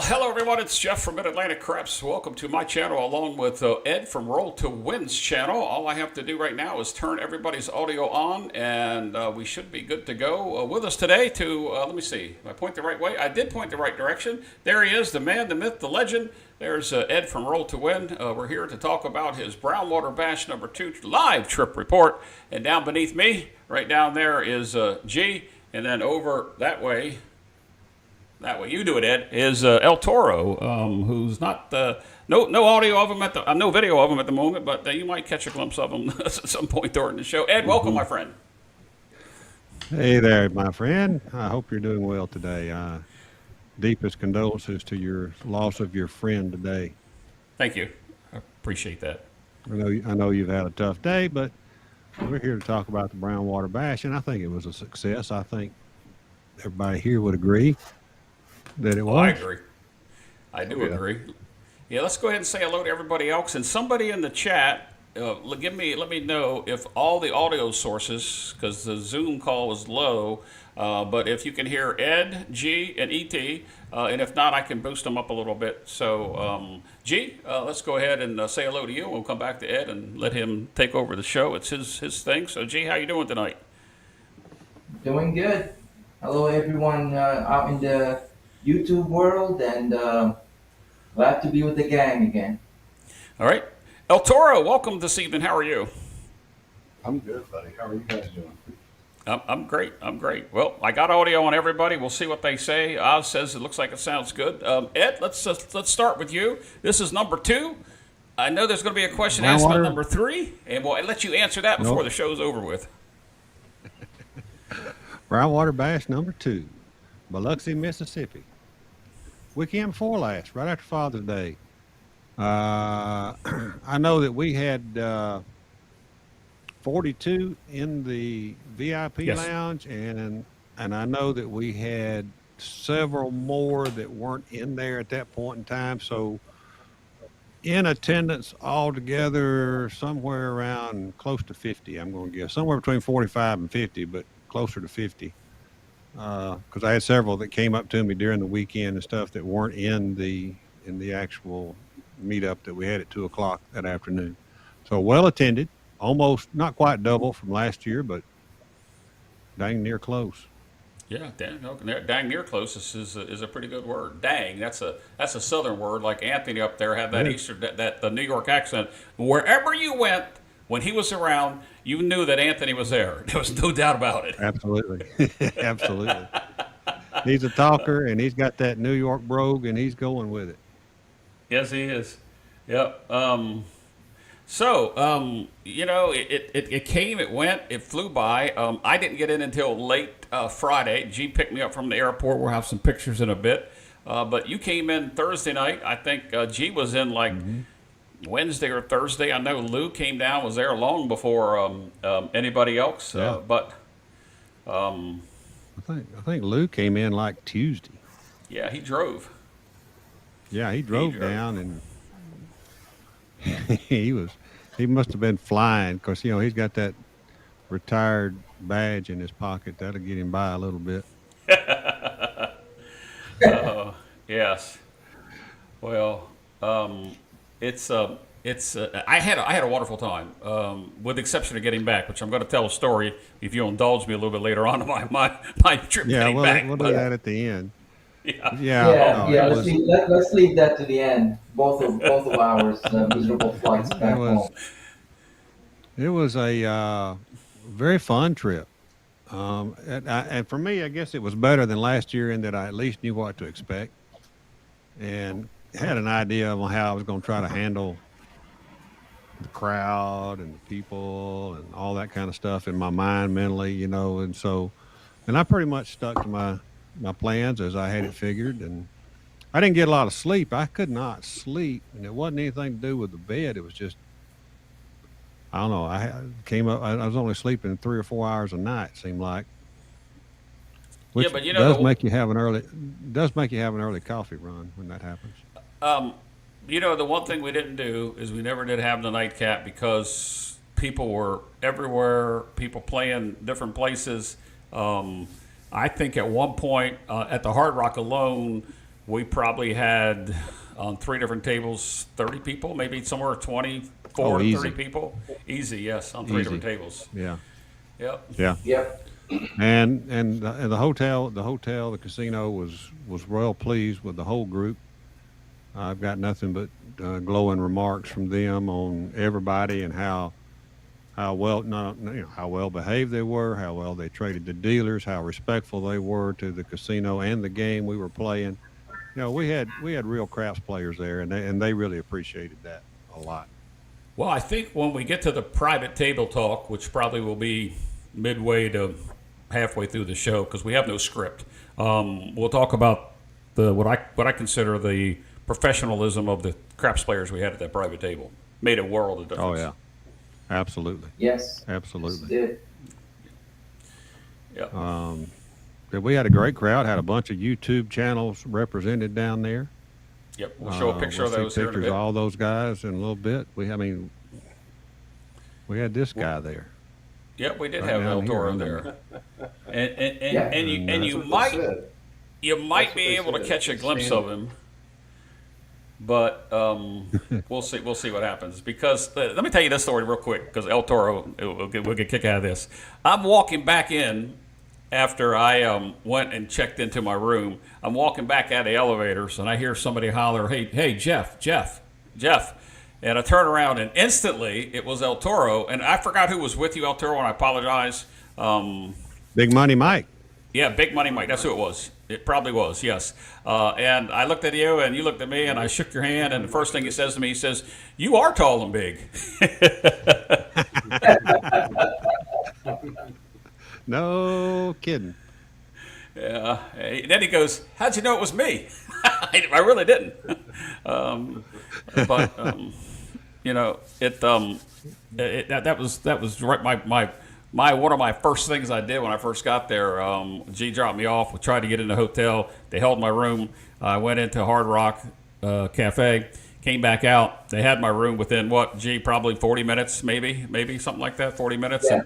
hello everyone, it's Jeff from Mid-Atlantic Creps. Welcome to my channel along with Ed from Roll to Win's channel. All I have to do right now is turn everybody's audio on and we should be good to go. With us today to, let me see, did I point the right way? I did point the right direction. There he is, the man, the myth, the legend. There's Ed from Roll to Win. We're here to talk about his Brownwater Bash number 2 live trip report. And down beneath me, right down there is G, and then over that way you do it, Ed, is El Toro, who's not, no audio of him no video of him at the moment, but you might catch a glimpse of him at some point during the show. Ed, welcome, my friend. Hey there, my friend. I hope you're doing well today. Deepest condolences to your loss of your friend today. Thank you. I appreciate that. I know you've had a tough day, but we're here to talk about the Brownwater Bash, and I think it was a success. I think everybody here would agree that it was. I agree. I do agree. Yeah, let's go ahead and say hello to everybody else. And somebody in the chat, let me know if all the audio sources, because the Zoom call was low, but if you can hear Ed, G, and ET, and if not, I can boost them up a little bit. So, G, let's go ahead and say hello to you. We'll come back to Ed and let him take over the show. It's his thing. So, G, how you doing tonight? Doing good. Hello, everyone out in the YouTube world, and glad to be with the gang again. All right. El Toro, welcome this evening. How are you? I'm good, buddy. How are you guys doing? I'm great. I'm great. Well, I got audio on everybody. We'll see what they say. Oz says it looks like it sounds good. Ed, let's start with you. This is number 2. I know there's going to be a question asked about number 3, and we'll let you answer that before the show's over with. Brownwater Bash number 2, Biloxi, Mississippi. Weekend before last, right after Father's Day. I know that we had 42 in the VIP lounge, and I know that we had several more that weren't in there at that point in time. So in attendance altogether, somewhere around close to 50, I'm going to guess. Somewhere between 45 and 50, but closer to 50. Because I had several that came up to me during the weekend and stuff that weren't in the actual meetup that we had at 2:00 that afternoon. So well attended, almost not quite double from last year, but dang near close. Yeah, dang near close is a pretty good word. Dang, that's a Southern word. Like Anthony up there had that that the New York accent. Wherever you went, when he was around, you knew that Anthony was there. There was no doubt about it. Absolutely. Absolutely. He's a talker, and he's got that New York brogue, and he's going with it. Yes, he is. Yep. It came, it went, it flew by. I didn't get in until late Friday. G picked me up from the airport. We'll have some pictures in a bit. But you came in Thursday night. I think G was in Wednesday or Thursday. I know Lou came down, was there long before anybody else. Yeah. I think Lou came in like Tuesday. Yeah, he drove. Yeah, he drove down, and he must have been flying, because he's got that retired badge in his pocket. That'll get him by a little bit. Yes. Well, I had a wonderful time, with the exception of getting back, which I'm going to tell a story if you'll indulge me a little bit later on my trip getting back. We'll do that at the end. Let's leave that to the end. Both of ours miserable flights back home. It was a very fun trip, and for me, I guess it was better than last year in that I at least knew what to expect, and had an idea of how I was going to try to handle the crowd and the people and all that kind of stuff in my mind mentally, and I pretty much stuck to my plans as I had it figured, and I didn't get a lot of sleep. I could not sleep, and it wasn't anything to do with the bed. It was just, I don't know. I was only sleeping 3 or 4 hours a night, it seemed like. Which does make you have an early coffee run when that happens. The one thing we didn't do is we never did have the nightcap, because people were everywhere, people playing different places. I think at one point at the Hard Rock alone, we probably had on three different tables 30 people, maybe somewhere 24 Oh, to 30 easy, people. Easy, yes, on three different easy. tables. Yeah, Yep. yeah. Yep. And the casino was well pleased with the whole group. I've got nothing but glowing remarks from them on everybody and how well not how well behaved they were, how well they treated the dealers, how respectful they were to the casino and the game we were playing. We had real craps players there, and they really appreciated that a lot. Well, I think when we get to the private table talk, which probably will be midway to halfway through the show, because we have no script, we'll talk about the what I consider the professionalism of the craps players we had at that private table. Made a world of Oh difference. yeah, absolutely, Yes. Yes, it absolutely. did. Yep. Yeah, we had a great crowd. Had a bunch of YouTube channels represented down there. Yep. We'll show a picture We'll of see those here in a pictures of bit. all those guys in a little bit. We had this Well, guy there yep, we did right have down El here. Toro I mean, there, and and, Yeah. and you and and That's you what they might said. you That's might what be they able to said. catch a It's glimpse of standing. him, but we'll see. We'll see what happens. Because let me tell you this story real quick. Because El Toro, we'll get a kick out of this. I'm walking back in after I went and checked into my room. I'm walking back out of the elevators, and I hear somebody holler, "Hey, Jeff, Jeff, Jeff!" And I turn around, and instantly it was El Toro. And I forgot who was with you, El Toro, and I apologize. Big Money Mike. Yeah, Big Money Mike. That's who it was. It probably was, yes. And I looked at you, and you looked at me, and I shook your hand. And the first thing he says to me, he says, "You are tall and big." No kidding. Yeah. Then he goes, "How'd you know it was me?" I really didn't. um, but you know, that was right. My one of my first things I did when I first got there. G dropped me off. We tried to get in the hotel. They held my room. I went into Hard Rock Cafe. Came back out. They had my room within what? G probably 40 minutes, maybe something like that. 40 minutes. Yeah.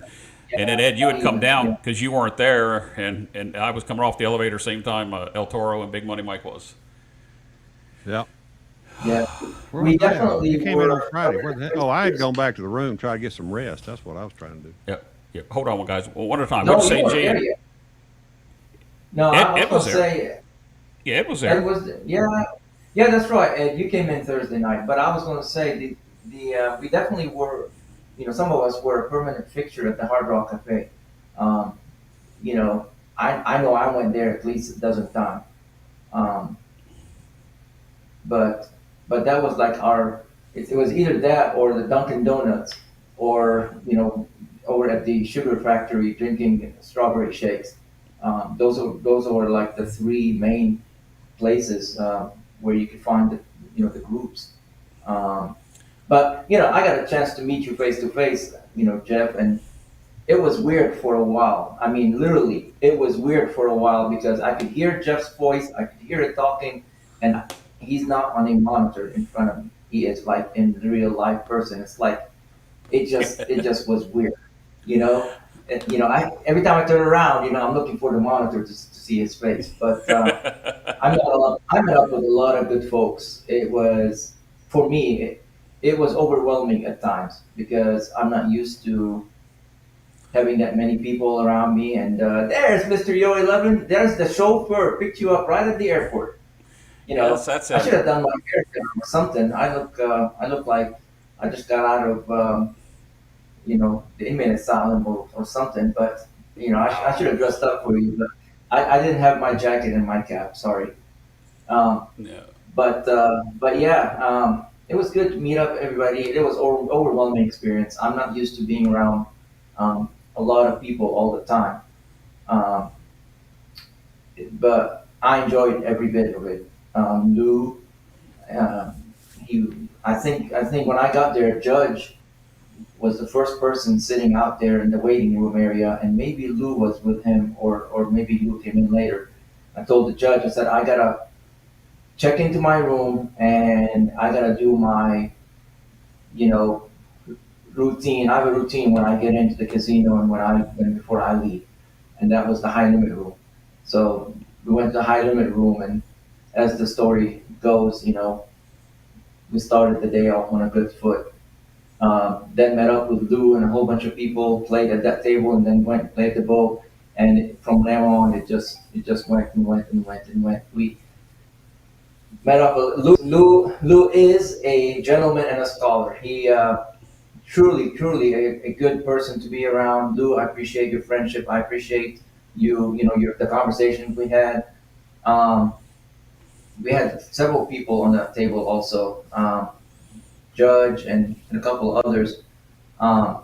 And then Ed, you Not had come even, down yeah. because you weren't there, and I was coming off the elevator same time El Toro and Big Money Mike was. Yep. Yeah. Where We was I at? definitely You came in on were. Friday. Where the heck? Oh, I had gone back to the room, try to get some rest. That's what I was trying to do. Yep. Yep. Hold on, guys. One at a time. No, What'd you you say, weren't there G? yet. No, I Ed was was gonna there. say Yeah, Ed was Ed there. was. Yeah, yeah, that's right. Ed, you came in Thursday night, but I was gonna say the we definitely were. You know, some of us were a permanent fixture at the Hard Rock Cafe. Um, you know, I know I went there at least a dozen times. Um, but that was like our. It was either that or the Dunkin' Donuts, or over at the Sugar Factory drinking strawberry shakes. Those were like the three main places where you could find the groups. Um, but I got a chance to meet you face to face, Jeff, and it was weird for a while. I mean, literally, it was weird for a while because I could hear Jeff's voice, I could hear it talking, and he's not on a monitor in front of me. He is like in real life person. It's like it just was weird, you know. I every time I turn around, I'm looking for the monitor to see his face. But I met up with a lot of good folks. It was for me, it was overwhelming at times because I'm not used to having that many people around me. And there's Mr. Yo 11. There's the chauffeur picked you up right at the airport. Yes, that's I should it. have done my hair or something. I look like I just got out of the inmate asylum or something. But I should have dressed up for you. But I didn't have my jacket and my cap. Sorry. Um, No. but yeah, it was good to meet up everybody. It was overwhelming experience. I'm not used to being around a lot of people all the time, um, but I enjoyed every bit of it. Lou, uh, I think when I got there, Judge was the first person sitting out there in the waiting room area, and maybe Lou was with him, or maybe Lou came in later. I told the judge, I said, I gotta check into my room and I gotta do my, you know, routine. I have a routine when I get into the casino and before I leave, and that was the high limit room. So we went to the high limit room, and as the story goes, we started the day off on a good foot. Then met up with Lou and a whole bunch of people, played at that table, and then went and played the bowl. And from now on, it just went and went and went and went. We met up with Lou is a gentleman and a scholar. He truly a good person to be around. Lou, I appreciate your friendship. I appreciate the conversations we had. Um, we had several people on that table also, Judge and a couple others. Um,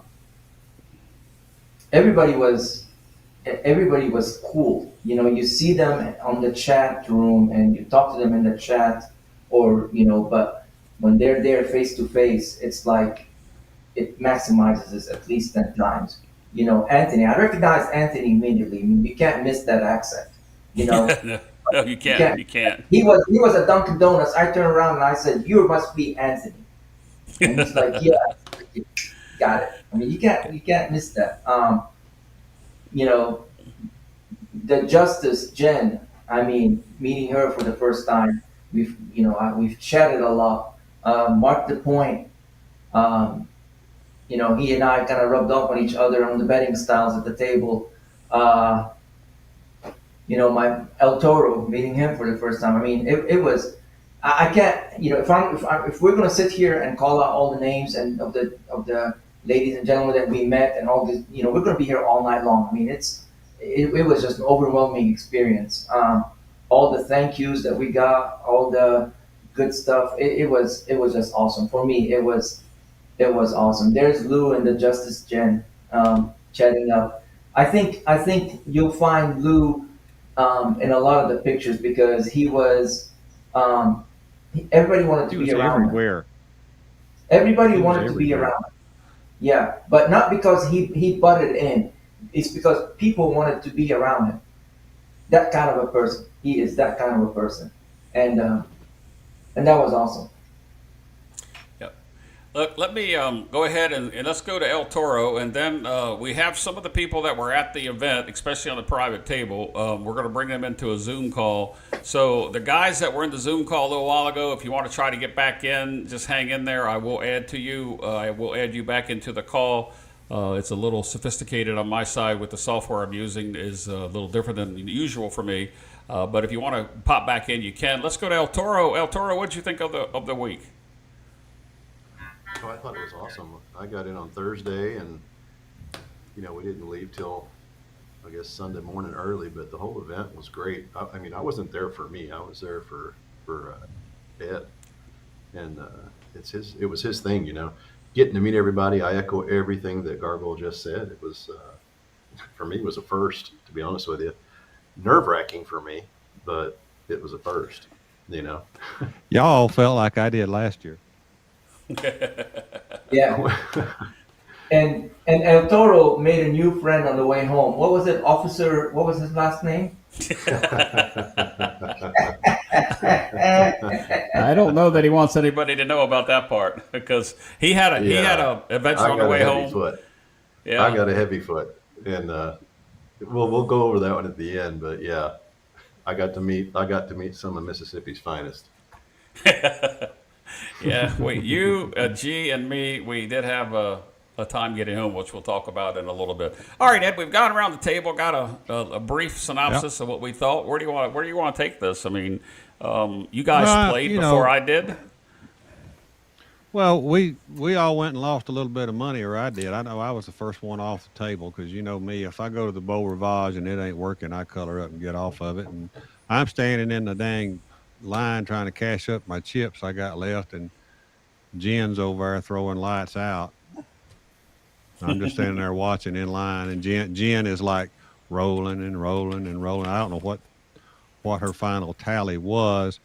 everybody was everybody was cool. You see them on the chat room and you talk to them in the chat, or but when they're there face to face, it's like it maximizes this at least 10 times. Anthony, I recognized Anthony immediately. I mean, you can't miss that accent. You know, no, no, you you can't. can't. You can't. He was at Dunkin' Donuts. I turned around and I said, "You must be Anthony," and he's like, "Yeah, got it." I mean, you can't miss that. You know, the Justice Jen. I mean, meeting her for the first time, we've chatted a lot. Mark the point. Um, he and I kind of rubbed off on each other on the betting styles at the table. Uh, my El Toro, meeting him for the first time. I mean, it was. I can't. If we're gonna sit here and call out all the names and of the ladies and gentlemen that we met and all this, we're gonna be here all night long. I mean, it was just an overwhelming experience. All the thank yous that we got, all the good stuff. It was just awesome for me. It was awesome. There's Lou and the Justice Jen chatting up. I think you'll find Lou in a lot of the pictures because he was. Um, everybody wanted He to was be around him. everywhere. Everybody He was wanted to be everywhere. around him. Yeah, but not because he butted in. It's because people wanted to be around him. That kind of a person. He is that kind of a person, and that was awesome. Yep. Look, let me go ahead and let's go to El Toro, and then we have some of the people that were at the event, especially on the private table. We're going to bring them into a Zoom call. So the guys that were in the Zoom call a little while ago, if you want to try to get back in, just hang in there. I will add to you. I will add you back into the call. It's a little sophisticated on my side with the software I'm using is a little different than usual for me. But if you want to pop back in, you can. Let's go to El Toro. El Toro, what did you think of the week? Oh, I thought it was awesome. I got in on Thursday, and we didn't leave till I guess Sunday morning early, but the whole event was great. I mean, I wasn't there for me. I was there for Ed, and it was his thing. Getting to meet everybody. I echo everything that Gargoyle just said. It was for me, it was a first. To be honest with you, nerve wracking for me, but it was a first. You know. Y'all felt like I did last year. Yeah, and El Toro made a new friend on the way home. What was it, Officer? What was his last name? I don't know that he wants anybody to know about that part because he had a adventure I on the got a way heavy home. foot. Yeah, I got a heavy foot, and we'll go over that one at the end. But yeah, I got to meet some of Mississippi's finest. yeah. You, G, and me, we did have a time getting home, which we'll talk about in a little bit. All right, Ed, we've gone around the table, got a brief synopsis of what we thought. Where do you want to take this? I mean, you guys played before I did. Well, we all went and lost a little bit of money, or I did. I know I was the first one off the table because you know me. If I go to the Beau Rivage and it ain't working, I color up and get off of it. And I'm standing in the dang line trying to cash up my chips I got left, and Jen's over there throwing lights out. I'm just standing there watching in line, and Jen is like rolling and rolling and rolling. I don't know what her final tally was,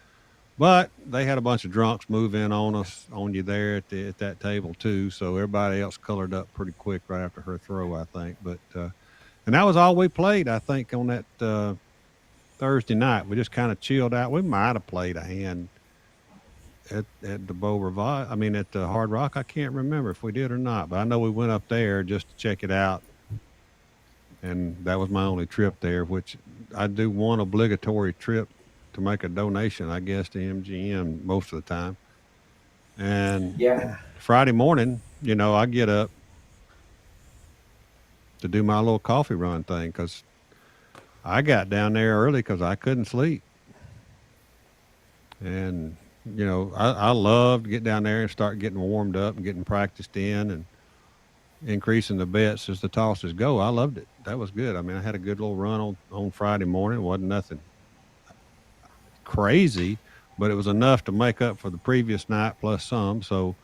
but they had a bunch of drunks move in on you there at that table too. So everybody else colored up pretty quick right after her throw, I think. But and that was all we played, I think, on that Thursday night. We just kind of chilled out. We might have played a hand at the Beau Rivage. I mean, at the Hard Rock. I can't remember if we did or not, but I know we went up there just to check it out, and that was my only trip there. Which I do one obligatory trip to make a donation, I guess, to MGM most of the time. And Yeah. Friday morning, I get up to do my little coffee run thing because I got down there early because I couldn't sleep. And, I love to get down there and start getting warmed up and getting practiced in and increasing the bets as the tosses go. I loved it. That was good. I mean, I had a good little run on Friday morning. It wasn't nothing crazy, but it was enough to make up for the previous night plus some. So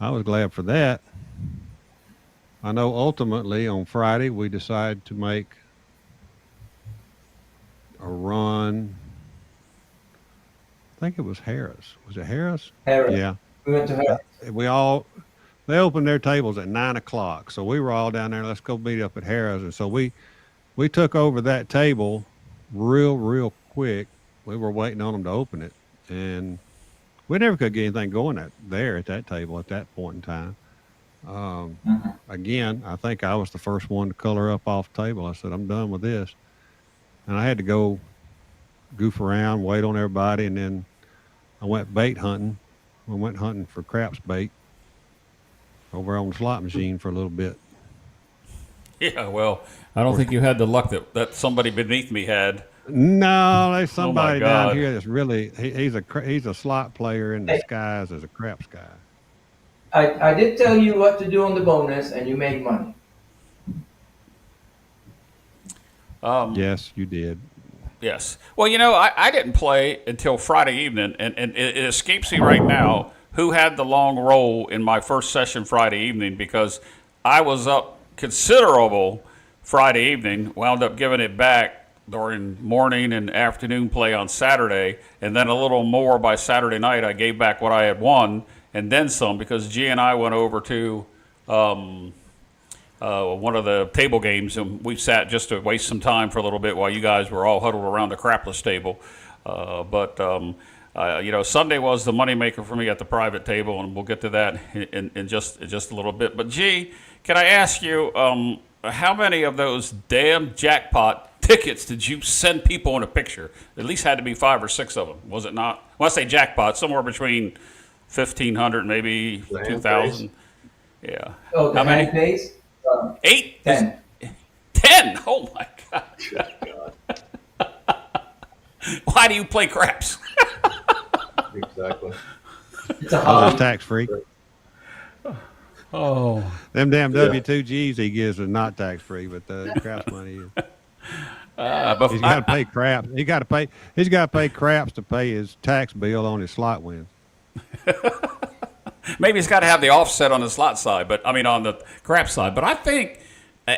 I was glad for that. I know ultimately on Friday we decided to make a run. I think it was Harris. Was it Harris? Harris. Yeah. We went to Harris. We all they opened their tables at 9 o'clock, so we were all down there. Let's go meet up at Harris, and so we took over that table real quick. We were waiting on them to open it, and we never could get anything going there at that table at that point in time. Again, I think I was the first one to color up off the table. I said, I'm done with this. And I had to go goof around, wait on everybody, and then I went bait hunting. We went hunting for craps bait over on the slot machine for a little bit. Yeah, well, I don't think you had the luck that somebody beneath me had. No, there's somebody down God. here that's really he's a slot player in disguise as a craps guy. I did tell you what to do on the bonus, and you made money. Yes, you did. Yes. Well, I didn't play until Friday evening, and it escapes me right now who had the long roll in my first session Friday evening because I was up considerable Friday evening, wound up giving it back during morning and afternoon play on Saturday, and then a little more by Saturday night. I gave back what I had won and then some because G and I went over to one of the table games, and we sat just to waste some time for a little bit while you guys were all huddled around the crapless table. Sunday was the moneymaker for me at the private table, and we'll get to that in just a little bit. But, G, can I ask you, how many of those damn jackpot tickets did you send people in a picture? At least had to be 5 or 6 of them, was it not? When I say jackpot, somewhere between 1,500, maybe 2,000. Yeah. Oh, the how many? hand pays? 8? 10. 10? Oh, my God. Why do you play craps? Exactly. It's a I was hobby. tax free. Oh. Them damn W-2Gs he gives are not tax free, but the craps money is. He's got to pay craps. He's got to pay craps to pay his tax bill on his slot wins. Maybe he's got to have the offset on the slot side, on the crap side. But I think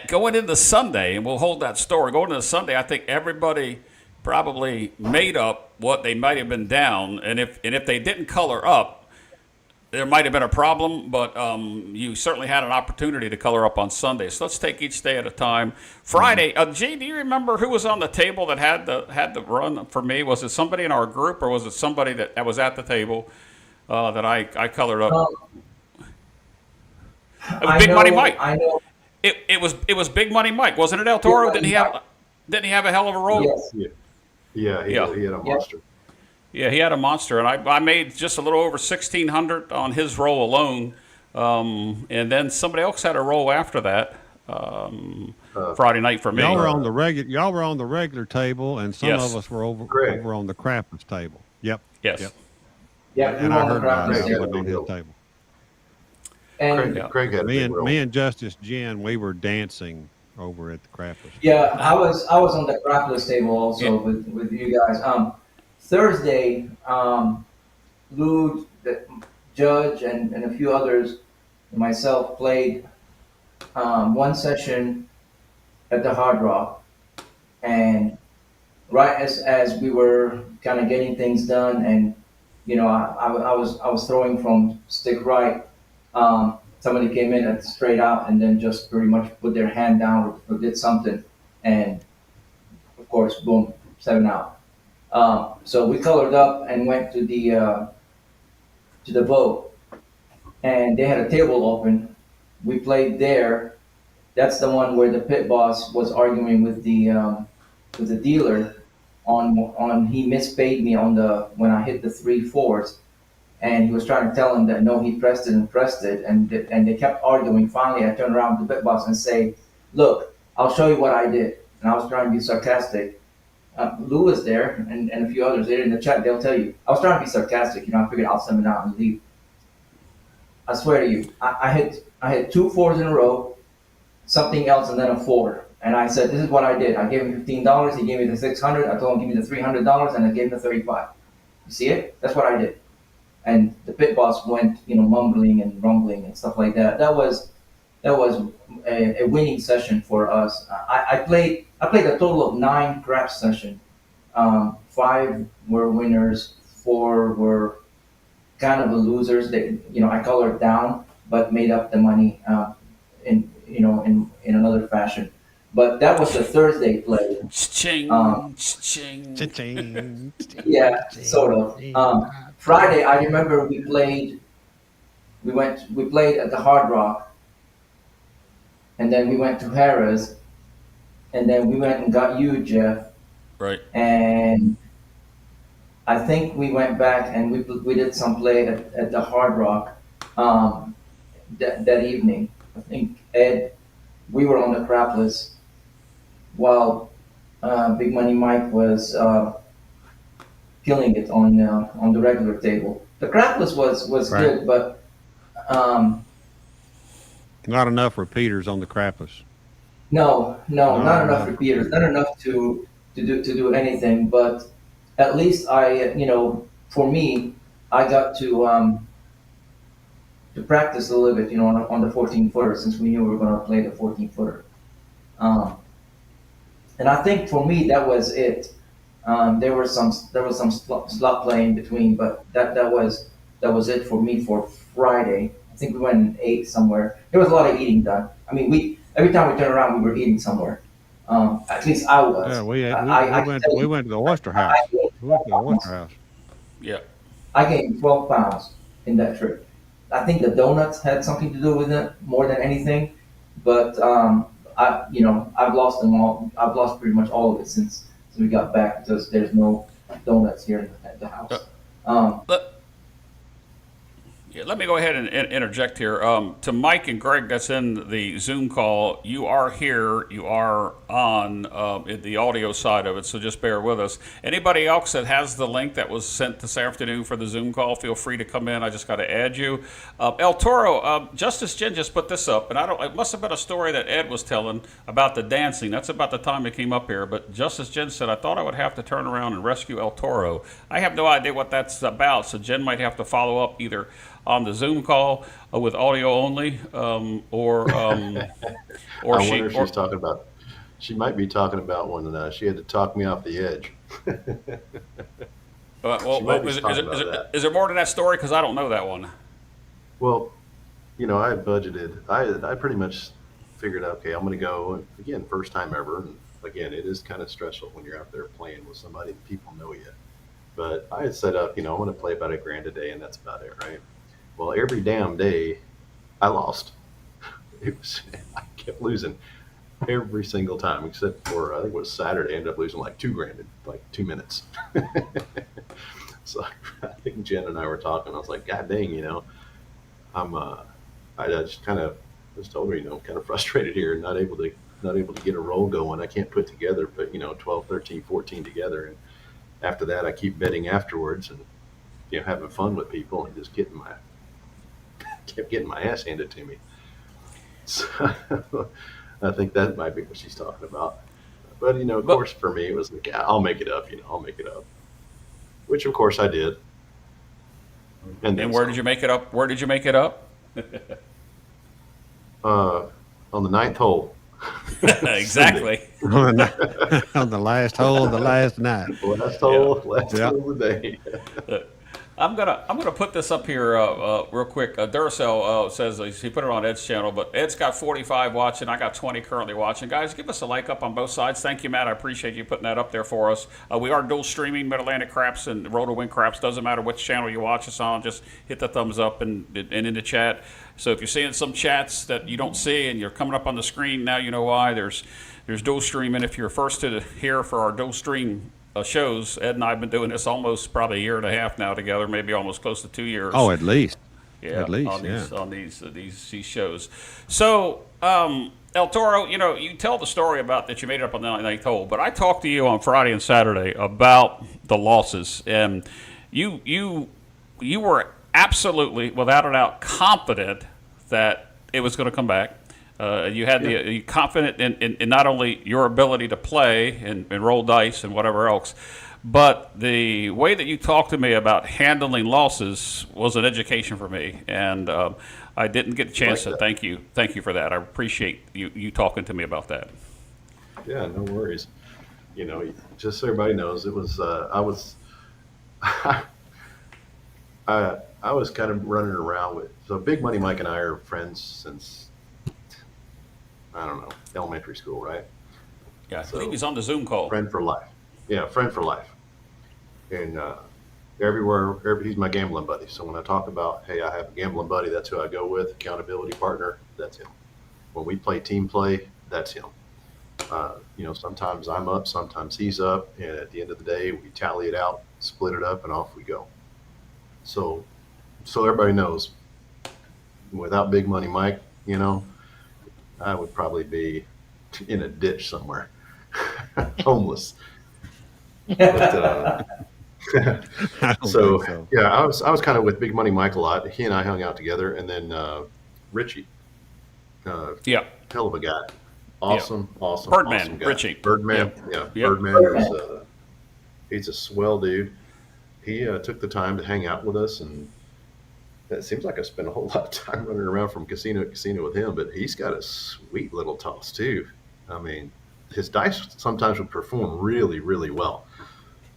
going into Sunday, and we'll hold that story, going into Sunday, I think everybody probably made up what they might have been down. And if they didn't color up, there might have been a problem, but you certainly had an opportunity to color up on Sunday. So let's take each day at a time. Friday, G, do you remember who was on the table that had the run for me? Was it somebody in our group, or was it somebody that was at the table that I colored up? It was Big Money Mike. I know. It was Big Money Mike, wasn't it, El Toro? Didn't he have a hell of a roll? Yes. Yeah, he had a monster. Yeah, he had a monster, and I made just a little over 1,600 on his roll alone, and then somebody else had a roll after that Friday night for me. Y'all were on the regular table, and some of us were over on the crappers table. Yep. Yes. Yep. Yeah, And I heard about it. I wasn't on his table. And Craig had a big roll. Me and Justice Jen, we were dancing over at the crappers. yeah, I was on the crapless table also with you guys. Thursday, Lou, the judge, and a few others, and myself played one session at the Hard Rock, and right as we were kind of getting things done, and I was throwing from stick right. Somebody came in at straight out and then just pretty much put their hand down or did something, and of course, boom, 7 out. So we colored up and went to the boat, and they had a table open. We played there. That's the one where the pit boss was arguing with the dealer on he mispaid me on the when I hit the 3 4s, and he was trying to tell him that no, he pressed it and pressed it, and they kept arguing. Finally, I turned around to the bit boss and say, "Look, I'll show you what I did." And I was trying to be sarcastic. Lou was there, and a few others. They're in the chat. They'll tell you. I was trying to be sarcastic. You know, I figured I'll send it out and leave. I swear to you, I hit 2 4s in a row, something else, and then a 4. And I said, "This is what I did. I gave him $15. He gave me the 600. I told him give me the $300, and I gave him the 35. You see it? That's what I did." And the pit boss went, mumbling and rumbling and stuff like that. That was a winning session for us. I played a total of 9 craps sessions. 5 were winners, 4 were kind of the losers. They, I colored down, but made up the money in another fashion. But that was the Thursday play. Ching, ching. Cha-ching. Yeah, sort of. Friday, I remember we played at the Hard Rock, and then we went to Harrah's, and then we went and got you, Jeff, Right. and I think we went back and we did some play at the Hard Rock that evening. I think Ed, we were on the crapless, while Big Money Mike was killing it on the regular table. The crapless was Right. good, but Not enough repeaters on the crapless. no, No, not enough no. repeaters, not enough to do anything. But at least for me, I got to practice a little bit, on the 14 footer, since we knew we were going to play the 14 footer. And I think for me that was it. There was some slot play in between, but that was it for me for Friday. I think we went and ate somewhere. There was a lot of eating done. I mean, every time we turned around, we were eating somewhere. At least I was. Yeah, we I went can tell we you, went to the oyster house. We went to the oyster house. Yeah. I gained 12 pounds in that trip. I think the donuts had something to do with it more than anything, but I've lost them all. I've lost pretty much all of it since we got back, because there's no donuts here at the house. Let me go ahead and interject here. To Mike and Greg, that's in the Zoom call, you are here. You are on the audio side of it, so just bear with us. Anybody else that has the link that was sent this afternoon for the Zoom call, feel free to come in. I just got to add you. El Toro, Justice Jen just put this up, and it must have been a story that Ed was telling about the dancing. That's about the time it came up here. But Justice Jen said, "I thought I would have to turn around and rescue El Toro." I have no idea what that's about, so Jen might have to follow up either on the Zoom call with audio only, or I wonder if she's talking about. She might be talking about when she had to talk me off the edge. well, She might be is talking about that. there more to that story? Because I don't know that one. Well, I had budgeted. I pretty much figured, okay, I'm going to go again, first time ever, and again, it is kind of stressful when you're out there playing with somebody and people know you. But I had set up, I want to play about $1,000 a day, and that's about it, right? Well, every damn day, I lost. I kept losing every single time, except for I think it was Saturday. I ended up losing like $2,000 in like 2 minutes. So I think Jen and I were talking. I was like, God dang, I just kind of told her, kind of frustrated here and not able to get a roll going. I can't put together, but 12, 13, 14 together. And after that, I keep betting afterwards and having fun with people and just kept getting my ass handed to me. So I think that might be what she's talking about. But of course, for me, it was like, yeah, I'll make it up. I'll make it up. Which of course I did. And where did you make it up? Where did you make it up? On the 9th hole. Exactly. On the last hole of the last night. Last hole of the day. I'm gonna put this up here real quick. Duracell says he put it on Ed's channel, but Ed's got 45 watching. I got 20 currently watching. Guys, give us a like up on both sides. Thank you, Matt. I appreciate you putting that up there for us. We are dual streaming Mid-Atlantic Craps and Roto Win Craps. Doesn't matter which channel you watch us on. Just hit the thumbs up and in the chat. So if you're seeing some chats that you don't see and you're coming up on the screen, now you know why. There's dual streaming. If you're first to hear for our dual stream shows. Ed and I have been doing this almost probably a year and a half now together, maybe almost close to 2 years. Oh, at least. Yeah, At least, on yeah. these shows. So, El Toro, you tell the story about that you made it up on the ninth hole, but I talked to you on Friday and Saturday about the losses, and you were absolutely, without a doubt, confident that it was going to come back. You had the confident in not only your ability to play and roll dice and whatever else, but the way that you talked to me about handling losses was an education for me, and I didn't get a chance to thank you for that. I appreciate you talking to me about that. Yeah, no worries. Just so everybody knows, it was I was I was kind of running around with. So Big Money Mike and I are friends since, I don't know, elementary school, right? Yeah, I So believe he's on the Zoom call. friend for life. Yeah, friend for life. And he's my gambling buddy. So when I talk about, hey, I have a gambling buddy, that's who I go with. Accountability partner, that's him. When we play team play, that's him. Sometimes I'm up, sometimes he's up, and at the end of the day, we tally it out, split it up, and off we go. So everybody knows, without Big Money Mike, I would probably be in a ditch somewhere, homeless. But, I don't so think so. yeah, I was kind of with Big Money Mike a lot. He and I hung out together, and then Richie, Yeah, hell of a guy, awesome Birdman, awesome guy. Richie. Birdman, Yep. Birdman is he's a swell dude. He took the time to hang out with us, and it seems like I spent a whole lot of time running around from casino to casino with him. But he's got a sweet little toss too. I mean, his dice sometimes would perform really, really well,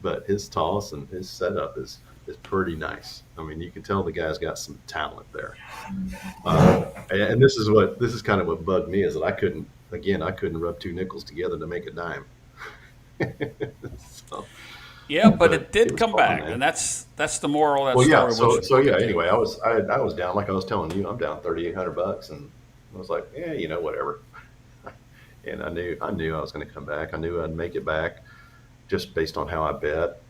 but his toss and his setup is pretty nice. I mean, you can tell the guy's got some talent there. And this is kind of what bugged me, is that I couldn't rub two nickels together to make a dime. so, Yeah, but it it did was come fun, back, man. and that's the moral of that Well, yeah. story. So yeah. Anyway, I was down, like I was telling you, I'm down $3,800, and I was like, yeah, whatever. And I knew I was going to come back. I knew I'd make it back, just based on how I bet.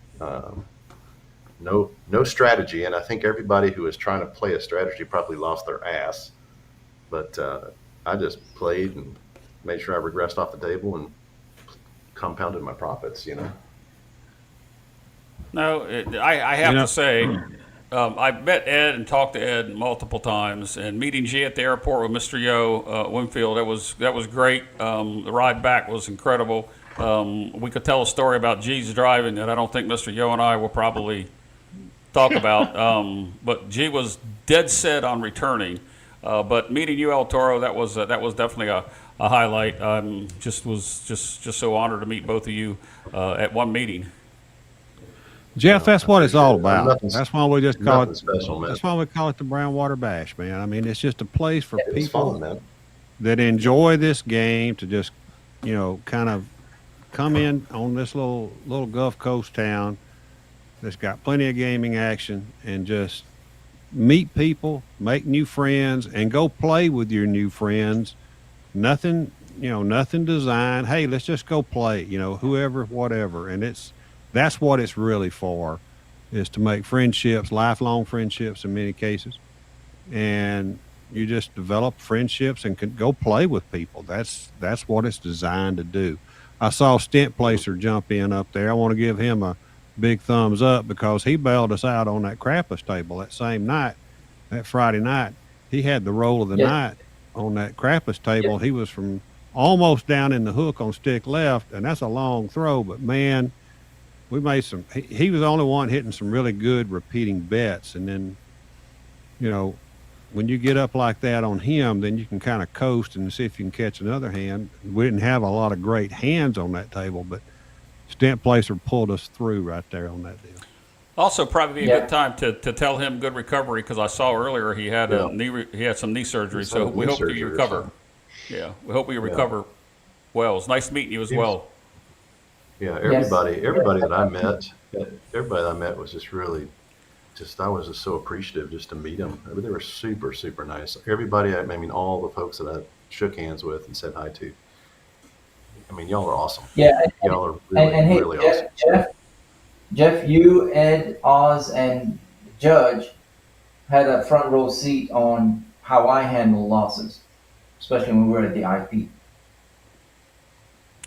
No strategy, and I think everybody who was trying to play a strategy probably lost their ass. But I just played and made sure I regressed off the table and compounded my profits. No, I have You know- to say, I've met Ed and talked to Ed multiple times, and meeting G at the airport with Mr. Yo Winfield, that was great. The ride back was incredible. We could tell a story about G's driving that I don't think Mr. Yo and I will probably talk about, but G was dead set on returning. But meeting you, El Toro, that was definitely a highlight. Was so honored to meet both of you at one meeting. Jeff, that's what it's all about. Nothing- That's why we just call nothing it. special, man. That's why we call it the Brown Water Bash, man. I mean, it's just a place for It's people fun, man. that enjoy this game to just, kind of come in on this little Gulf Coast town that's got plenty of gaming action, and just meet people, make new friends, and go play with your new friends. Nothing designed. Hey, let's just go play. Whoever, whatever, and that's what it's really for, is to make friendships, lifelong friendships in many cases, and you just develop friendships and can go play with people. That's what it's designed to do. I saw Stent Placer jump in up there. I want to give him a big thumbs up, because he bailed us out on that crapless table that same night, that Friday night. He had the roll of the night on that crapless table. He was from almost down in the hook on stick left, and that's a long throw, but man, we made he was the only one hitting some really good repeating bets. And then, when you get up like that on him, then you can kind of coast and see if you can catch another hand. We didn't have a lot of great hands on that table, but Stent Placer pulled us through right there on that deal. Also, probably be a good time to tell him good recovery, because I saw earlier he had he had some knee surgery, so we hope that you recover. Yeah, we hope you recover well. It's nice meeting you as well. Yeah, everybody that I met was just really, I was just so appreciative just to meet them. I mean, they were super, super nice. Everybody, all the folks that I shook hands with and said hi to. I mean, y'all are awesome. Yeah, Y'all are really, and hey, really awesome. Jeff, you, Ed, Oz, and Judge had a front row seat on how I handle losses, especially when we were at the IP.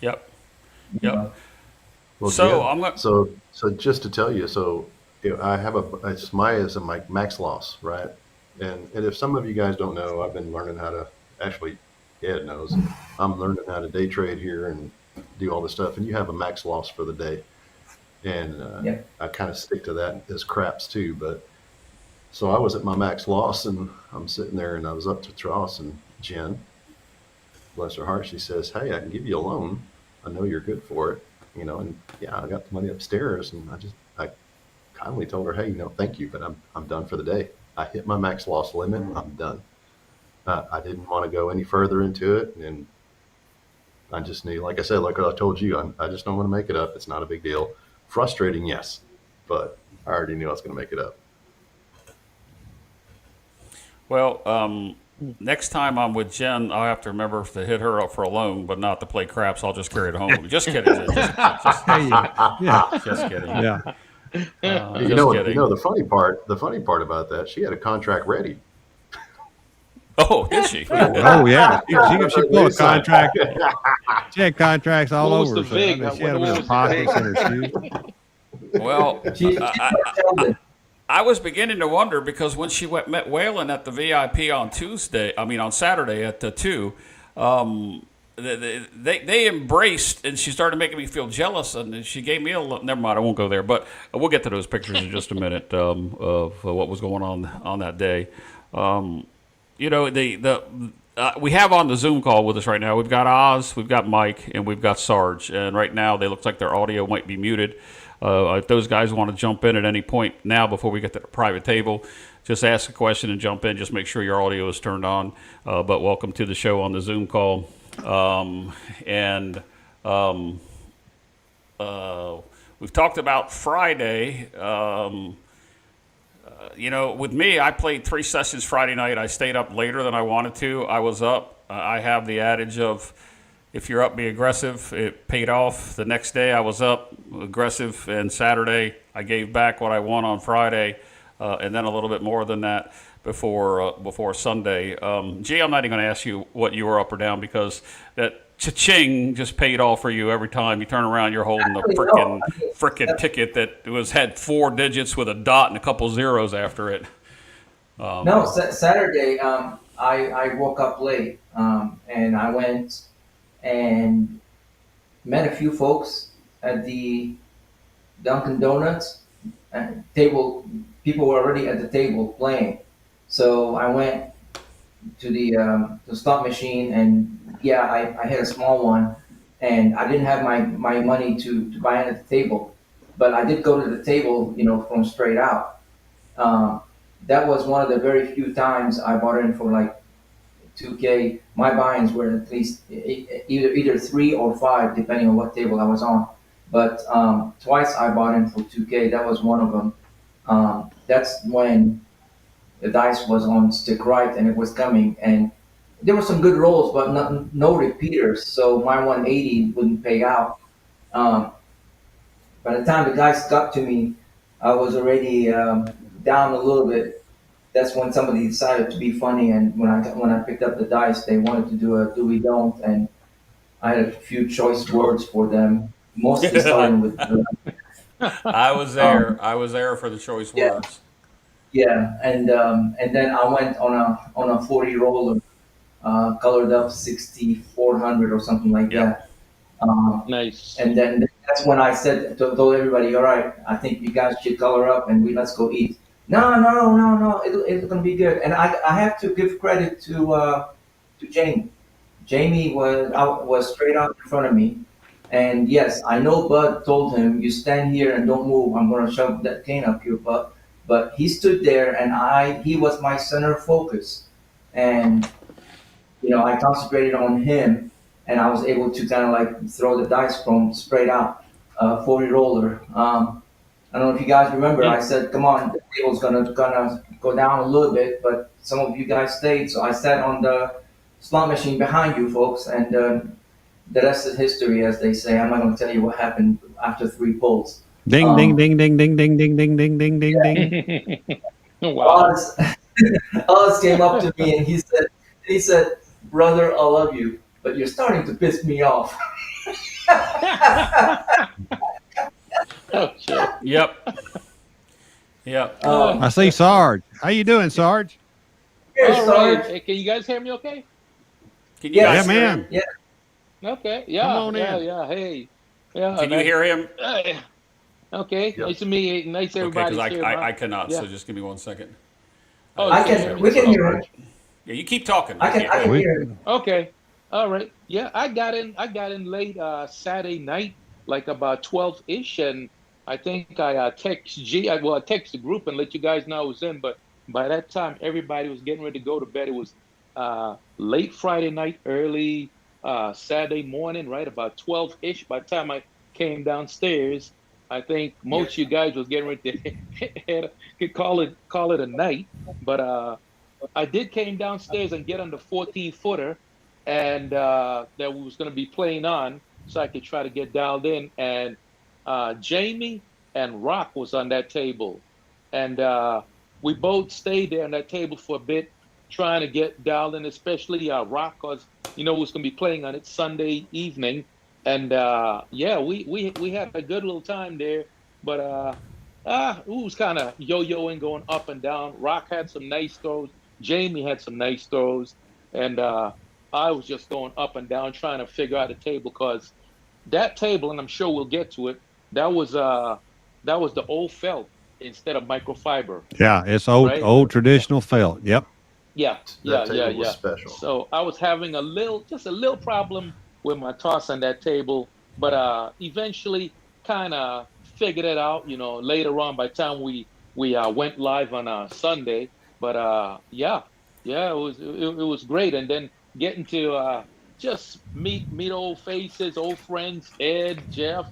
Yep. You Yep. know, Well, So Jim, I'm going. so just to tell you, so I have it's my is a max loss, right? And if some of you guys don't know, I've been learning how to actually, Ed knows, I'm learning how to day trade here and do all this stuff. And you have a max loss for the day, and yeah. I kind of stick to that as craps too. But so I was at my max loss, and I'm sitting there, and I was up to Tross and Jen, bless her heart, she says, "Hey, I can give you a loan. I know you're good for it, you know." And yeah, I got the money upstairs, and I kindly told her, "Hey, thank you, but I'm done for the day. I hit my max loss limit. I'm done." I didn't want to go any further into it, and I just knew, like I said, like I told you, I just don't want to make it up. It's not a big deal. Frustrating, yes, but I already knew I was going to make it up. Well, next time I'm with Jen, I'll have to remember to hit her up for a loan, but not to play craps. I'll just carry it home with me. Just kidding, Jen. Hey, yeah, Just kidding. yeah. You Just know, kidding. the funny part about that, she had a contract ready. Oh, did she? Oh yeah. She pulled a Sign. contract. She had contracts all What was over. the So, vig? she had them in What her was the pockets vig? in her shoes. Well, She's Sheldon. I was beginning to wonder because when she met Waylon at the VIP on on Saturday at the 2, they embraced, and she started making me feel jealous, and she gave me never mind, I won't go there, but we'll get to those pictures in just a minute of what was going on that day. We have on the Zoom call with us right now. We've got Oz, we've got Mike, and we've got Sarge. And right now, they look like their audio might be muted. If those guys want to jump in at any point now before we get to the private table, just ask a question and jump in. Just make sure your audio is turned on. But welcome to the show on the Zoom call. We've talked about Friday. With me, I played 3 sessions Friday night. I stayed up later than I wanted to. I was up. I have the adage of if you're up, be aggressive. It paid off. The next day, I was up, aggressive, and Saturday, I gave back what I won on Friday, and then a little bit more than that before Sunday. Gee, I'm not even going to ask you what you were up or down because that cha-ching just paid off for you every time you turn around. You're holding a frickin' ticket that had 4 digits with a dot and a couple zeros after it. No, Saturday, I woke up late, and I went and met a few folks at the Dunkin' Donuts table. People were already at the table playing, so I went to the slot machine, and yeah, I hit a small one, and I didn't have my money to buy in at the table, but I did go to the table, from straight out. Um, that was one of the very few times I bought in for like 2K. My buy-ins were at least either 3 or 5, depending on what table I was on. But twice I bought in for 2K. That was one of them. That's when the dice was on stick right and it was coming. And there were some good rolls, but no repeaters. So my 180 wouldn't pay out. Um, by the time the dice got to me, I was already down a little bit. That's when somebody decided to be funny, and when I picked up the dice, they wanted to do a do we don't, and I had a few choice words for them, mostly starting with I was there. I was there for the choice yeah, words. yeah, and then I went on a 40 roller, colored up 6400 or something like Yep. that. Nice. And then that's when I told everybody, all right, I think you guys should color up and let's go eat. No, no, no, no, it's gonna be good. And I have to give credit to Jamie. Jamie was straight out in front of me. And yes, I know Bud told him, you stand here and don't move. I'm gonna shove that cane up your butt. But he stood there and he was my center of focus. And I concentrated on him, and I was able to kind of like throw the dice from straight out, 40 roller. I don't know if you guys remember. I said, "Come on, the table's gonna go down a little bit," but some of you guys stayed, so I sat on the slot machine behind you folks, and the rest is history, as they say. I'm not gonna tell you what happened after 3 pulls. Ding, ding, Um, ding, ding, ding, ding, ding, ding, ding, ding, ding, ding. Wow. Oz, Oz came up to me and he said, "Brother, I love you, but you're starting to piss me off." Okay. Yep. Yep. I see Sarge. How you doing, Sarge? Here, All right. Sarge. Hey, can you guys hear me okay? Can you Yeah, guys Yes, hear him? man. yeah. Okay. Come Yeah. on Yeah. in. Yeah. Hey. Yeah. Can you hear him? Okay. Yep. Nice to meet you. Nice Okay, because everybody's here, I huh? cannot. Yeah. So just give me 1 second. Oh, I you I can can't hear can. hear me. We him. can Oh, hear him. Yeah, you keep talking. I can't. I Go can ahead. hear him. okay. All right. Yeah, I got in. I got in late Saturday night, like about 12-ish, and I think I text G. I text the group and let you guys know I was in. But by that time, everybody was getting ready to go to bed. It was late Friday night, early Saturday morning, right about 12-ish. By the time I came downstairs, I think Yeah. most of you guys was getting ready to could call it a night. But I did came downstairs and get on the 14-footer, and that we was going to be playing on, so I could try to get dialed in. And Jamie and Rock was on that table, and we both stayed there on that table for a bit, trying to get dialed in, especially Rock, cause we was going to be playing on it Sunday evening, and yeah, we had a good little time there, but it was kind of yo-yoing, going up and down. Rock had some nice throws. Jamie had some nice throws, and I was just going up and down trying to figure out a table because that table, and I'm sure we'll get to it. That was the old felt instead of microfiber, Yeah, it's old, right? old traditional felt. Yep. Yeah, That yeah, yeah, table was yeah. special. So I was having just a little problem with my toss on that table, but eventually kind of figured it out. Later on, by the time we went live on Sunday, but yeah, yeah, it was great, and then getting to just meet old faces, old friends, Ed, Jeff.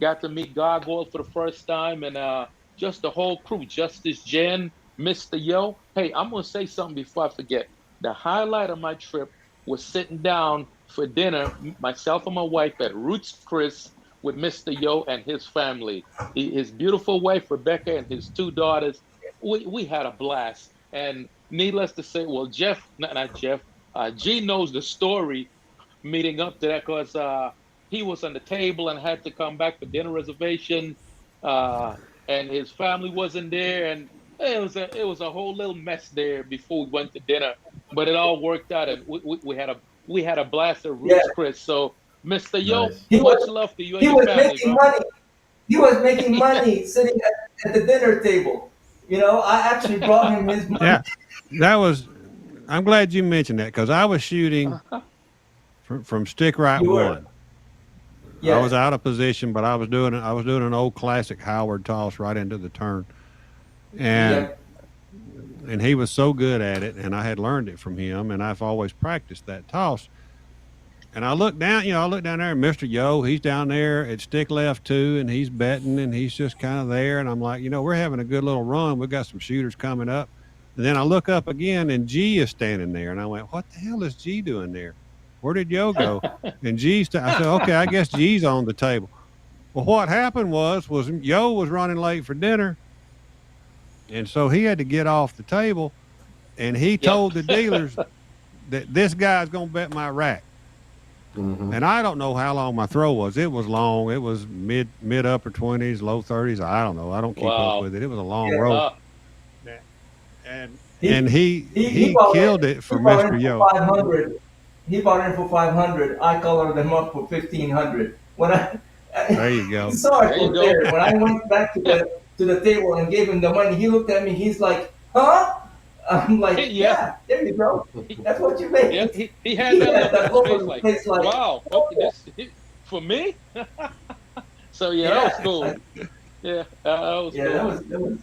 Got to meet Gargoyle for the first time, and just the whole crew, Justice Jen. Mr. Yo, hey, I'm gonna say something before I forget. The highlight of my trip was sitting down for dinner, myself and my wife at Roots Chris with Mr. Yo and his family. His beautiful wife Rebecca and his two daughters. We had a blast. And needless to say, well, Jeff, not Jeff, G knows the story meeting up to that because he was on the table and had to come back for dinner reservation, uh, and his family wasn't there, and it was a whole little mess there before we went to dinner, but it all worked out, and we had a blast at Yeah. Roots, Chris. So, Mister Yo, Nice. He much was love to you and he your was family, making bro. money. He was making Yeah. money sitting at the dinner table. I actually brought him his money. Yeah, that was. I'm glad you mentioned that because I was shooting from stick right You were. one. I was Yes. out of position, but I was doing an old classic Howard toss right into the turn, and Yep. and he was so good at it, and I had learned it from him, and I've always practiced that toss. And I look down there, and Mister Yo, he's down there at stick left too, and he's betting, and he's just kind of there, and I'm like, we're having a good little run. We've got some shooters coming up, and then I look up again, and G is standing there, and I went, what the hell is G doing there? Where did Yo go? And I said, okay, I guess G's on the table. Well, what happened was Yo was running late for dinner, and so he had to get off the table, and he Yep. told the dealers that this guy's gonna bet my rack. Hmm. And I don't know how long my throw was. It was long. It was mid upper 20s, low 30s. I don't know. I don't keep up Wow. with it. It was a long Yeah. roll. Uh, And He and he he he bought killed in. it He for bought Mr. in for Yo. 500. He bought in for 500. I colored them up for 1500. When There you go. Sarge there you was go. there. When I went back to the table and gave him the money, he looked at me. He's like, "Huh?" I'm like, Yeah. "Yeah, there you go. He, That's what you yeah. made." He had He that had look on that his look face, on his like, face, like, wow. "Oh Okay, this for me. So yeah, that was yeah, cool. Yeah, that was yeah." That cool. was that was that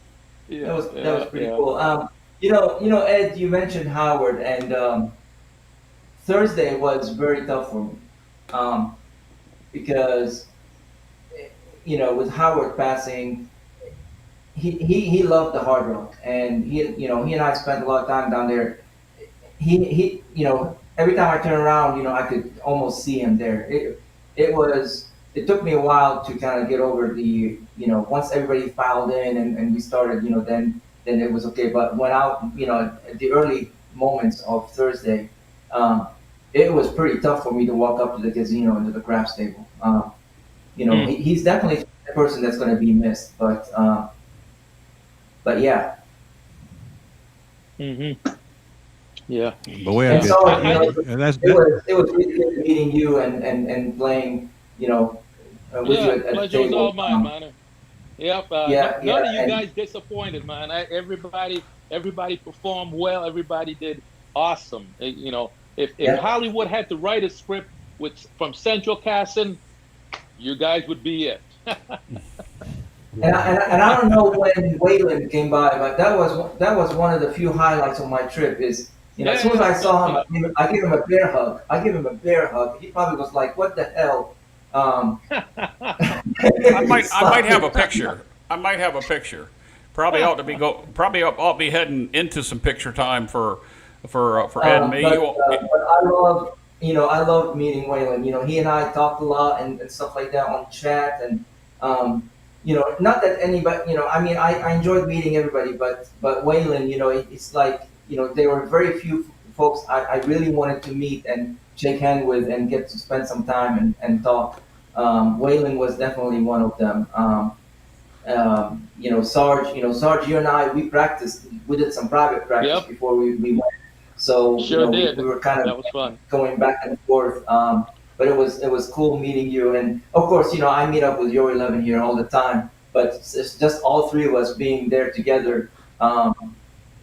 Yeah, was that was yeah, pretty yeah. cool. Ed, you mentioned Howard, and Thursday was very tough for me, um, because with Howard passing, he loved the Hard Rock, and he and I spent a lot of time down there. Every time I turn around, I could almost see him there. It was it took me a while to kind of get over the, once everybody filed in and we started, then it was okay. But when I, at the early moments of Thursday, it was pretty tough for me to walk up to the casino and to the craps table. He's definitely a person that's going to be missed, but yeah. Mm-hmm. Yeah. But we had And a so, good time. And that's it was really good meeting you and playing, with you Yeah, at the pleasure was table. all mine, man. Yep. Yeah, None of you and guys disappointed, man. Everybody performed well. Everybody did awesome. If yeah. Hollywood had to write a script from Central Casting, you guys would be it. And I don't know when Waylon came by, but that was one of the few highlights of my trip. Is as soon as I saw him, I gave him a bear hug. He probably was like, "What the hell?" I might have a picture. I might have a picture. Probably ought to be be heading into some picture time for Ed and me. But I love meeting Waylon. He and I talked a lot and stuff like that on chat, and not that anybody, I mean, I enjoyed meeting everybody, but Waylon, it's like, there were very few folks I really wanted to meet and shake hand with and get to spend some time and talk. Waylon was definitely one of them. Sarge, you and I, we did some private practice Yep. before we went. So, Sure did. we were kind That of was fun. going back and forth. But it was cool meeting you. And of course, I meet up with your 11 here all the time, but it's just all three of us being there together.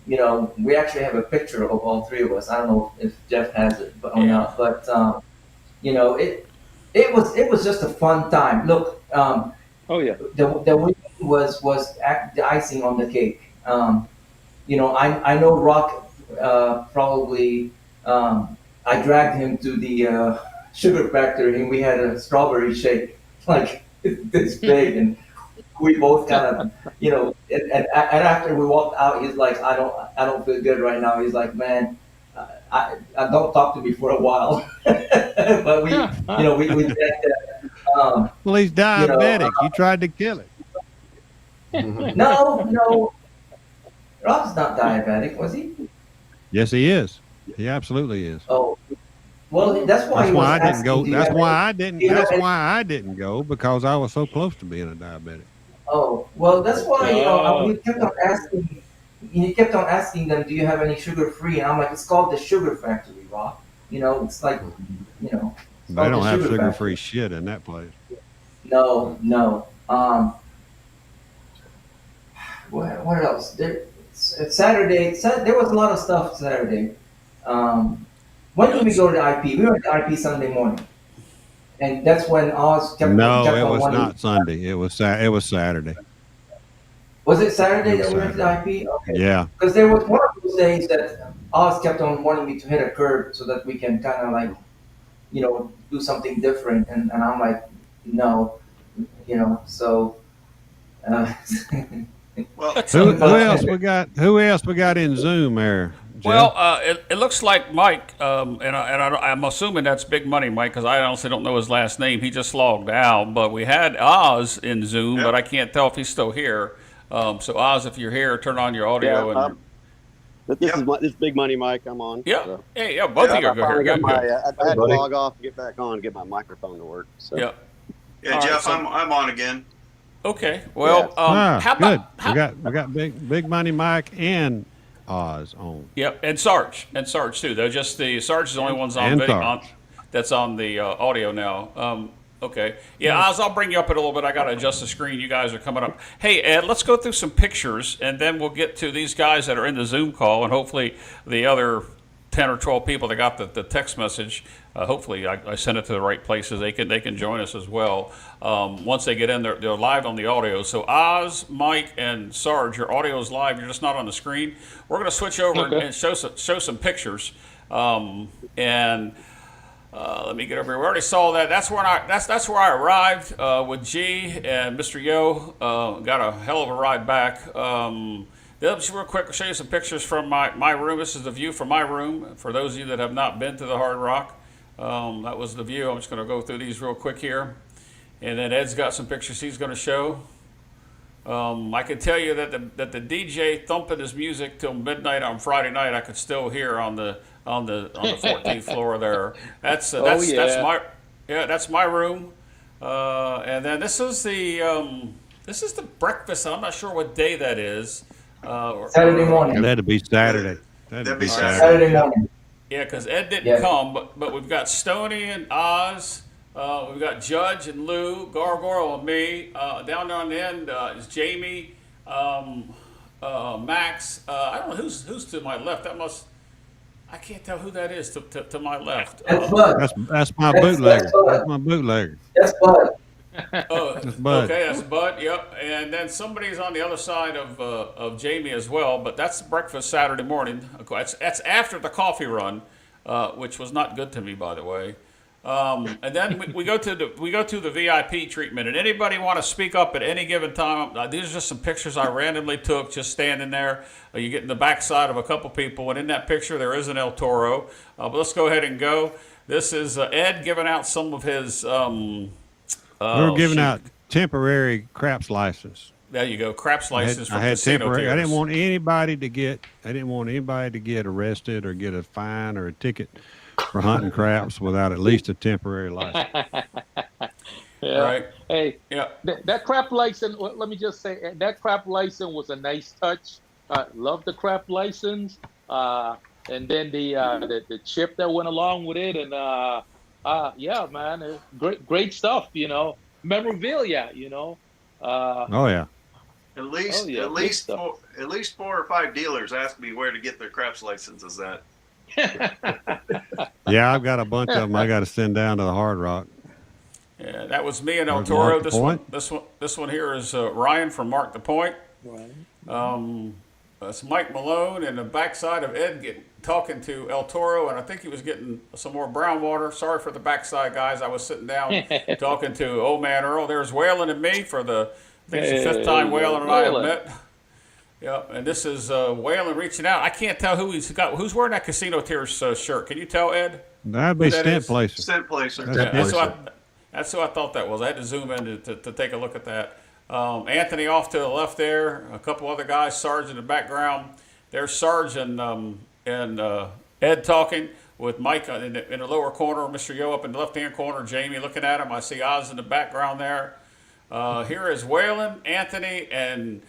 We actually have a picture of all three of us. I don't know if Jeff has it, or not, but, it was just a fun time. Look, Oh yeah. the win was the icing on the cake. I know Rock probably. I dragged him to the sugar factory, and we had a strawberry shake like this big, and we both kind of, and after we walked out, he's like, I don't feel good right now. He's like, man, I don't talk to me for a while, but we did that. Well, he's diabetic. You tried to kill it. No, Rob's not diabetic, was he? Yes, he is. He absolutely is. Oh, well, that's why That's he was why I didn't asking, go. do you That's have why any- I didn't. do you have That's any- why I didn't go, because I was so close to being a diabetic. Oh, well, that's why Oh. we kept on asking. He kept on asking them, "Do you have any sugar free?" And I'm like, "It's called the Sugar Factory, Rob. It's like, it's They called don't the have Sugar sugar-free Factory." shit in that place. No. What else? It's Saturday. There was a lot of stuff Saturday. When did we go to the IP? We were at the IP Sunday morning, and that's when Oz kept No, kept it on was wanting. not Sunday. It was Saturday. Was it Saturday It was that we went to the IP? Okay. Yeah. Because there was one of those days that Oz kept on wanting me to hit a curve so that we can kind of like, do something different, and I'm like, no, so. Uh, Well, Who else we got? Who else we got in Zoom there? Jeff? well, it looks like Mike, I'm assuming that's Big Money Mike, because I honestly don't know his last name. He just logged out, but we had Oz in Zoom, but I can't tell if he's still here. So Oz, if you're here, turn on your audio. But this is Big Money Mike. I'm on. Yeah, So. yeah, both of you are finally good. got my, Good. I had to buddy. log off and get back on to get my microphone to work. So. Yeah. Yeah, All right, Jeff, so- I'm on again. Okay. Well, how good. about We got Big Money Mike and Oz on. Yep, and Sarge too. They're just Sarge is the only ones on And video Sarge. that's on the audio now. Okay, yeah, Oz, I'll bring you up in a little bit. I got to adjust the screen. You guys are coming up. Hey, Ed, let's go through some pictures, and then we'll get to these guys that are in the Zoom call, and hopefully the other 10 or 12 people that got the text message. Hopefully, I sent it to the right places. They can join us as well. Once they get in, they're live on the audio. So Oz, Mike, and Sarge, your audio is live. You're just not on the screen. We're going to switch over and show some pictures. Let me get over here. We already saw that. That's where I arrived with G and Mr. Yo. Got a hell of a ride back. Just real quick, I'll show you some pictures from my room. This is the view from my room. For those of you that have not been to the Hard Rock, that was the view. I'm just going to go through these real quick here. and then Ed's got some pictures he's going to show. I can tell you that the DJ thumping his music till midnight on Friday night, I could still hear on the 14th floor there. That's my room. And then this is the breakfast. I'm not sure what day that is. Saturday morning. That'd be Saturday. That'd be Saturday. Saturday morning. Yeah, because Ed didn't come, but we've got Stoney and Oz. We've got Judge and Lou, Gargoyle and me. Down there on the end is Jamie, Max. I don't know who's to my left. I can't tell who that is to my left. That's Bud. That's my bootlegger. That's my bootlegger. That's Bud. That's Bud. Okay, that's Bud. Yep. And then somebody's on the other side of Jamie as well. But that's breakfast Saturday morning. That's after the coffee run, which was not good to me, by the way. And then we go to the VIP treatment. And anybody want to speak up at any given time? These are just some pictures I randomly took, just standing there. You get in the backside of a couple people, and in that picture there is an El Toro. But let's go ahead and go. This is Ed giving out some of his. We're giving out temporary craps license. There you go, craps license. I had temporary. I didn't want anybody to get arrested or get a fine or a ticket for hunting craps without at least a temporary license. Yeah. Right. Hey, Yeah. that crap license. Let me just say that crap license was a nice touch. Love the crap license, and then the chip that went along with it, and yeah, man, great stuff. Memorabilia. Oh yeah. At least, yeah, at least, at least 4 or 5 dealers asked me where to get their craps licenses at. Yeah, I've got a bunch of them. I got to send down to the Hard Rock. Yeah, that was me and El Mark Toro. the This one here is Ryan from Mark the Point. That's Mike Malone and the backside of Ed talking to El Toro, and I think he was getting some more brown water. Sorry for the backside, guys. I was sitting down talking to old man Earl. There's Waylon and me for I think it's the 5th time Waylon and I have met. Yeah, and this is Waylon reaching out. I can't tell who he's got. Who's wearing that Casino Tears shirt? Can you tell, Ed? That'd be Stent Placer. Stent Placer. That's who I thought that was. I had to zoom in to take a look at that. Anthony off to the left there. A couple other guys. Sarge in the background. There's Sarge and Ed talking with Mike in the lower corner. Mr. Yo up in the left-hand corner. Jamie looking at him. I see Oz in the background there. Here is Waylon, Anthony, and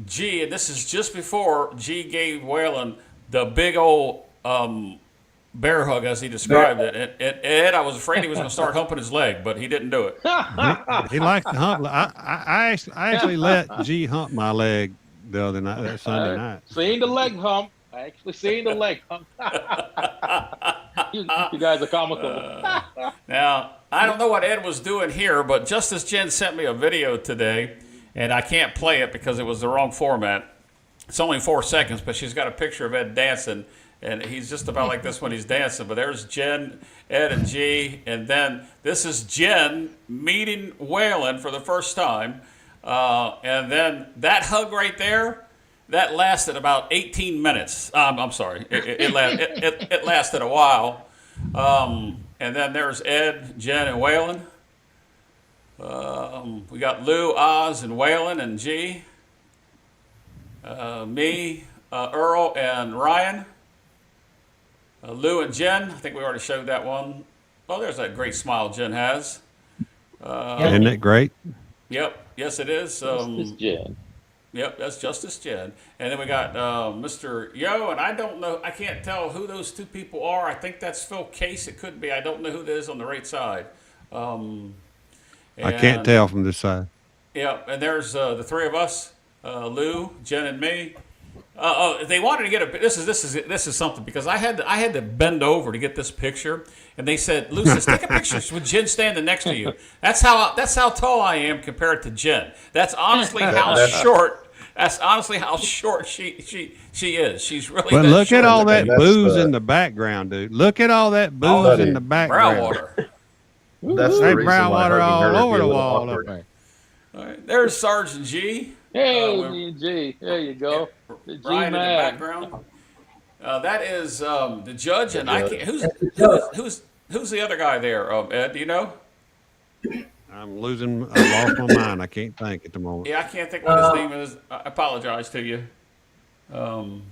G. And this is just before G gave Waylon the big old bear hug as he described it. And Ed, I was afraid he was going to start humping his leg, but he didn't do it. He likes to hump. I actually let G hump my leg the other night, that Sunday night. Seen the leg hump. I actually seen the leg hump. You guys are comical. Now, I don't know what Ed was doing here, but Justice Jen sent me a video today, and I can't play it because it was the wrong format. It's only 4 seconds, but she's got a picture of Ed dancing, and he's just about like this when he's dancing. But there's Jen, Ed, and G, and then this is Jen meeting Waylon for the first time. And then that hug right there, that lasted about 18 minutes. I'm sorry, it lasted a while. And then there's Ed, Jen, and Waylon. We got Lou, Oz, and Waylon, and G. Me, Earl, and Ryan. Lou and Jen. I think we already showed that one. Oh, there's that great smile Jen has. Isn't it great? Yep. Yes, it is. Justice Jen. Yep, that's Justice Jen. And then we got Mr. Yo, and I don't know, I can't tell who those two people are. I think that's Phil Case. It could be. I don't know who that is on the right side. I can't tell from this side. Yep, and there's the three of us, Lou, Jen, and me. They wanted to get a. This is something because I had to bend over to get this picture, and they said, "Lou says take a picture with Jen standing next to you." That's how tall I am compared to Jen. That's honestly how short. That's honestly how short she is. She's really. But look short. at all that booze in the background, dude. Look at all that booze in the background. Brown water. That's the There's reason brown why water hugging her all would over be a the little wall awkward. up there. All right, there's Sergeant G. Hey, me and G. There you go. The G Ryan in the man. background. That is the judge, and I can't. Who's the other guy there? Ed, do you know? I'm losing. I lost my mind. I can't think at the moment. Yeah, I can't think what his name is. I apologize to you. Um,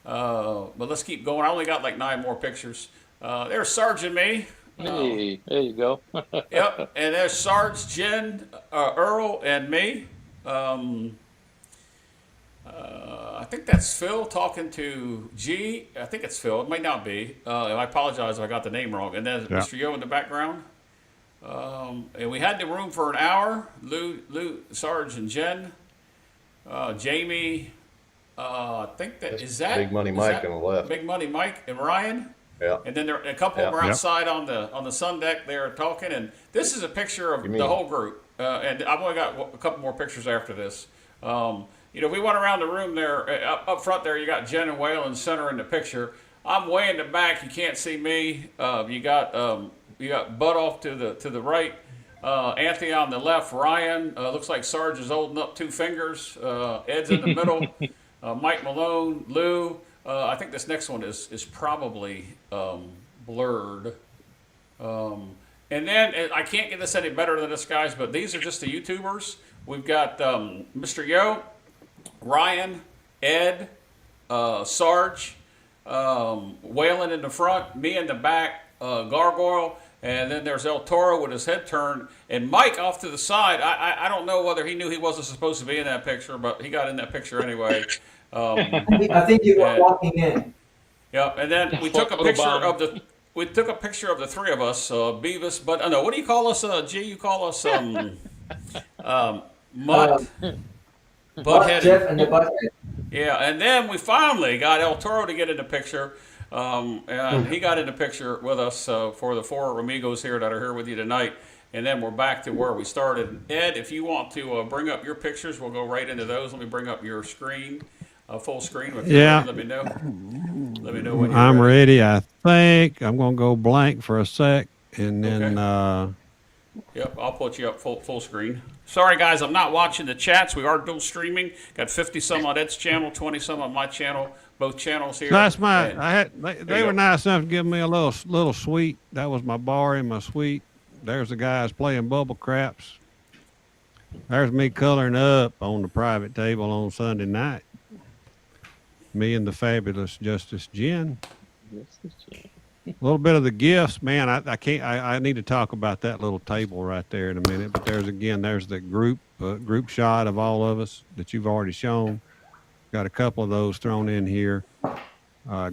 but let's keep going. I only got like 9 more pictures. There's Sarge and me. Hey, there you go. Yep, and there's Sarge, Jen, Earl, and me. Um, I think that's Phil talking to G. I think it's Phil. It might not be. I apologize if I got the name wrong. And then Yeah. Mr. Yo in the background. And we had the room for an hour. Lou, Sarge, and Jen. Jamie. I think is that Big Money is Mike that on the left. Big Money Mike and Ryan. Yeah. And then a couple of them are Yep. outside on the sun deck there talking. And this is a picture of the whole group. And I've only got a couple more pictures after this. We went around the room there. Up front there, you got Jen and Waylon center in the picture. I'm way in the back. You can't see me. You got Bud off to the right. Anthony on the left. Ryan looks like Sarge is holding up 2 fingers. Ed's in the middle. Mike Malone, Lou. I think this next one is probably blurred. And then I can't get this any better than this, guys. But these are just the YouTubers. We've got Mr. Yo, Ryan, Ed, Sarge, Waylon in the front, me in the back, Gargoyle. And then there's El Toro with his head turned, and Mike off to the side. I don't know whether he knew he wasn't supposed to be in that picture, but he got in that picture anyway. I think you were walking in. Yeah, and then we took a picture of the 3 of us, Beavis. But no, what do you call us? G, you call us Mutt, Butthead. Jeff and the Butthead. Yeah, and then we finally got El Toro to get in the picture. And he got in the picture with us for the 4 amigos here that are here with you tonight. And then we're back to where we started. Ed, if you want to bring up your pictures, we'll go right into those. Let me bring up your screen, full screen. If you're ready, let me know. Let me know when you're I'm ready. I think I'm going to go blank for a sec, and then Yep, I'll put you up full screen. Sorry, guys, I'm not watching the chats. We are dual streaming. Got 50 some on Ed's channel, 20 some on my channel. Both channels here. that's my. And They were nice enough to give me a little suite. That was my bar in my suite. There's the guys playing bubble craps. There's me coloring up on the private table on Sunday night. Me and the fabulous Justice Jen. A little bit of the gifts, man. I can't. I need to talk about that little table right there in a minute. But there's the group shot of all of us that you've already shown. Got a couple of those thrown in here.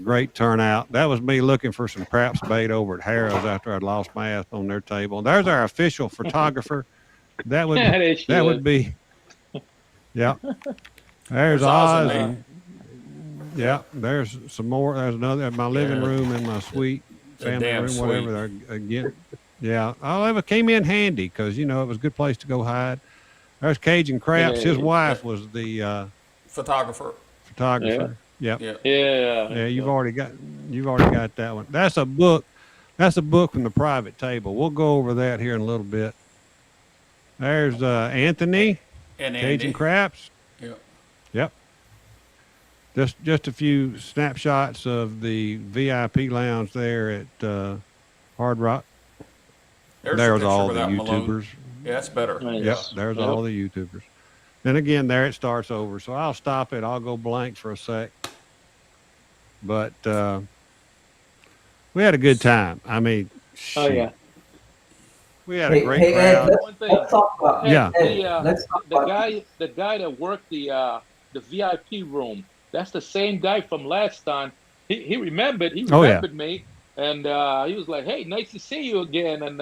Great turnout. That was me looking for some craps bait over at Harrow's after I'd lost my ass on their table. There's our official photographer. That would be. Yeah. There's Oz. And, yeah. There's some more. There's another in my living room and my suite, family room, whatever. Again. Yeah. Oh, it came in handy because it was a good place to go hide. There's Cajun Craps. His wife was the photographer. Yeah. Yep. Yeah. You've already got that one. That's a book from the private table. We'll go over that here in a little bit. There's Anthony and Cajun Craps. Yep. Just a few snapshots of the VIP lounge there at Hard Rock. There's all the YouTubers. Malone. Yeah, that's better. Nice. Yep, there's all the YouTubers. And again, there it starts over. So I'll stop it. I'll go blank for a sec. But we had a good time. I mean, yeah. We had a great crowd. Ed, let's talk about let's talk about the guy that worked the VIP room. That's the same guy from last time. He remembered. He remembered me, and he was like, "Hey, nice to see you again." And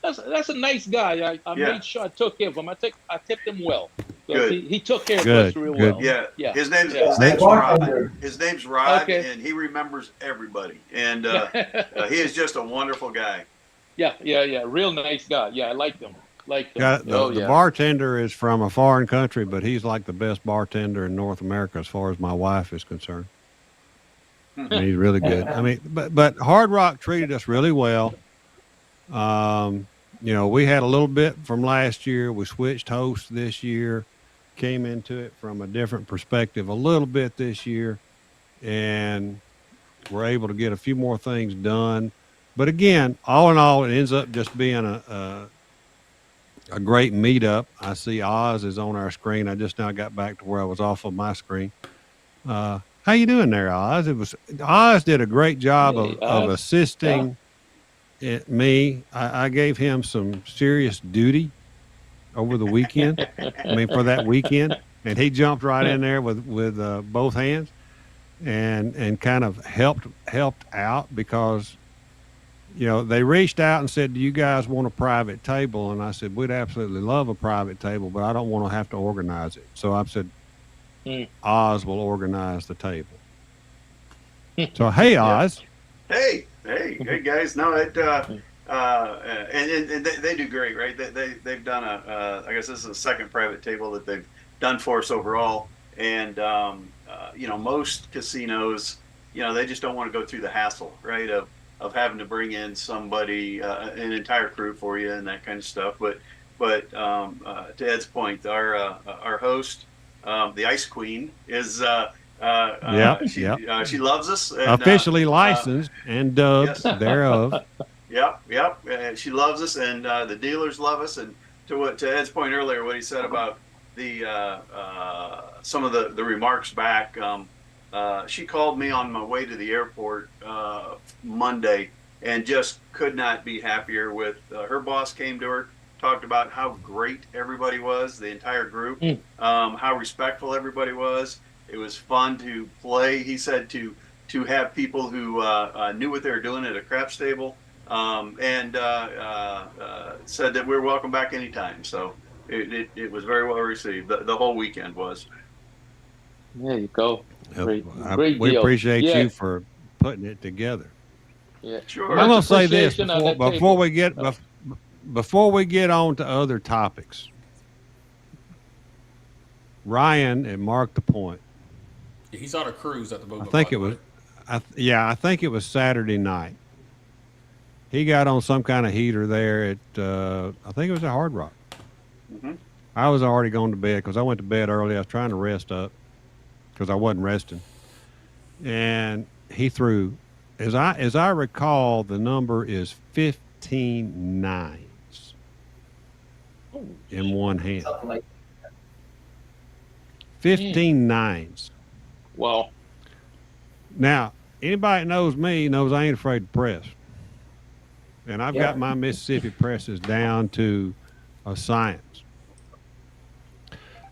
that's a nice guy. I made sure I took care of him. I tipped him well. Good. He took care of us real well. Yeah. His name's bartender. Rod. His name's Rod, Okay. and he remembers everybody. And he is just a wonderful guy. Yeah. Real nice guy. Yeah, I liked him. The bartender is from a foreign country, but he's like the best bartender in North America as far as my wife is concerned. And he's really good. I mean, but Hard Rock treated us really well. We had a little bit from last year. We switched hosts this year, came into it from a different perspective a little bit this year, and we're able to get a few more things done. But again, all in all, it ends up just being a great meetup. I see Oz is on our screen. I just now got back to where I was off of my screen. How you doing there, Oz? It was Oz did a great job Hey, of us. Yeah. assisting me. I gave him some serious duty over the weekend. I mean, for that weekend, and he jumped right in there with both hands and kind of helped out because they reached out and said, "Do you guys want a private table?" And I said, "We'd absolutely love a private table, but I don't want to have to organize it." So I said, Mm. "Oz will organize the table." So hey, Yeah. Oz. Hey, guys! No, and they do great, right? They've done I guess this is the second private table that they've done for us overall, and most casinos, they just don't want to go through the hassle, right? Of having to bring in somebody, an entire crew for you and that kind of stuff. But to Ed's point, our host, the Ice Queen, is. Yep, yep. She loves us. And, Officially licensed and dubbed yes. thereof. Yep. She loves us, and the dealers love us. And to Ed's point earlier, what he said about the some of the remarks back. She called me on my way to the airport Monday, and just could not be happier with her boss. Came to her, talked about how great everybody was, the entire group, how respectful everybody was. It was fun to play. He said to have people who knew what they were doing at a craps table, and said that we were welcome back anytime. So it was very well received. The whole weekend was. There you go. Great We deal. appreciate Yeah. you for putting it together. Yeah. Sure. I'm Much gonna say this appreciation on that before table. we get before we get on to other topics. Ryan and Mark the Point. He's on a cruise at the moment. I think by it the way. was. I think it was Saturday night. He got on some kind of heater there at. I think it was at Hard Rock. Mhm. I was already going to bed because I went to bed early. I was trying to rest up because I wasn't resting, and he threw. As I recall, the number is 15 nines in one hand. Something like 15 nines. Well, Now, anybody that knows me knows I ain't afraid to press. And I've Yeah. got my Mississippi presses down to a science.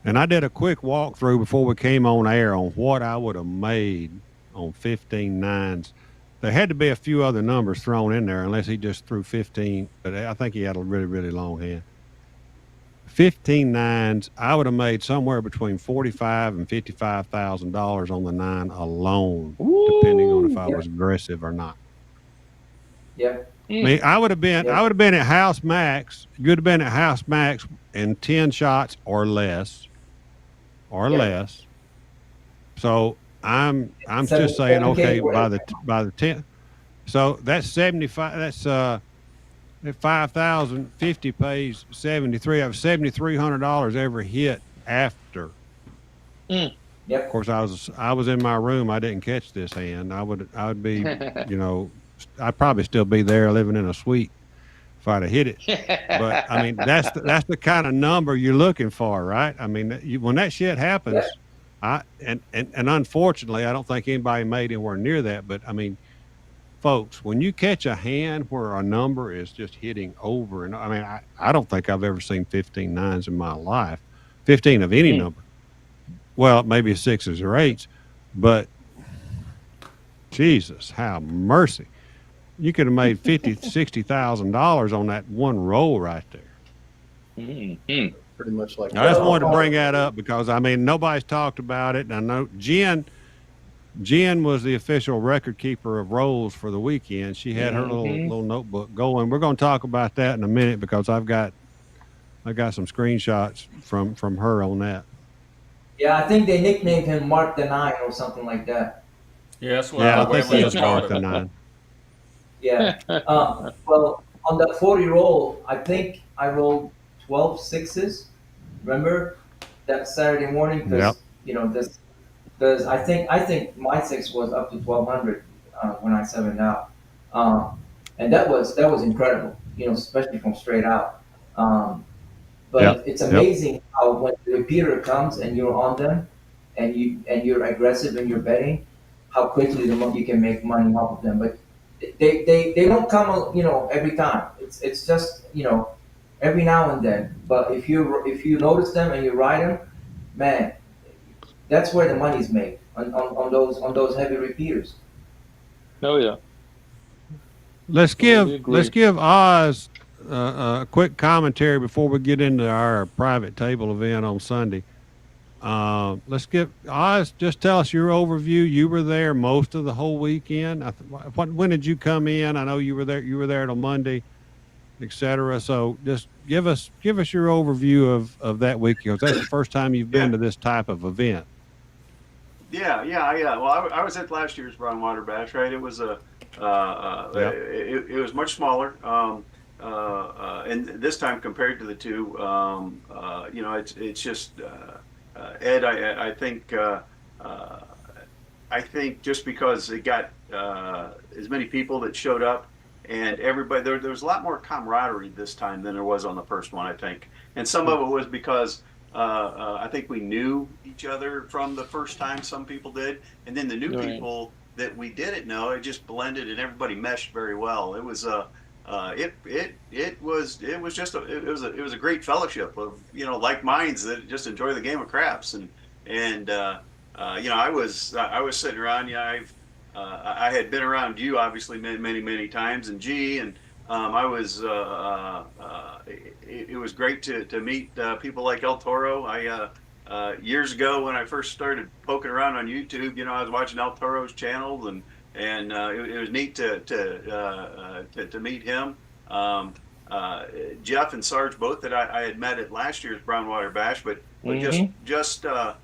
And I did a quick walkthrough before we came on air on what I would have made on 15 nines. There had to be a few other numbers thrown in there unless he just threw 15, but I think he had a really, really long hand. 15 nines, I would have made somewhere between $45,000 and $55,000 on the nine alone, depending on if I was aggressive or not. yeah. I mean, I would have been at house max. You'd have been at house max in 10 shots or less, So I'm just saying, okay, by the 10. So that's 75. That's at 5,050 pays 73. I have $7,300 every hit after. Yep. Of course, I was in my room. I didn't catch this hand. I would be, I'd probably still be there living in a suite if I'd have hit it. But I mean, that's the kind of number you're looking for, right? I mean, when that shit happens, and unfortunately, I don't think anybody made anywhere near that. But I mean, folks, when you catch a hand where a number is just hitting over, and I mean, I don't think I've ever seen 15 nines in my life, 15 of any number. Well, maybe sixes or eights, but Jesus, how mercy. You could have made $50,000-$60,000 on that one roll right there. Pretty much like. I just wanted to bring that up because I mean nobody's talked about it. And I know Jen was the official record keeper of rolls for the weekend. She had her little notebook going. We're going to talk about that in a minute because I got some screenshots from her on that. Yeah, I think they nicknamed him Mark the Nine or something like that. Yeah, that's what Yeah, our I think family he has is called Mark it. the Nine. Yeah. Well, on that 40 roll, I think I rolled 12 sixes. Remember that Saturday morning? Because because I think my six was up to 1,200 when I sevened out, and that was incredible. Especially from straight out. But Yep. it's Yep. amazing how when the repeater comes and you're on them, and you're aggressive in your betting, how quickly you can make money off of them. But they don't come, every time. It's just, every now and then. But if you notice them and you ride them, man, that's where the money's made on those heavy repeaters. Oh yeah, Let's totally give agree. Oz a quick commentary before we get into our private table event on Sunday. Let's give Oz, just tell us your overview. You were there most of the whole weekend. When did you come in? I know you were there. You were there till Monday, etc. So just give us your overview of that weekend, because that's the first time you've been Yeah. to this type of event. Yeah. Well, I was at last year's Brown Water Bash, right? It was Yep. it was much smaller, and this time compared to the two, it's just Ed. Uh, I think just because it got as many people that showed up, and everybody there was a lot more camaraderie this time than there was on the first one, I think. And some of it was because I think we knew each other from the first time. Some people did, and then the new Right. people that we didn't know, it just blended and everybody meshed very well. It was it was a great fellowship of like minds that just enjoy the game of craps. And I was sitting around. I had been around you obviously many times, and G, and I was it was great to meet people like El Toro. Years ago when I first started poking around on YouTube, I was watching El Toro's channel, and it was neat to meet him. Um, Jeff and Sarge both that I had met at last year's Brownwater Bash, but Hmm. just uh,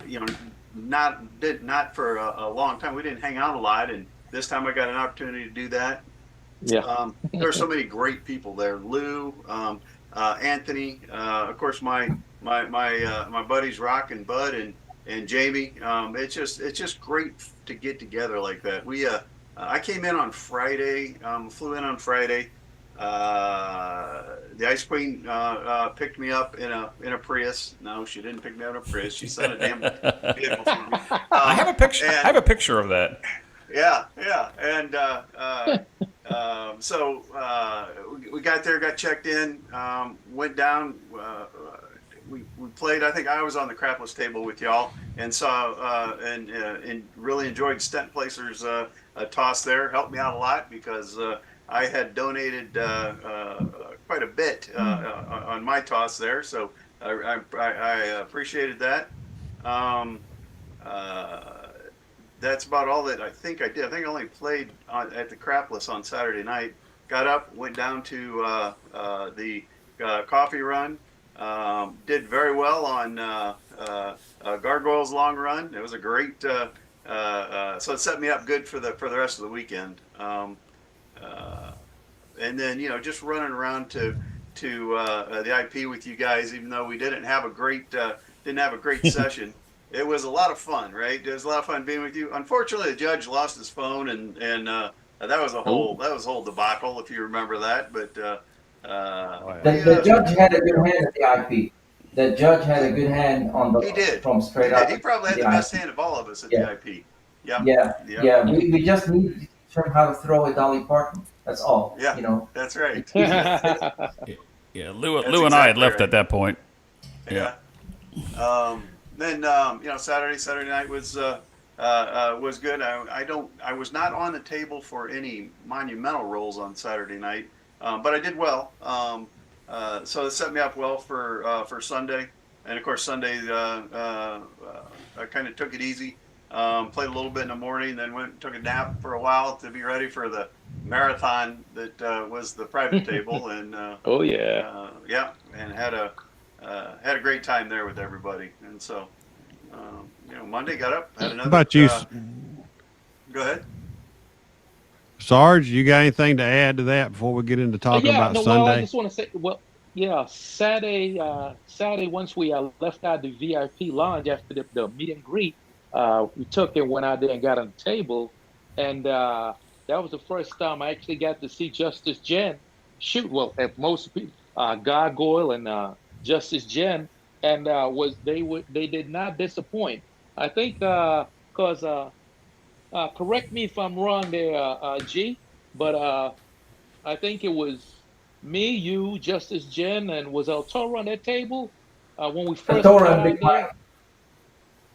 you know not for a long time. We didn't hang out a lot, and this time I got an opportunity to do that. Yeah. There are so many great people there. Lou, Anthony, of course, my buddies Rock and Bud and Jamie. It's just great to get together like that. I came in on Friday, flew in on Friday. The Ice Queen picked me up in a Prius. No, she didn't pick me up in a Prius. She sent a damn vehicle for me. I have a picture. I And have a picture of that. yeah, and so we got there, got checked in, went down. We played. I think I was on the crapless table with y'all, and saw and really enjoyed Stent Placer's toss there. Helped me out a lot because I had donated quite a bit on my toss there, so I appreciated that. Um, uh, that's about all that I think I did. I think I only played at the Crapless on Saturday night. Got up, went down to the coffee run. Did very well on Gargoyle's long run. It was a great, so it set me up good for the rest of the weekend. Uh, and then just running around to the IP with you guys, even though we didn't have a great session. It was a lot of fun, right? It was a lot of fun being with you. Unfortunately, the judge lost his phone, and that was a Oh. whole debacle, if you remember that. But Oh, yeah. The judge had a good hand at the IP. The judge had a good hand on he the did, from he straight did. up He probably had the the best IP. hand of all of us at the Yeah, IP. Yep, yeah, yep, yeah. We just need to teach him how to throw a Dolly Parton. That's all. yeah. That's right. Yeah, Lou, That's Lou and I had exactly left right. at that point. Yeah. Yeah. Then Saturday night was good. I was not on the table for any monumental rolls on Saturday night, but I did well. So it set me up well for Sunday, and of course Sunday I kind of took it easy. Played a little bit in the morning, then took a nap for a while to be ready for the marathon that was the private table, and Oh yeah. yeah, and had a great time there with everybody. And so Monday got up, had How another. about you, Go ahead. Sarge? You got anything to add to that before we get into talking Yeah. about No. Well, I Sunday? just want to say. Well, yeah. Saturday. Once we left out the VIP lounge after the meet and greet, we took and went out there and got on the table, and that was the first time I actually got to see Justice Jen shoot, well, if most people, Gargoyle and Justice Jen, and they did not disappoint. I think because correct me if I'm wrong there, G, but I think it was me, you, Justice Jen, and was El Toro on that table when we El first Toro got and Big out there. Mike.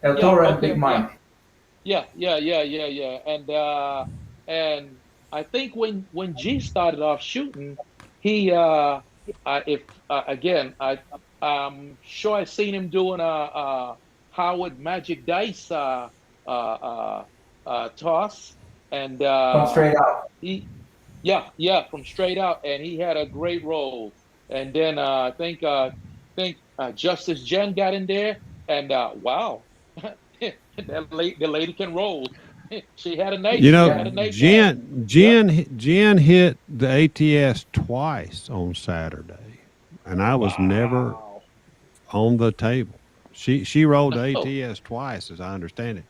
El Yeah, Toro and okay, Big yeah, Mike. yeah. And I think when G started off shooting, he if again I'm sure I seen him doing a Howard Magic Dice toss, and From straight out. he yeah from straight out, and he had a great roll. And then I think Justice Jen got in there, and wow. The lady can roll. You She know, had a nice hand. Yep. Jen hit the ATS twice on Saturday, and I was never Wow. on the table. She rolled the Oh, ATS twice, as I understand it,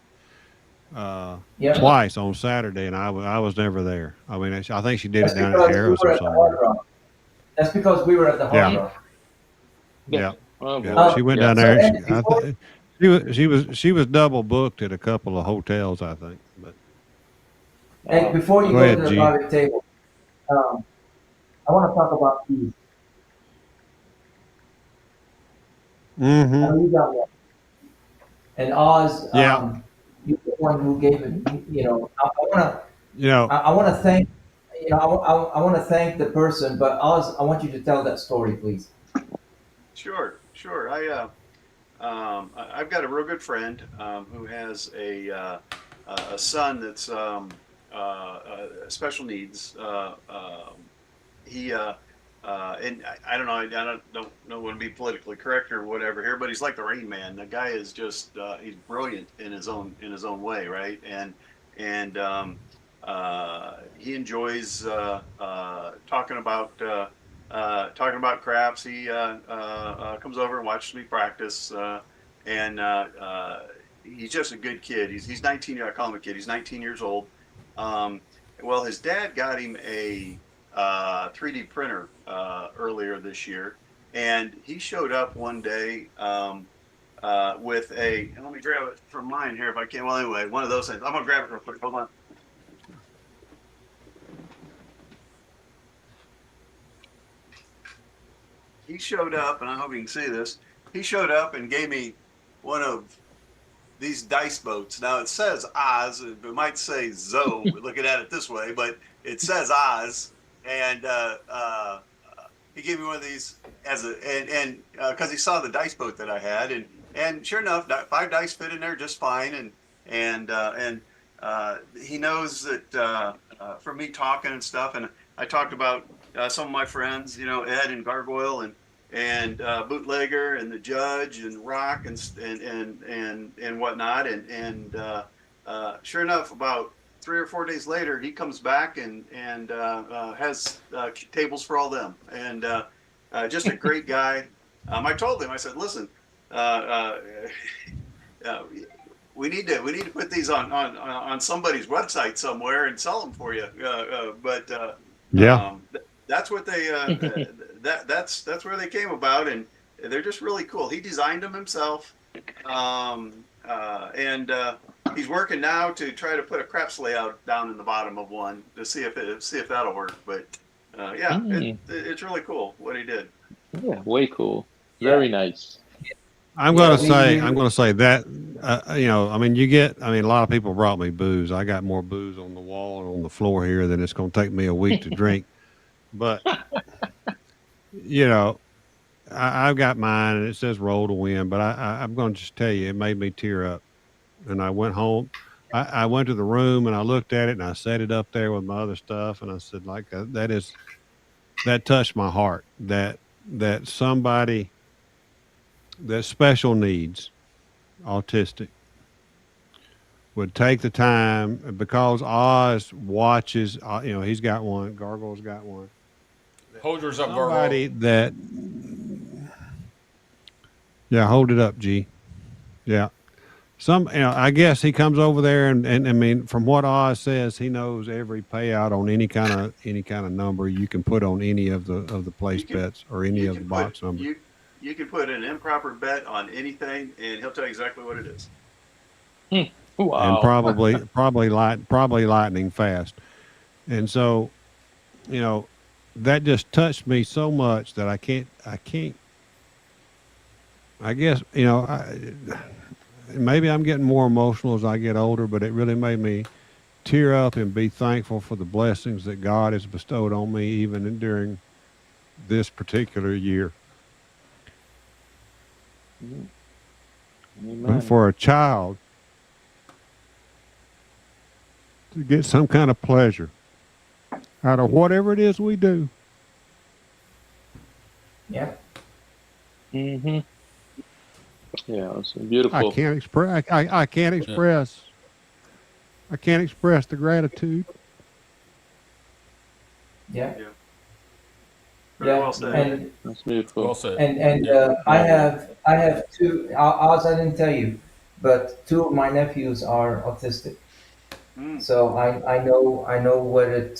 Yep. twice on Saturday, and I was never there. I mean, I think she did That's it down at because we Harris were or at the Hard somewhere. Rock. That's because we were at the Hard Yeah, mm, Rock. yeah. yeah, Oh yeah. boy. She went Yeah. down So there. And Ed, before she was double booked at a couple of hotels, I think. But Ed, Wow. before you go Wow. go to ahead, the G. private table, um, I want to talk about these. I Mm-hmm. know you got one. And Oz, Yeah. you're the one who gave it. You know, You know, I want to thank. You know, I want to thank the person, but Oz, I want you to tell that story, please. Sure. I've got a real good friend who has a son that's special needs. He and I don't know. I don't know want to be politically correct or whatever here, but he's like the Rain Man. The guy is just he's brilliant in his own way, right? And he enjoys talking about craps. He comes over and watches me practice, and he's just a good kid. He's 19. I call him a kid. He's 19 years old. Um, well, his dad got him a 3D printer earlier this year, and he showed up one day with a. And let me grab it from mine here if I can. Well, anyway, one of those things. I'm gonna grab it real quick. Hold on. He showed up, and I hope you can see this. He showed up and gave me one of these dice boats. Now it says Oz. It might say Zoe, looking at it this way, but it says Oz. And he gave me one of these as a and because he saw the dice boat that I had, and sure enough, 5 dice fit in there just fine. And he knows that from me talking and stuff, and I talked about some of my friends, Ed and Gargoyle and Bootlegger and the Judge and Rock and whatnot, and sure enough, about 3 or 4 days later, he comes back and has tables for all them, and just a great guy. I told him, I said, listen, uh, uh, uh, we need to put these on somebody's website somewhere and sell them for you. But yeah. that's what they that's where they came about, and they're just really cool. He designed them himself, and he's working now to try to put a craps layout down in the bottom of one to see if that'll work. But yeah, Mm, it's really cool what he did. yeah. Way cool. Yeah, Very nice. I'm yeah. going to say I'm going to say that I mean a lot of people brought me booze. I got more booze on the wall and on the floor here than it's going to take me a week to drink. But you know, I've got mine and it says roll to win. But I'm going to just tell you, it made me tear up. And I went home. I went to the room and I looked at it and I set it up there with my other stuff and I said, that touched my heart. That somebody that special needs, autistic, would take the time because Oz watches. He's got one. Gargoyle's got one. Hold yours up, Gargoyle. Somebody that, yeah, hold it up, G. Yeah, I guess he comes over there and I mean, from what Oz says, he knows every payout on any kind of number you can put on any of the place You can bets or any you of the can put box numbers, you can put an improper bet on anything, and he'll tell you exactly what it is. Hmm. and Wow. probably lightning fast. And so, you know, that just touched me so much that I can't. I guess maybe I'm getting more emotional as I get older, but it really made me tear up and be thankful for the blessings that God has bestowed on me, even during this particular year. Mhm. But Amen. for a child to get some kind of pleasure out of whatever it is we do, Yeah. Hmm. Yeah, it's I beautiful. can't express. I can't Yeah. express. I can't express the gratitude. Yeah. Yeah, very Yeah. well said. Yeah, And that's Well beautiful. said. and Yeah. Yeah. I have two. Oz, I didn't tell you, but two of my nephews are autistic. Mm, So I know what it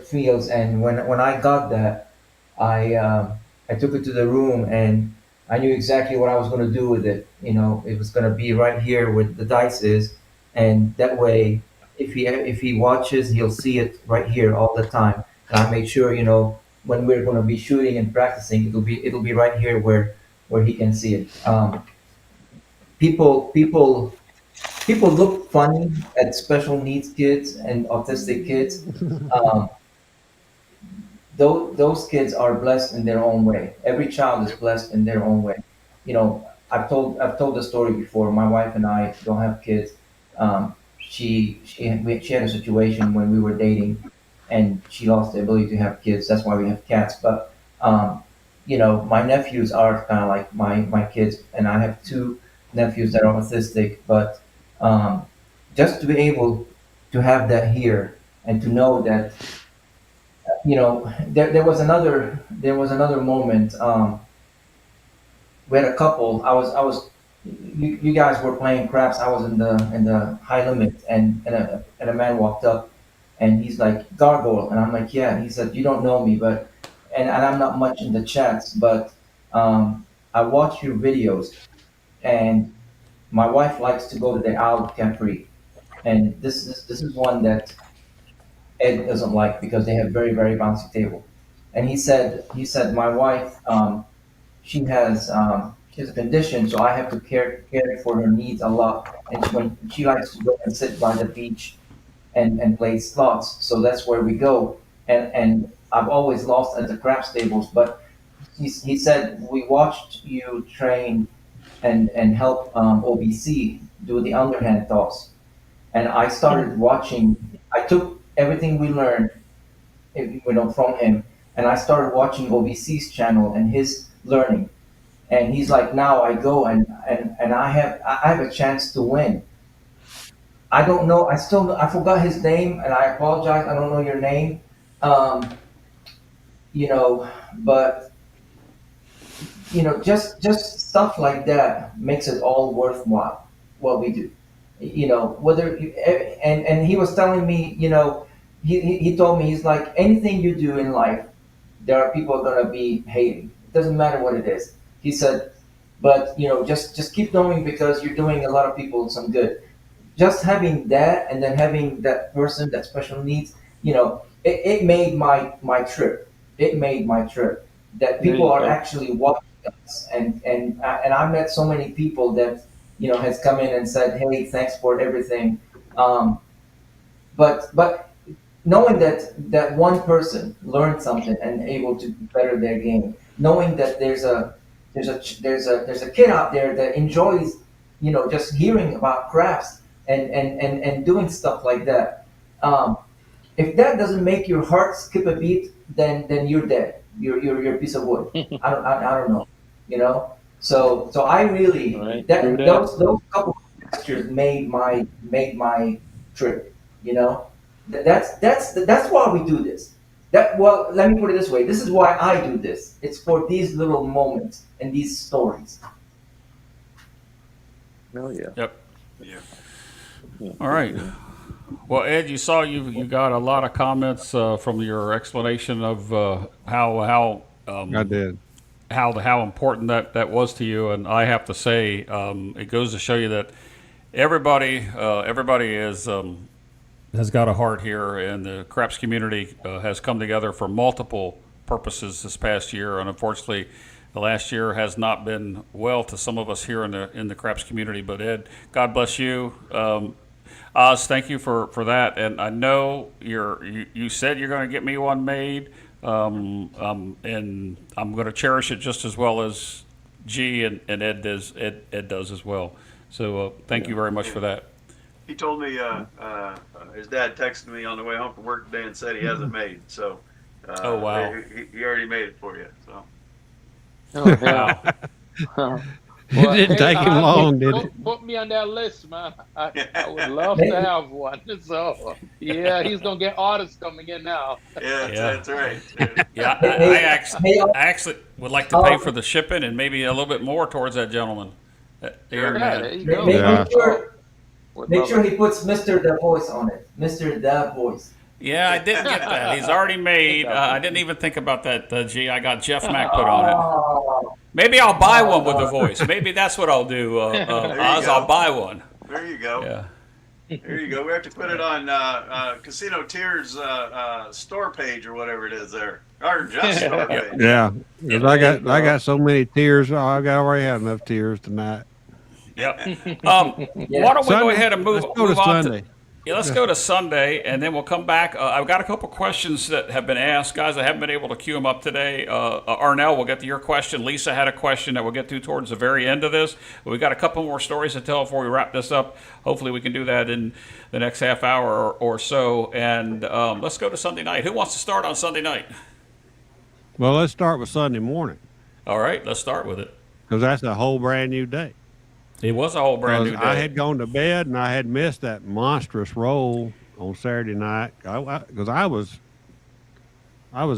feels. And when I got that, I took it to the room and I knew exactly what I was going to do with it. You know, it was going to be right here where the dice is, and that way, if he watches, he'll see it right here all the time. And I made sure, you know, when we're going to be shooting and practicing, it'll be right here where he can see it. People people people look funny at special needs kids and autistic kids. Um, those kids are blessed in their own way. Every child is yep. blessed in their own way. You know, I've told the story before. My wife and I don't have kids. She had a situation when we were dating, and she lost the ability to have kids. That's why we have cats. But you know, my nephews are kind of like my kids, and I have two nephews that are autistic. But um, just to be able to have that here and to know that, you know, there was another moment. We had a couple. You guys were playing craps. I was in the high limit, and a man walked up, and he's like gargoyle, and I'm like, yeah. And he said, you don't know me, but and I'm not much in the chats, but I watch your videos, and my wife likes to go to the Owl Capri, and this is one that Ed doesn't like because they have very bouncy table. And he said my wife, she has a condition, so I have to care for her needs a lot. And when she likes to go and sit by the beach and play slots, so that's where we go. And I've always lost at the craps tables, but he said we watched you train and help OBC do the underhand toss, and I started watching. I took everything we learned, you know, from him, and I started watching OBC's channel and his learning. And he's like, now I go and I have a chance to win. I don't know. I forgot his name, and I apologize. I don't know your name. Um, you know, but you know, just stuff like that makes it all worthwhile what we do. You know, and he was telling me, you know, he told me, he's like, anything you do in life, there are people gonna be hating. It doesn't matter what it is. He said, but you know, just keep going because you're doing a lot of people some good. Just having that, and then having that person that special needs, you know, it made my trip. It made my trip that There people you are go. actually watching us, and I met so many people that, you know, has come in and said, hey, thanks for everything. um, but knowing that one person learned something and able to better their game, knowing that there's a kid out there that enjoys, you know, just hearing about crafts and doing stuff like that. If that doesn't make your heart skip a beat, then you're dead. You're a piece of wood. I don't know, you know. So I All really, right. True that that. those couple of gestures made my trip. You know, that's why we do this. That, well, let me put it this way. This is why I do this. It's for these little moments and these stories. Oh yeah. Yep. Yeah. All right. Well, Ed, you saw you got a lot of comments from your explanation of I did. how important that was to you, and I have to say, it goes to show you that everybody is has got a heart here, and the craps community has come together for multiple purposes this past year, and unfortunately, the last year has not been well to some of us here in the craps community. But Ed, God bless you. Oz, thank you for that. And I know you said you're going to get me one made, and I'm going to cherish it just as well as G and Ed does as well. So thank you very much for that. He told me his dad texted me on the way home from work today and said he hasn't made. So Oh, wow. he already made it for you. So Oh yeah. Wow. It didn't take him long, did it? Put me on that list, man. I would love to have one. So yeah, he's gonna get orders coming in now. yeah, Yeah. that's right. Yeah, I actually would like to pay for the shipping and maybe a little bit more towards that gentleman. That young Yeah, there man. you go. Yeah. Make sure he puts Mr. The Voice on it. Mr. The Voice. Yeah, I didn't get that. He's already made. I didn't even think about that, G. I got Jeff Mack put on it. Oh, Maybe I'll buy one with a voice. Maybe that's what I'll do, Oz. go. I'll buy one. There you go. Yeah. There you go. We have to put it on Casino Tears store page or whatever it is there. Or just store page. Yeah, because I got so many tears. Already had enough tears tonight. Yep. Why don't we go Sunday. ahead and move Let's go to on Sunday. Yeah, let's go to Sunday, and then we'll come back. I've got a couple questions that have been asked. Guys, I haven't been able to queue them up today. Arnell, we'll get to your question. Lisa had a question that we'll get to towards the very end of this. We've got a couple more stories to tell before we wrap this up. Hopefully we can do that in the next half hour or so. And let's go to Sunday night. Who wants to start on Sunday night? Well, let's start with Sunday morning All right, let's start with it. because that's a whole brand new day. It was a whole brand new 'Cause day. I had gone to bed and I had missed that monstrous roll on Saturday night because I was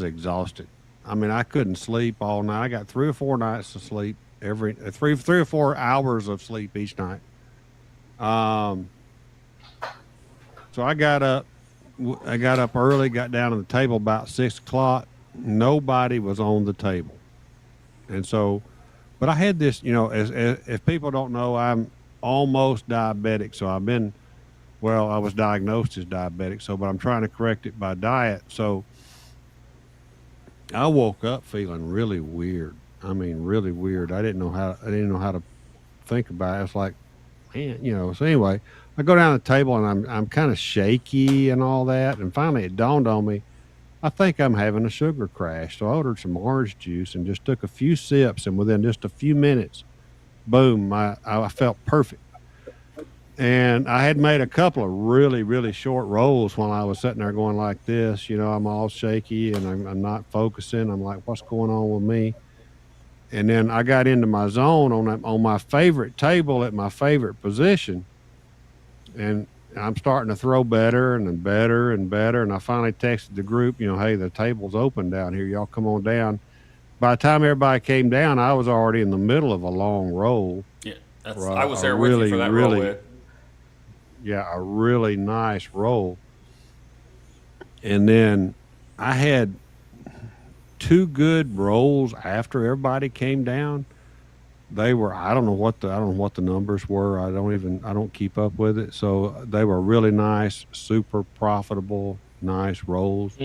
exhausted. I mean, I couldn't sleep all night. I got 3 or 4 nights of sleep every 3 or 4 hours of sleep each night. So I got up. I got up early. Got down to the table about 6 o'clock. Nobody was on the table, and so. But I had this, as if people don't know, I'm almost diabetic. So I was diagnosed as diabetic. So, but I'm trying to correct it by diet. So I woke up feeling really weird. I mean, really weird. I didn't know how to think about it. It's like, man. So anyway, I go down to the table and I'm kind of shaky and all that. And finally it dawned on me, I think I'm having a sugar crash. So I ordered some orange juice and just took a few sips, and within just a few minutes, boom, I felt perfect. And I had made a couple of really, really short rolls while I was sitting there going like this. I'm all shaky and I'm not focusing. I'm like, what's going on with me? And then I got into my zone on my favorite table at my favorite position. And I'm starting to throw better and better and better. And I finally texted the group, hey, the table's open down here. Y'all come on down. By the time everybody came down, I was already in the middle of a long roll. Yeah, I was there with you for that roll, Ed. Yeah, a really nice roll. And then I had 2 good rolls after everybody came down. They were, I don't know what the numbers were. I don't keep up with it. So they were really nice, super profitable, nice rolls.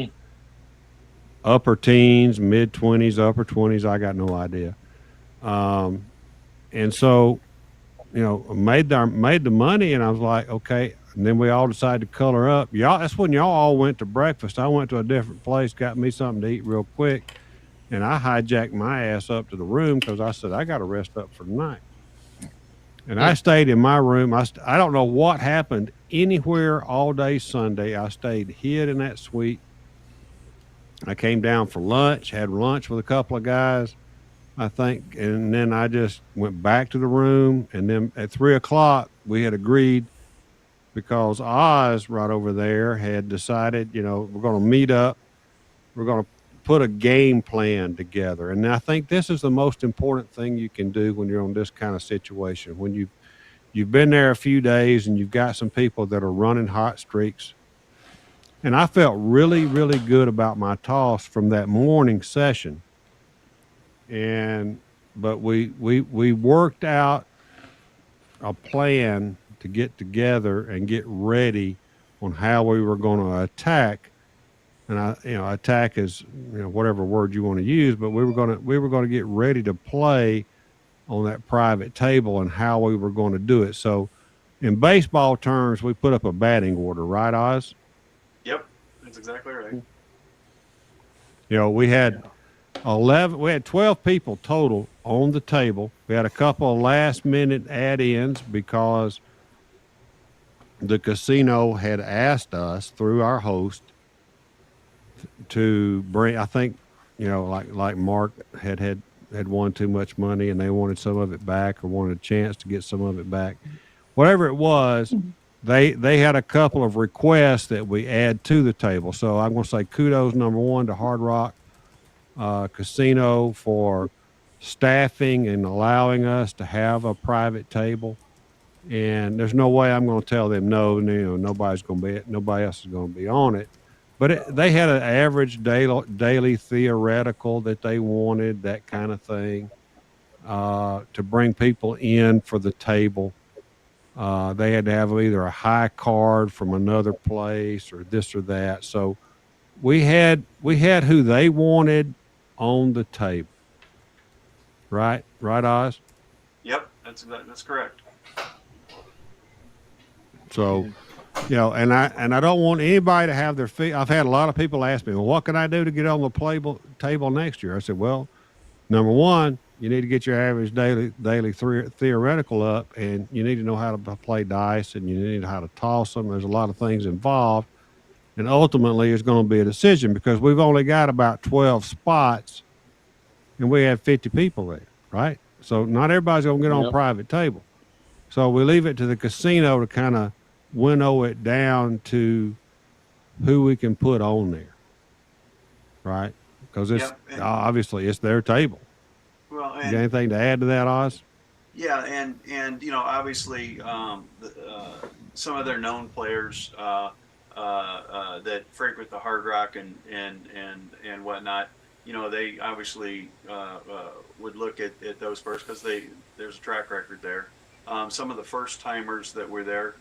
Upper teens, mid 20s, upper 20s. I got no idea. And so, made the money, and I was like, okay. And then we all decided to color up. That's when y'all all went to breakfast. I went to a different place, got me something to eat real quick. And I hijacked my ass up to the room because I said, I got to rest up for the night. And I stayed in my room. I don't know what happened anywhere all day Sunday. I stayed hid in that suite. I came down for lunch, had lunch with a couple of guys, I think. And then I just went back to the room. And then at 3 o'clock, we had agreed, because Oz right over there had decided, we're going to meet up. We're going to put a game plan together. And I think this is the most important thing you can do when you're on this kind of situation. When you've been there a few days and you've got some people that are running hot streaks. And I felt really, really good about my toss from that morning session. And but we worked out a plan to get together and get ready on how we were going to attack. And attack is whatever word you want to use, but we were going to get ready to play on that private table and how we were going to do it. So, in baseball terms, we put up a batting order, right, Oz? Yep, that's exactly right. We had 12 people total on the table. We had a couple of last minute add-ins because the casino had asked us through our host to bring. I think like Mark had won too much money and they wanted some of it back, or wanted a chance to get some of it back. Whatever it was, they had a couple of requests that we add to the table. So I'm going to say kudos, number one, to Hard Rock Casino for staffing and allowing us to have a private table. And there's no way I'm going to tell them no. Nobody else is going to be on it. But they had an average daily theoretical that they wanted, that kind of thing, to bring people in for the table. They had to have either a high card from another place or this or that. So we had who they wanted on the table. Right, Oz? Yep, that's correct. So, and I don't want anybody to have their feet. I've had a lot of people ask me, well, what can I do to get on the table next year? I said, well, number one, you need to get your average daily theoretical up, and you need to know how to play dice, and you need to know how to toss them. There's a lot of things involved, and ultimately it's going to be a decision because we've only got about 12 spots, and we have 50 people there, right? So not everybody's going to get on a private table. So we leave it to the casino to kind of winnow it down to who we can put on there, right? Because it's obviously it's their table. Well, you got anything to add to that, Oz? Yeah, and obviously some of their known players that frequent the Hard Rock and whatnot. They obviously would look at those first because there's a track record there. Some of the first timers that were there,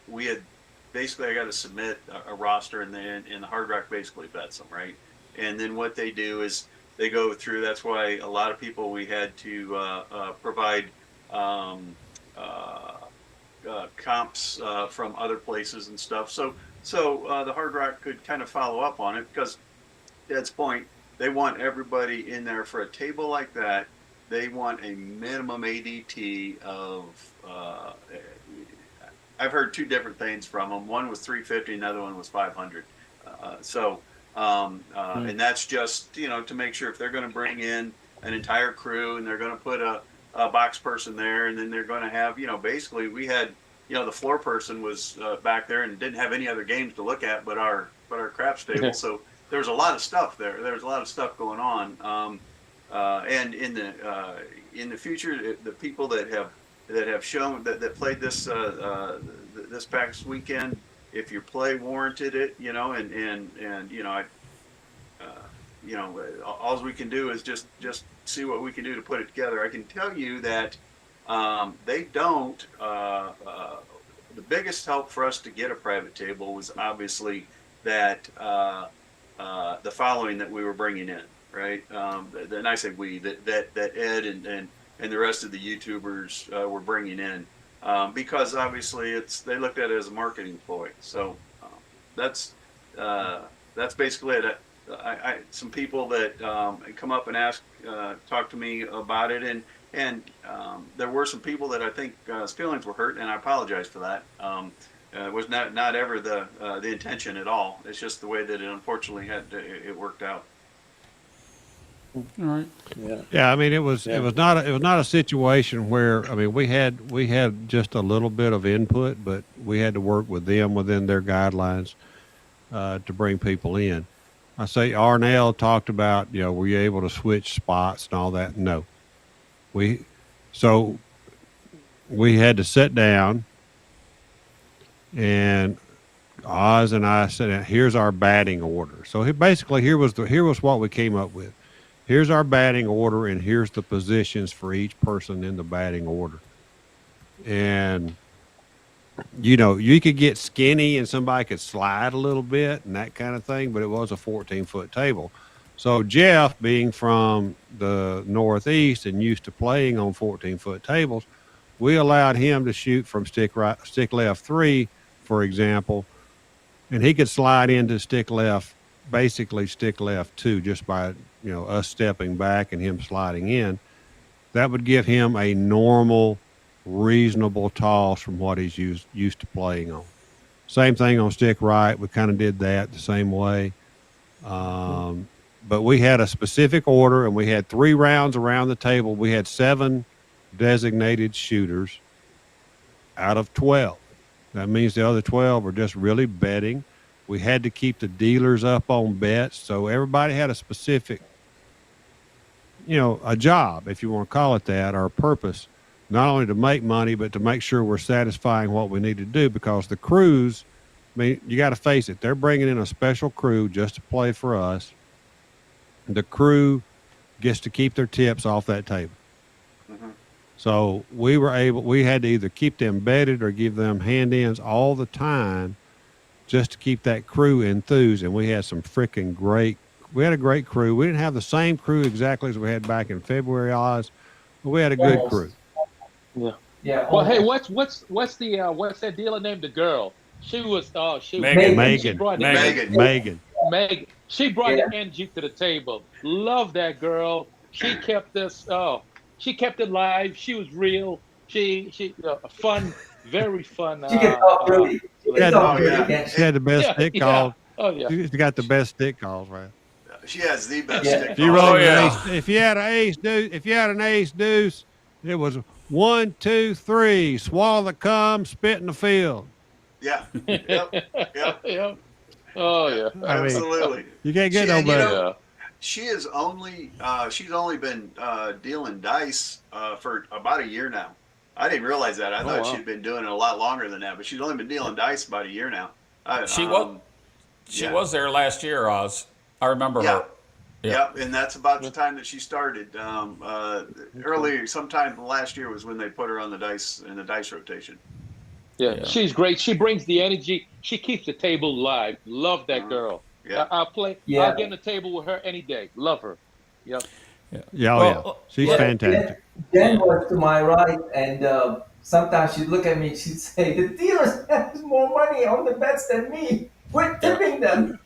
we had basically I got to submit a roster, and the Hard Rock basically vets them, right? And then what they do is they go through. That's why a lot of people we had to provide comps from other places and stuff. So the Hard Rock could kind of follow up on it because, at Ed's point, they want everybody in there for a table like that. They want a minimum ADT of. I've heard two different things from them. One was 350, another one was 500. And that's just to make sure if they're going to bring in an entire crew and they're going to put a box person there, and then they're going to have basically we had the floor person was back there and didn't have any other games to look at but our craps table. So there's a lot of stuff there. There's a lot of stuff going on. And in the future, the people that have shown that played this this past weekend, if your play warranted it, all we can do is just see what we can do to put it together. I can tell you that they don't. The biggest help for us to get a private table was obviously that the following that we were bringing in, right? And I say we, that Ed and the rest of the YouTubers were bringing in, because obviously they looked at it as a marketing ploy. So that's basically it. Some people that come up and talk to me about it, and there were some people that I think his feelings were hurt, and I apologize for that. It was not ever the intention at all. It's just the way that it unfortunately it worked out. All right. Yeah. I mean, it was not a situation where we had just a little bit of input, but we had to work with them within their guidelines to bring people in. I say Arnell talked about were you able to switch spots and all that? No. We so we had to sit down, and Oz and I said, "Here's our batting order." So basically, here was what we came up with. Here's our batting order, and here's the positions for each person in the batting order. And you could get skinny, and somebody could slide a little bit, and that kind of thing. But it was a 14-foot table. So Jeff, being from the Northeast and used to playing on 14-foot tables, we allowed him to shoot from stick left 3, for example, and he could slide into stick left, basically stick left 2, just by us stepping back and him sliding in. That would give him a normal, reasonable toss from what he's used to playing on. Same thing on stick right. We kind of did that the same way. But we had a specific order, and we had 3 rounds around the table. We had 7 designated shooters out of 12. That means the other 12 were just really betting. We had to keep the dealers up on bets, so everybody had a specific, a job, if you want to call it that, or a purpose, not only to make money, but to make sure we're satisfying what we need to do, because the crews, you got to face it, they're bringing in a special crew just to play for us. The crew gets to keep their tips off that table. Mm-hmm. So we had to either keep them bedded or give them hand-ins all the time just to keep that crew enthused. And we had we had a great crew. We didn't have the same crew exactly as we had back in February, Oz, but we had a good crew. Yeah. Yeah. Well, hey, what's that dealer named? The girl. She was Megan. She brought the energy to the table. Love that girl. She kept this. She kept it live. She was real. She fun, very fun. She can talk really. She had the best stick calls. Oh yeah. She got the best stick calls, right? She has the best stick. If you had an ace deuce, it was 1, 2, 3. Swallow the cum, spit in the field. Yeah. Yep. Oh yeah. Absolutely. You can't get no better. She's only been dealing dice for about a year now. I didn't realize that. I thought she'd been doing it a lot longer than that, but she's only been dealing dice about a year now. She was there last year, Oz. I remember her. Yeah, and that's about the time that she started. Earlier, sometime last year was when they put her on the dice in the dice rotation. Yeah, she's great. She brings the energy. She keeps the table live. Love that girl. Yeah. I'll play. Yeah. I'll get on the table with her any day. Love her. Yep. She's fantastic. Jen was to my right, and sometimes she'd look at me and she'd say, "The dealers have more money on the bets than me. We're tipping them."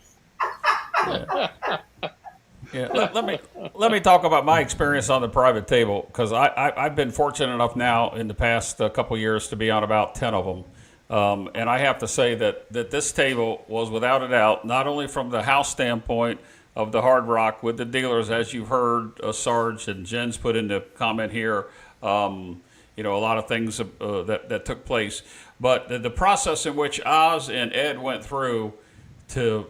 Let me talk about my experience on the private table, because I've been fortunate enough now in the past couple years to be on about 10 of them, and I have to say that this table was without a doubt, not only from the house standpoint of the Hard Rock with the dealers, as you've heard Sarge and Jen's put in the comment here, a lot of things that took place, but the process in which Oz and Ed went through to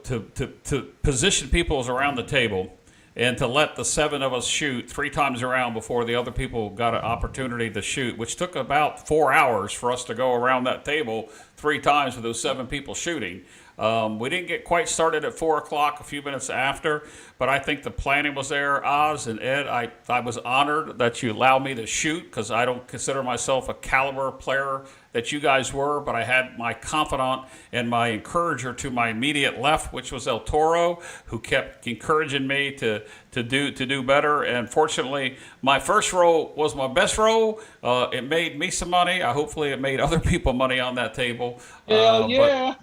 position people around the table, and to let the 7 of us shoot 3 times around before the other people got an opportunity to shoot, which took about 4 hours for us to go around that table 3 times with those 7 people shooting. We didn't get quite started at 4 o'clock, a few minutes after, but I think the planning was there. Oz and Ed, I was honored that you allowed me to shoot, because I don't consider myself a caliber player that you guys were, but I had my confidant and my encourager to my immediate left, which was El Toro, who kept encouraging me to do better. And fortunately, my first roll was my best roll. It made me some money. Hopefully, it made other people money on that table. Hell yeah!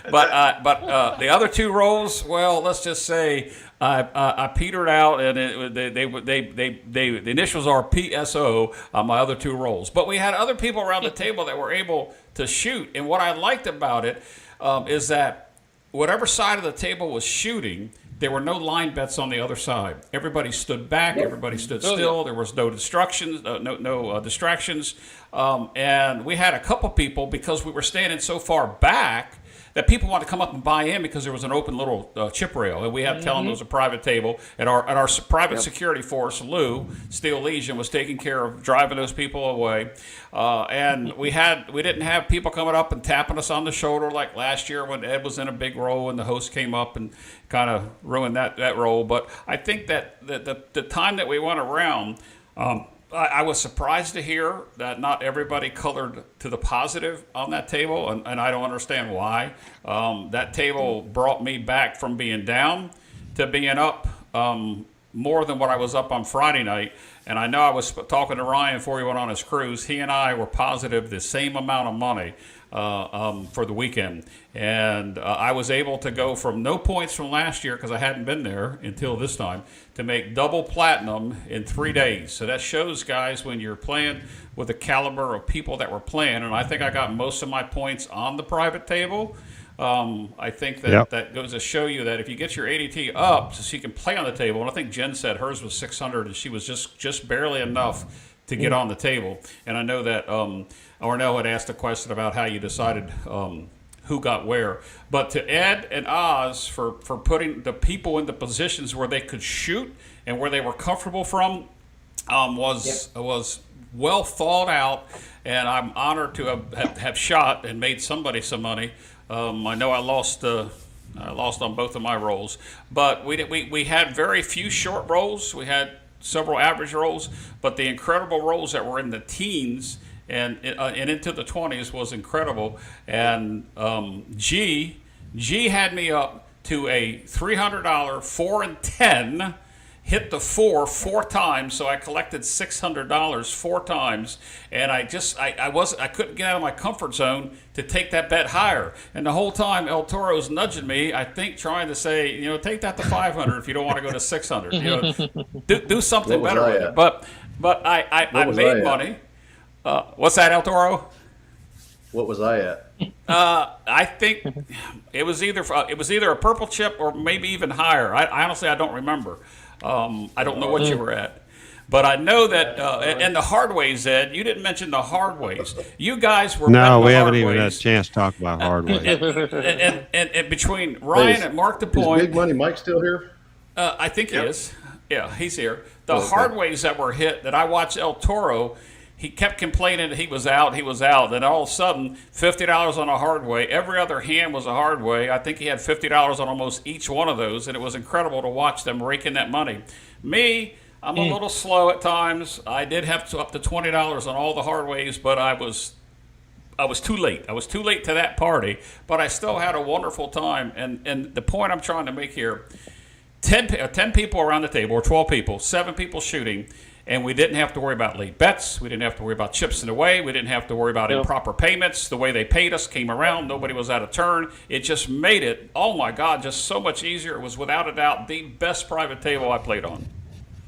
But the other 2 rolls, well, let's just say I petered out, and the initials are PSO on my other 2 rolls. But we had other people around the table that were able to shoot, and what I liked about it is that whatever side of the table was shooting, there were no line bets on the other side. Everybody stood back. Everybody stood still. There was no distractions. And we had a couple people, because we were standing so far back, that people want to come up and buy in because there was an open little chip rail, and we had to tell them it was a private table. And our private security force, Lou Steel Legion, was taking care of driving those people away. And we didn't have people coming up and tapping us on the shoulder like last year when Ed was in a big roll and the host came up and kind of ruined that role. But I think that the time that we went around. I was surprised to hear that not everybody colored to the positive on that table, and I don't understand why. That table brought me back from being down to being up more than what I was up on Friday night. And I know I was talking to Ryan before he went on his cruise. He and I were positive the same amount of money for the weekend. And I was able to go from no points from last year, because I hadn't been there until this time, to make double platinum in 3 days. So that shows, guys, when you're playing with the caliber of people that were playing, and I think I got most of my points on the private table. I think that that goes to show you that if you get your ADT up so you can play on the table, and I think Jen said hers was 600 and she was just barely enough to get on the table. And I know that Ornell had asked a question about how you decided who got where. But to Ed and Oz for putting the people in the positions where they could shoot and where they were comfortable from was well thought out, and I'm honored to have shot and made somebody some money. I know I lost on both of my rolls, but we had very few short rolls. We had several average rolls, but the incredible rolls that were in the teens and into the 20s was incredible. And G had me up to a $300 4 and 10. Hit the four times, so I collected $600 4 times, and I couldn't get out of my comfort zone to take that bet higher. And the whole time El Toro's nudging me, I think, trying to say, take that to 500 if you don't want to go to 600. Do something better with it. But I made money. What's that, El Toro? What was I at? I think it was either a purple chip or maybe even higher. I honestly don't remember. I don't know what you were at, but I know that and the hard ways, Ed. You didn't mention the hard ways. You guys were no, we haven't even had a chance to talk about hard ways. and between Ryan and Mark the Point, is Big Money Mike still here? I think he is. Yeah, he's here. The hard ways that were hit that I watched El Toro. He kept complaining that he was out. Then all of a sudden, $50 on a hard way. Every other hand was a hard way. I think he had $50 on almost each one of those, and it was incredible to watch them raking that money. Me, I'm a little slow at times. I did have up to $20 on all the hard ways, but I was too late. I was too late to that party, but I still had a wonderful time. And the point I'm trying to make here, 10 people around the table, or 12 people, 7 people shooting, and we didn't have to worry about late bets. We didn't have to worry about chips in the way. We didn't have to worry about improper payments. The way they paid us came around. Nobody was out of turn. It just made it, oh my God, just so much easier. It was without a doubt the best private table I played on.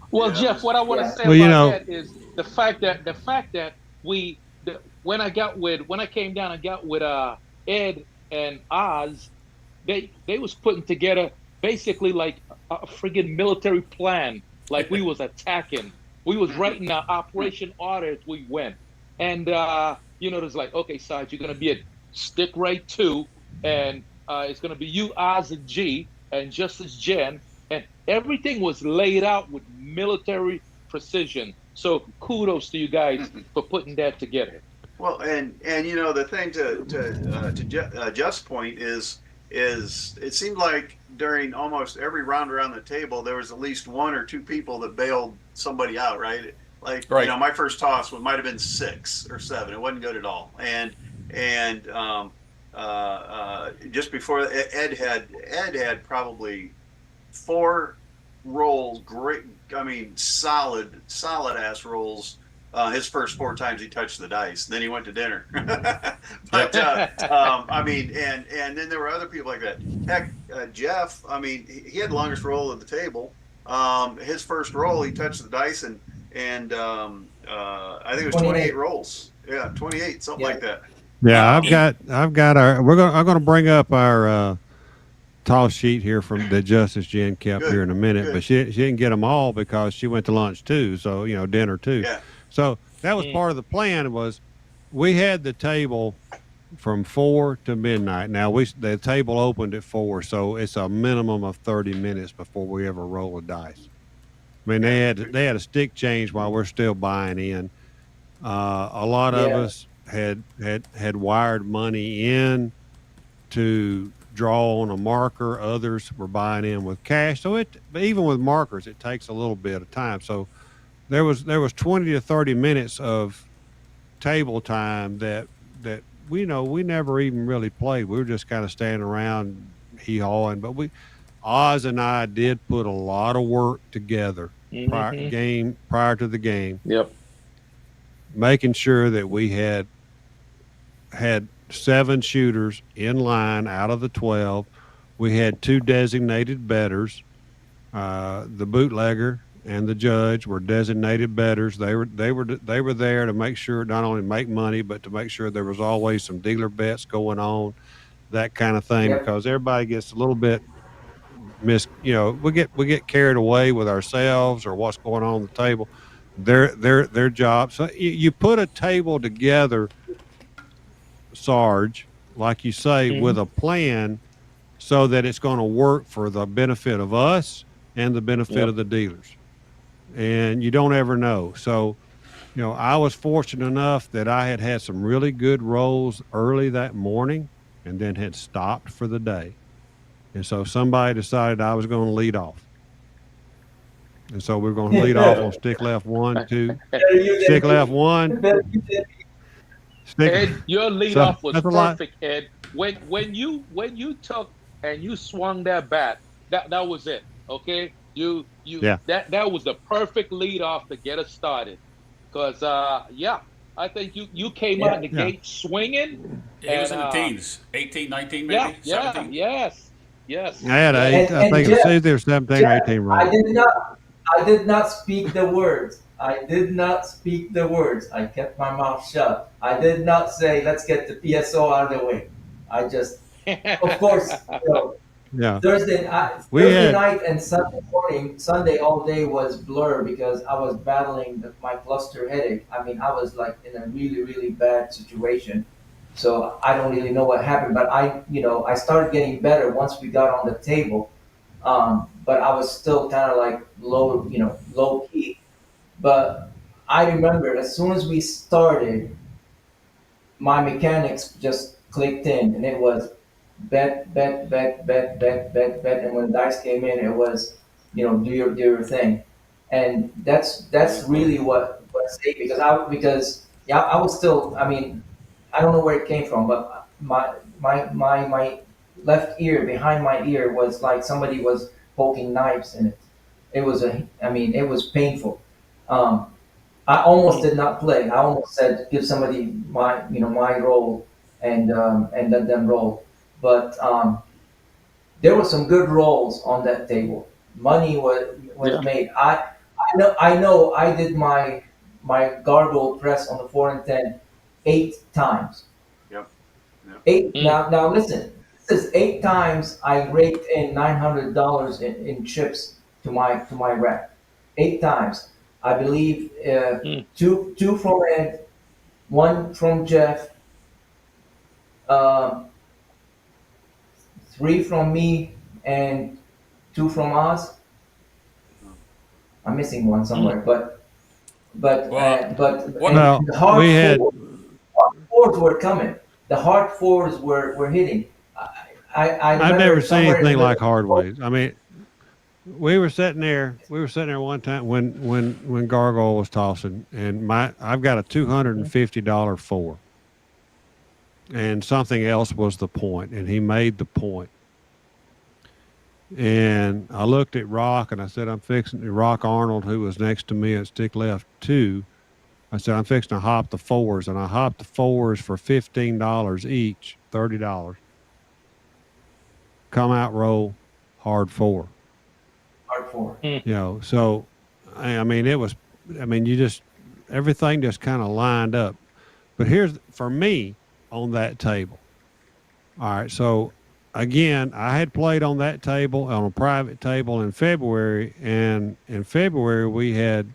Well, Jeff, what I want to say about that is the fact that when I came down and got with Ed and Oz, they was putting together basically like a friggin' military plan, like we was attacking. We was writing our operation order as we went. And, it was like, okay, Sarge, you're going to be at stick right 2, and it's going to be you, Oz, and G, and Justice Jen. And everything was laid out with military precision. So kudos to you guys for putting that together. Well, and the thing to Jeff's point is it seemed like during almost every round around the table, there was at least 1 or 2 people that bailed somebody out, right? Like, my first toss might have been 6 or 7. It wasn't good at all. And just before Ed had probably 4 rolls, solid ass rolls. His first 4 times he touched the dice. Then he went to dinner. But and then there were other people like that. Heck, Jeff. He had the longest roll at the table. His first roll, he touched the dice, and I think it was 28 rolls. Yeah, 28, something like that. Yeah, I've got our. I'm gonna bring up our toss sheet here from the Justice Jen kept here in a minute, but she didn't get them all because she went to lunch too. So dinner too. Yeah. So that was part of the plan. Was we had the table from 4 to midnight. Now the table opened at 4, so it's a minimum of 30 minutes before we ever roll a dice. I mean, they had a stick change while we're still buying in. A lot of Yeah. us had wired money in to draw on a marker. Others were buying in with cash. So but even with markers, it takes a little bit of time. So there was 20 to 30 minutes of table time that we never even really played. We were just kind of standing around hee hawing. But Oz and I did put a lot of work together prior to the game, Yep. making sure that we had 7 shooters in line out of the 12. We had 2 designated bettors. The bootlegger and the judge were designated bettors. They were there to make sure, not only make money, but to make sure there was always some dealer bets going on, that kind of thing. Yep. Because everybody gets a little bit we get carried away with ourselves or what's going on the table. Their job. So you put a table together, Sarge, like you say, with a plan so that it's going to work for the benefit of us and the benefit Yep. of the dealers. And you don't ever know. So, I was fortunate enough that I had some really good rolls early that morning and then had stopped for the day. And so somebody decided I was going to lead off. And so we're going to lead off on stick left 1, 2, Better you than stick me. left 1, Better you than me. stick. Ed, your So leadoff was that's a lot. perfect, Ed. When you took and you swung that bat, that was it. Okay, Yeah. that was the perfect leadoff to get us started. Cause yeah, I think you came out Yeah. the Yeah. gate swinging, He was in the and teens, 18, 19 yeah, maybe, yeah, 17. yes, I had yes. eight. I And think it was either 17 or Jeff, 18 I rolls. did not speak the words. I did not speak the words. I kept my mouth shut. I did not say, let's get the PSO out of the way. I just, of course, Yeah. We Thursday had, night and Sunday morning, Sunday all day was blur because I was battling my cluster headache. I mean, I was like in a really, really bad situation. So I don't really know what happened, but I started getting better once we got on the table. But I was still kind of like low key. But I remember as soon as we started, my mechanics just clicked in, and it was bet, bet, bet, bet, bet, bet, bet, and when dice came in, it was, do your thing, and that's really what saved me, because yeah, I was still, I mean, I don't know where it came from, but my left ear, behind my ear, was like somebody was poking knives in it. I mean, it was painful. Um, I almost did not play. I almost said give somebody my role, and let them roll. But there were some good rolls on that table. Money was Yeah. made. I know I did my gargoyle press on the 4 and 10 8 times. Yep. Yep. Eight. Mm. Now listen. This is 8 times I raked in $900 in chips to my rack. 8 times. I believe Mm. two from Ed, one from Jeff, um, 3 from me, and 2 from Oz. I'm missing one Mm. somewhere, but Well, what and well, the hard we had, fours were coming. The hard fours were hitting. I I've remember never seen somewhere in the anything like middle. Hardways. I mean, we were sitting there one time when Gargoyle was tossing, and I've got a $250 four, and something else was the point, and he made the point. And I looked at Rock and I said, I'm fixing to Rock Arnold, who was next to me at stick left 2. I said, I'm fixing to hop the fours, and I hopped the fours for $15 each, $30. Come out, roll, hard 4. Hard four. Mm. So I mean, you just, everything just kind of lined up. But here's for me on that table. All right. So again, I had played on that table, on a private table in February. And in February, we had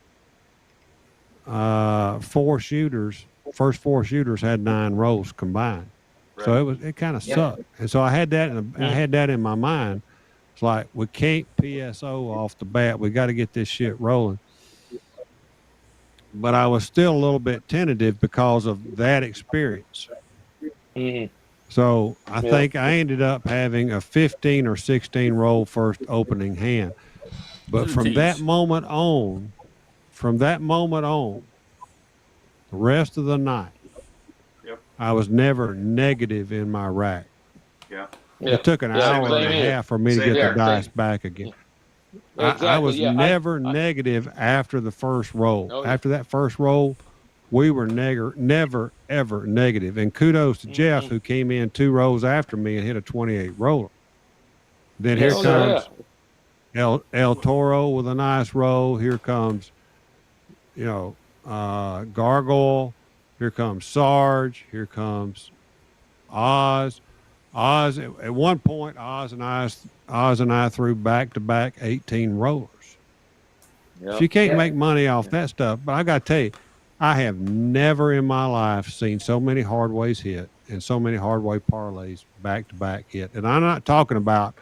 4 shooters. First 4 shooters had 9 rolls combined. So it kind of sucked. And so I had that in my mind. It's like, we can't PSO off the bat. We got to get this shit rolling. But I was still a little bit tentative because of that experience. Mhm. So I think I ended up having a 15 or 16 roll first opening hand. But from that moment on, the rest of the night, I was never negative in my rack. Yeah. It took an hour and a half for me to get the dice back again. Exactly. I was never negative after the first roll. Oh, yeah. After that first roll, we were never, ever negative. And kudos to Jeff, who came in 2 rolls after me and hit a 28 roller. Then here comes El Toro with a nice roll. Here comes, Gargoyle. Here comes Sarge. Here comes Oz. At one point, Oz and I threw back-to-back 18 rollers. Yep. She can't make money off that stuff. But I got to tell you, I have never in my life seen so many hardways hit and so many hardway parlays back-to-back hit. And I'm not talking about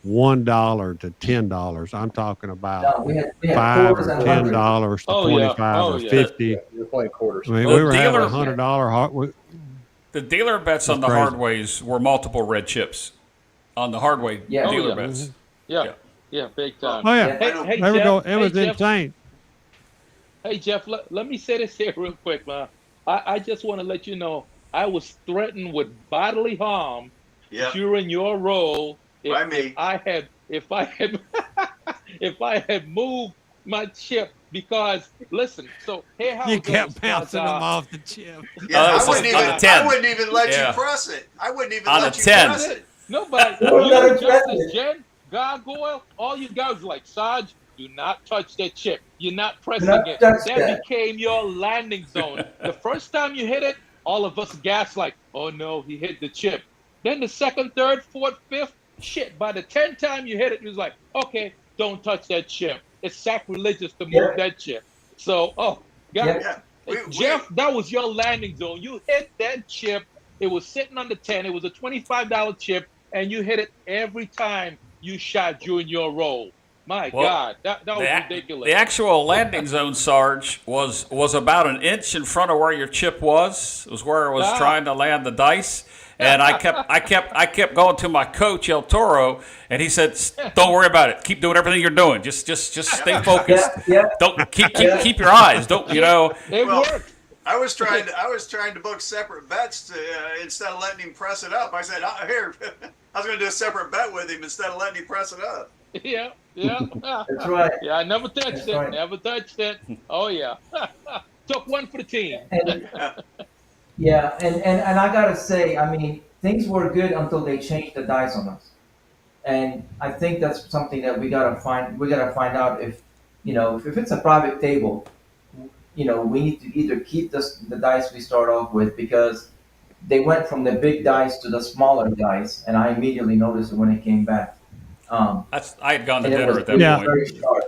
$1 to $10. I'm talking about we had $5 quarters or and $10 to 25 or 50. You're playing quarters. I mean, we were having $100 hard. The dealer bets on the hardways were multiple red chips on the hardway dealer bets. Yeah, big time. Oh, yeah. Hey, There we Jeff, go. It was Jeff. insane. Hey, Jeff, let me say this here real quick, man. I just want to let you know I was threatened with bodily harm during your roll if I had if I had moved my chip, because listen, so here how You it goes, kept bouncing them off the chip. Yeah, I on the 10. wouldn't even let you press it. I wouldn't even On let the you 10. press it. Nobody, you, Justice, Jen, Gargoyle, all you guys were like, Sarge, do not touch that chip. You're not pressing it. That became your landing zone. The first time you hit it, all of us gasped like, oh no, he hit the chip. Then the second, third, fourth, fifth, shit. By the 10th time you hit it, it was like, okay, don't touch that chip. It's sacrilegious to move that chip. So, Jeff, that was your landing zone. You hit that chip. It was sitting on the 10. It was a $25 chip, and you hit it every time you shot during your roll. My God, that was ridiculous. The actual landing zone, Sarge, was about an inch in front of where your chip was. It was where I was trying to land the dice. And I kept going to my coach El Toro, and he said, "Don't worry about it. Keep doing everything you're doing. Just stay focused. Don't keep your eyes. Don't It worked. I was trying to book separate bets to, instead of letting him press it up. I said, here, I was going to do a separate bet with him instead of letting him press it up. Yeah. That's right. Yeah, I never touched it. Right. Never touched it. Oh yeah. Took one for the team. And I gotta say, I mean, things were good until they changed the dice on us, and I think that's something that we gotta find. We gotta find out if it's a private table, we need to either keep the dice we start off with, because they went from the big dice to the smaller dice, and I immediately noticed it when it came back. I had gone to And dinner at that was point. very sharp.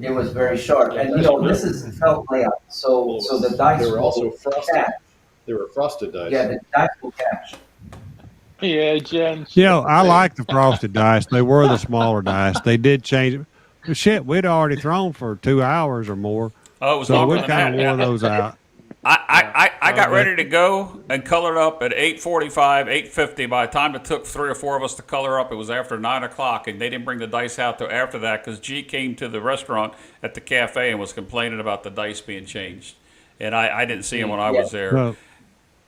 It was very sharp, and this is felt layout, so the dice They were also will frosted. catch. They were frosted dice. Yeah, the dice will catch. Yeah, Jen. I like the frosted dice. They were the smaller dice. They did change it. But shit, we'd already thrown for 2 hours or more. Oh, it was So longer we than kind of that. wore those out. I got ready to go and colored up at 8:45, 8:50. By the time it took 3 or 4 of us to color up, it was after 9 o'clock, and they didn't bring the dice out till after that because G came to the restaurant at the cafe and was complaining about the dice being changed, and I didn't see him when I was there. Well,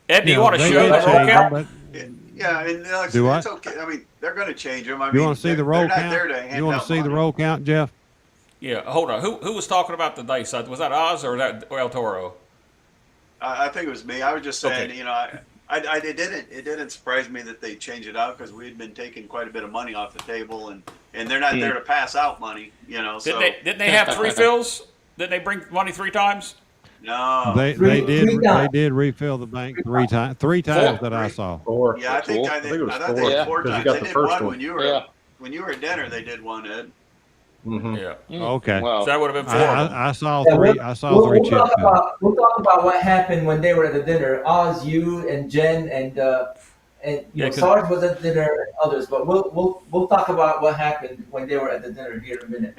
Ed, do you want to they show did the roll change count? them, Yeah, and Do it's what? okay. I mean, they're going to change them. I You mean, want to see the they're roll not there count? to hand You want out to see the money. roll count, Jeff? Yeah, hold on. Who was talking about the dice? Was that Oz or that El Toro? I think it was me. I was just saying, Okay. it didn't surprise me that they changed it out because we had been taking quite a bit of money off the table, and they're not there to pass out money, So Didn't they have 3 fills? Didn't they bring money 3 times? no, They did refill the bank 3 times. 3 times that I saw. Four. yeah, I thought it was they four. did 4 Because times. you got They the did first one one. when you were at dinner. They did one, Ed. Mm-hmm. Yeah. Okay. Wow. So that would have been 4 of them. I saw Yeah, 3. I saw 3 chips. We'll talk about what happened when they were at the dinner. Oz, you, and Jen, and Yeah, 'cause- Sarge was at dinner and others, but we'll talk about what happened when they were at the dinner here in a minute.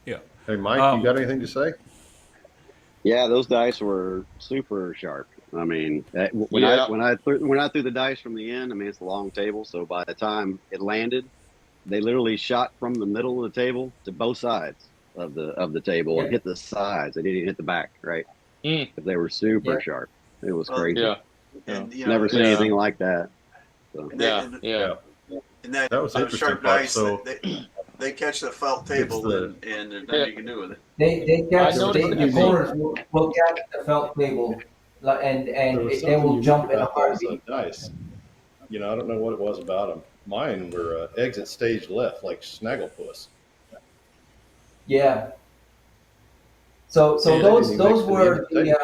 yeah. Hey, Mike, you got anything to say? Yeah, those dice were super sharp. I mean, when Yeah. I threw the dice from the end, I mean it's a long table, so by the time it landed, they literally shot from the middle of the table to both sides of the table and Yeah. hit the sides. They didn't hit the back, right? Mm. But they were super Yeah. sharp. It was Well, crazy. Yeah. And Never seen Yeah. anything like that. So. And Yeah. and, Yeah. and that That was the those interesting sharp part. dice, So- they catch the felt table, the- and there's nothing you can do with it. They catch I noticed the that corners will catch the felt table, and There was they something will unique jump in a about those heartbeat. dice. You know, I don't know what it was about them. Mine were exit stage left, like Snagglepuss. Yeah. So Yeah, those they didn't those mix were them in. the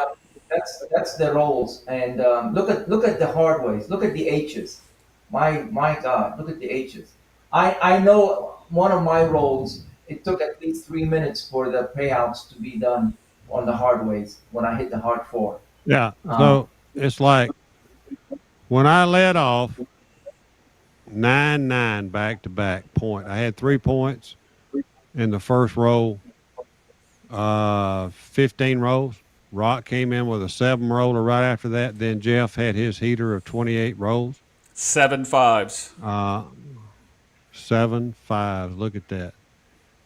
that's the rolls, and look at the hard ways. Look at the H's. My God, look at the H's. I know one of my rolls. It took at least 3 minutes for the payouts to be done on the hard ways when I hit the hard four. Yeah. So it's like when I led off 9-9 back to back point. I had 3 points in the first roll, 15 rolls. Rock came in with a 7 roller right after that. Then Jeff had his heater of 28 rolls. 7 5s. 7 5s. Look at that.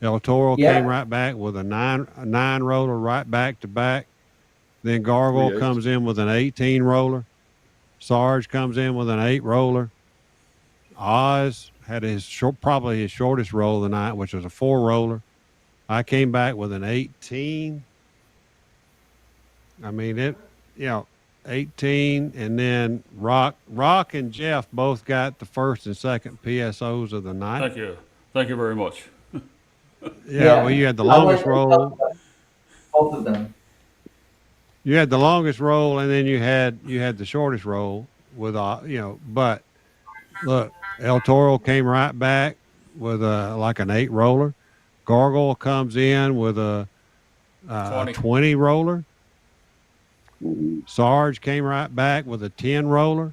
El Toro Yeah. came right back with a nine roller right back to back. Then Gargoyle 3 8s. comes in with an 18 roller. Sarge comes in with an 8 roller. Oz had probably his shortest roll of the night, which was a 4 roller. I came back with an 18. I mean 18, and then Rock and Jeff both got the first and second PSOs of the night. Thank you. Thank you very much. Yeah, well, you had the I longest went with roll. both of them. You had the longest roll, and then you had the shortest roll with But look, El Toro came right back with like an 8 roller. Gargoyle comes in with a 20 roller. Sarge came right back with a 10 roller.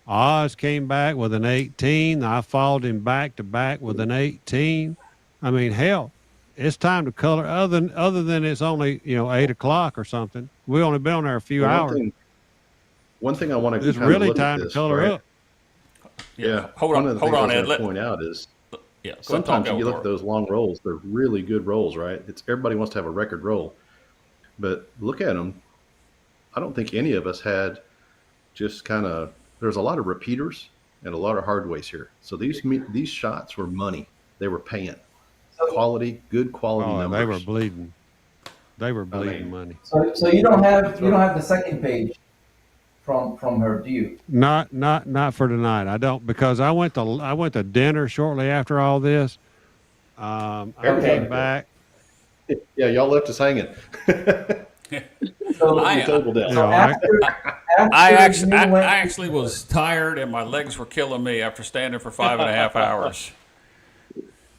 Oz came back with an 18. I followed him back to back with an 18. I mean, hell, it's time to color. Other than it's only 8 o'clock or something. We only been on there a few Well, hours. One thing I want to It's kind of really look time at to this, color right? up. Yeah. Hold One on, of the hold things on, I Ed. was going to point out is Yeah. Go ahead, sometimes talk, you look Eldor. at those long rolls, they're really good rolls, right? Everybody wants to have a record roll. But look at them. I don't think any of us had just kind of, there's a lot of repeaters and a lot of hard ways here. So these shots were money. They were paying. Good quality Oh, numbers. they were bleeding. They were bleeding mean- money. So you don't have the second page from her, do you? Not for tonight. I don't, because I went to dinner shortly after all this. I Okay. came back. Yeah, y'all left us hanging. So, I- Table down. You know, I- after you went- I actually was tired and my legs were killing me after standing for 5.5 hours.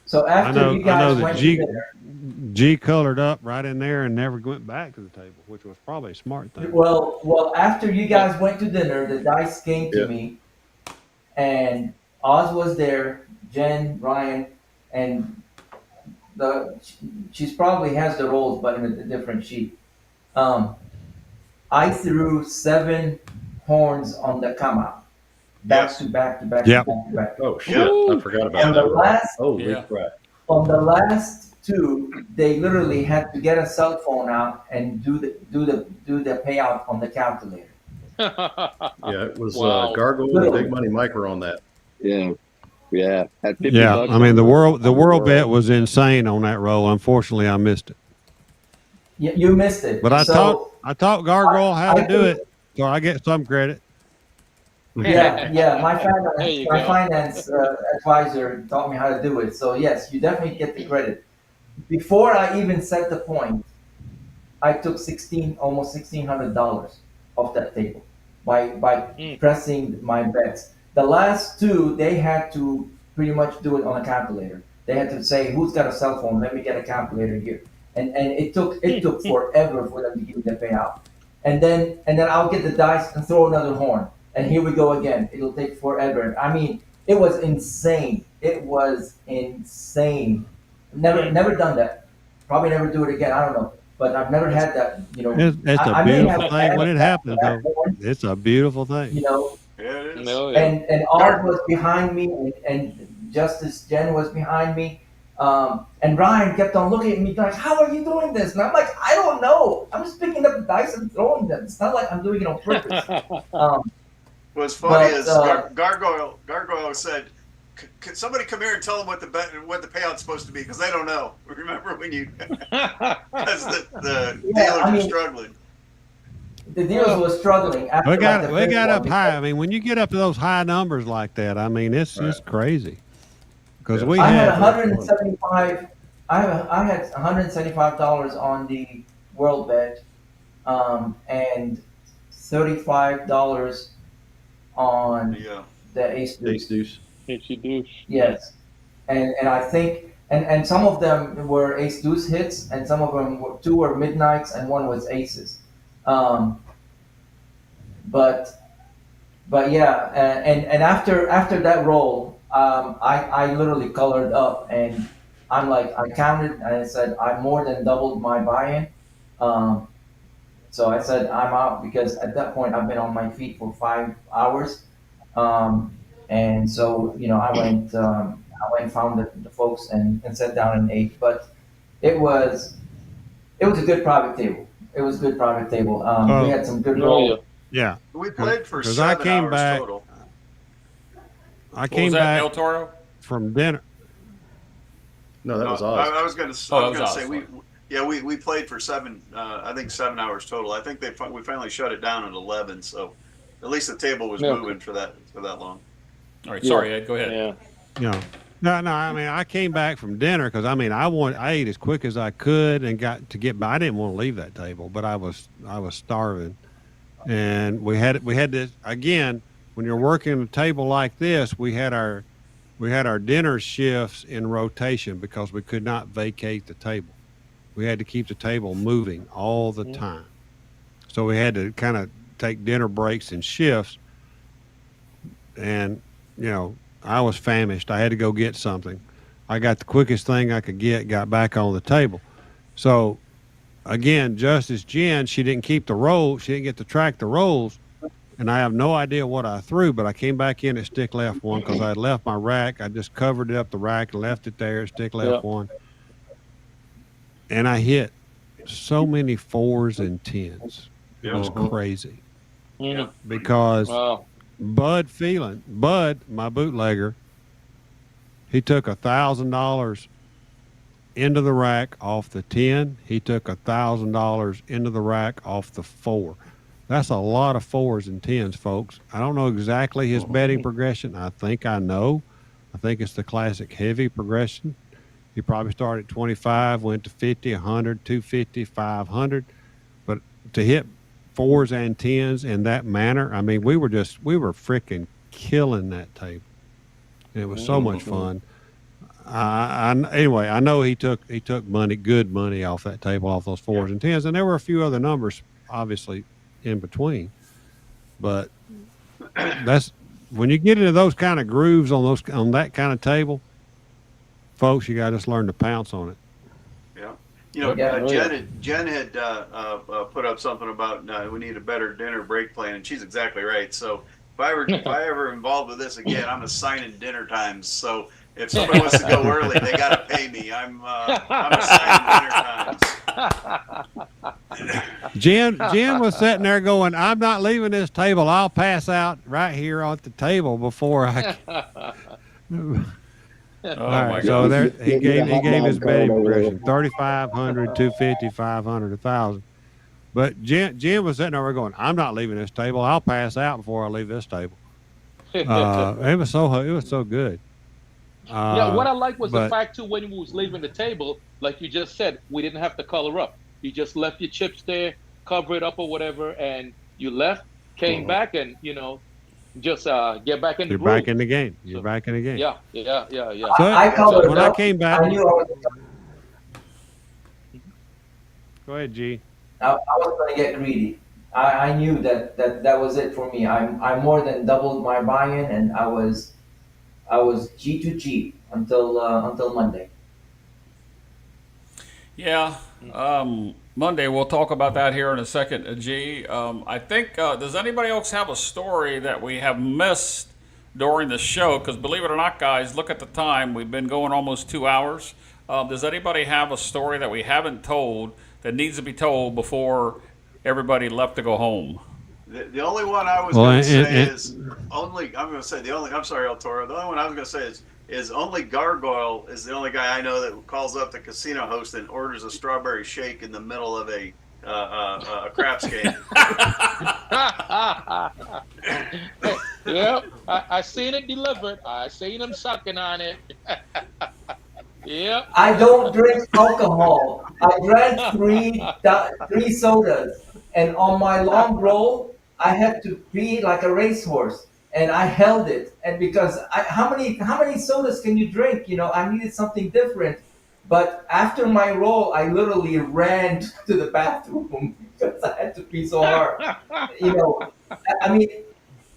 So after know- you I guys know that went G- to dinner, G colored up right in there and never went back to the table, which was probably a smart thing. well, after you guys went to dinner, the dice came to Yeah. me, and Oz was there, Jen, Ryan, and she's probably has the rolls, but in a different sheet. I threw 7 horns on the come out, back Yes. to back to back Yep. to back to back. Oh, shit. I forgot about And that. the last Holy Yeah. crap. on the last 2, they literally had to get a cell phone out and do the payout on the calculator. Yeah, it was Wow. Gargoyle and Big Money Mike were on that. Yeah. Had 50 Yeah, bucks I mean on the world world. bet was insane on that roll. Unfortunately, I missed it. You missed it. But I So, taught Gargoyle how I to do think- it, so I get some credit. Yeah. My There you my go. finance advisor taught me how to do it. So yes, you definitely get the credit. Before I even set the point, I took almost $1,600 off that table by Mm. pressing my bets. The last 2, they had to pretty much do it on a calculator. They had to say, "Who's got a cell phone? Let me get a calculator here." And it took forever for them to give me the payout. And then I'll get the dice and throw another horn. and here we go again. It'll take forever. I mean, it was insane. It was insane. Never done that. Probably never do it again. I don't know, but I've never had that. You know, It's a I may have beautiful thing when it happens, that though. one, It's a beautiful thing. you know, Yeah, it is. No, yeah. and Art was behind me, and Justice Jen was behind me. And Ryan kept on looking at me like, "How are you doing this?" And I'm like, "I don't know. I'm just picking up the dice and throwing them. It's not like I'm doing it on purpose." What's funny But, is Gargoyle said, "Could somebody come here and tell them what the payout's supposed to be? Because they don't know." Remember when you, because the dealers I are mean, struggling. The dealers were struggling. After We got like the we fifth got one up high. I mean, when you get up to those high numbers like that, I mean, it's crazy. Because Yeah. we I had had 175. I had $175 on the world bet, and $35 on Yeah. the ace Ace deuce. deuce. Yes, you do. Yes, and I think and some of them were ace deuce hits, and some of them were two were midnights, and one was aces. Um, but yeah, and after that roll, I literally colored up, and I'm like I counted and I said I more than doubled my buy-in. Um, so I said I'm out because at that point I've been on my feet for 5 hours. And so I went and found the folks and sat down and ate. But it was it was a good private table. It was a good private table. We had some good Oh, rolls. yeah. We played for Because I 7 came hours back. total. I What came was that, back El Toro? from dinner. No, that was No, Oz. I was gonna Oh, that was say Oz. we played for I think 7 hours total. I think we finally shut it down at 11. So at least the table was Yeah. moving for that long. All right, sorry, Ed. Go ahead. Yeah. You know, no. I mean, I came back from dinner because I mean, I ate as quick as I could and got to get by. I didn't want to leave that table, but I was starving, and we had this again. When you're working a table like this, we had our dinner shifts in rotation because we could not vacate the table. We had to keep the table moving all the time, so we had to kind of take dinner breaks and shifts, and I was famished. I had to go get something. I got the quickest thing I could get, got back on the table. So again, Justice Jen, she didn't keep the roll. She didn't get to track the rolls. And I have no idea what I threw, but I came back in at stick left one because I had left my rack. I just covered it up the rack and left it there at stick left one. And I hit so many 4s and 10s. It was crazy. Mm. Because Wow. Bud, my bootlegger, he took $1,000 into the rack off the 10. He took $1,000 into the rack off the 4. That's a lot of 4s and 10s, folks. I don't know exactly his betting progression. I think I know. I think it's the classic heavy progression. He probably started at 25, went to 50, 100, 250, 500. But to hit 4s and 10s in that manner, I mean, we were freaking killing that table. And it was so much fun. Anyway, I know he took good money off that table, off those 4s and 10s, and there were a few other numbers, obviously, in between. But that's when you get into those kind of grooves on that kind of table, folks, you got to just learn to pounce on it. Jen had put up something about we need a better dinner break plan, and she's exactly right. So if I ever involved with this again, I'm assigning dinner times. So if somebody wants to go early, they got to pay me. I'm assigning dinner times. Jen was sitting there going, "I'm not leaving this table. I'll pass out right here at the table before I." All right, so there he gave his betting progression: 3,500, 250, 500, 1,000. But Jen was sitting over going, "I'm not leaving this table. I'll pass out before I leave this table." It was so good. What I like was the fact too when we was leaving the table, like you just said, we didn't have to color up. You just left your chips there, cover it up or whatever, and you left, came back, and just get back in the groove. You're back in the game. You're back in the game. Yeah. So I colored when up. I came back, I knew I was. Go ahead, G. I was going to get greedy. I knew that was it for me. I more than doubled my buy-in, and I was G to G until Monday. Yeah. Monday, we'll talk about that here in a second, G. I think, does anybody else have a story that we have missed during the show? Because believe it or not, guys, look at the time. We've been going almost 2 hours. Does anybody have a story that we haven't told that needs to be told before everybody left to go home? The only one I was Well, going to say and is only. I'm going to say the only. I'm sorry, El Toro. The only one I was going to say is only Gargoyle is the only guy I know that calls up the casino host and orders a strawberry shake in the middle of a craps game. Yep, I seen it delivered. I seen him sucking on it. Yep. I don't drink alcohol. I drank three sodas, and on my long roll, I had to pee like a racehorse, and I held it. And because how many sodas can you drink? I needed something different. But after my roll, I literally ran to the bathroom because I had to pee so hard. You know, I mean,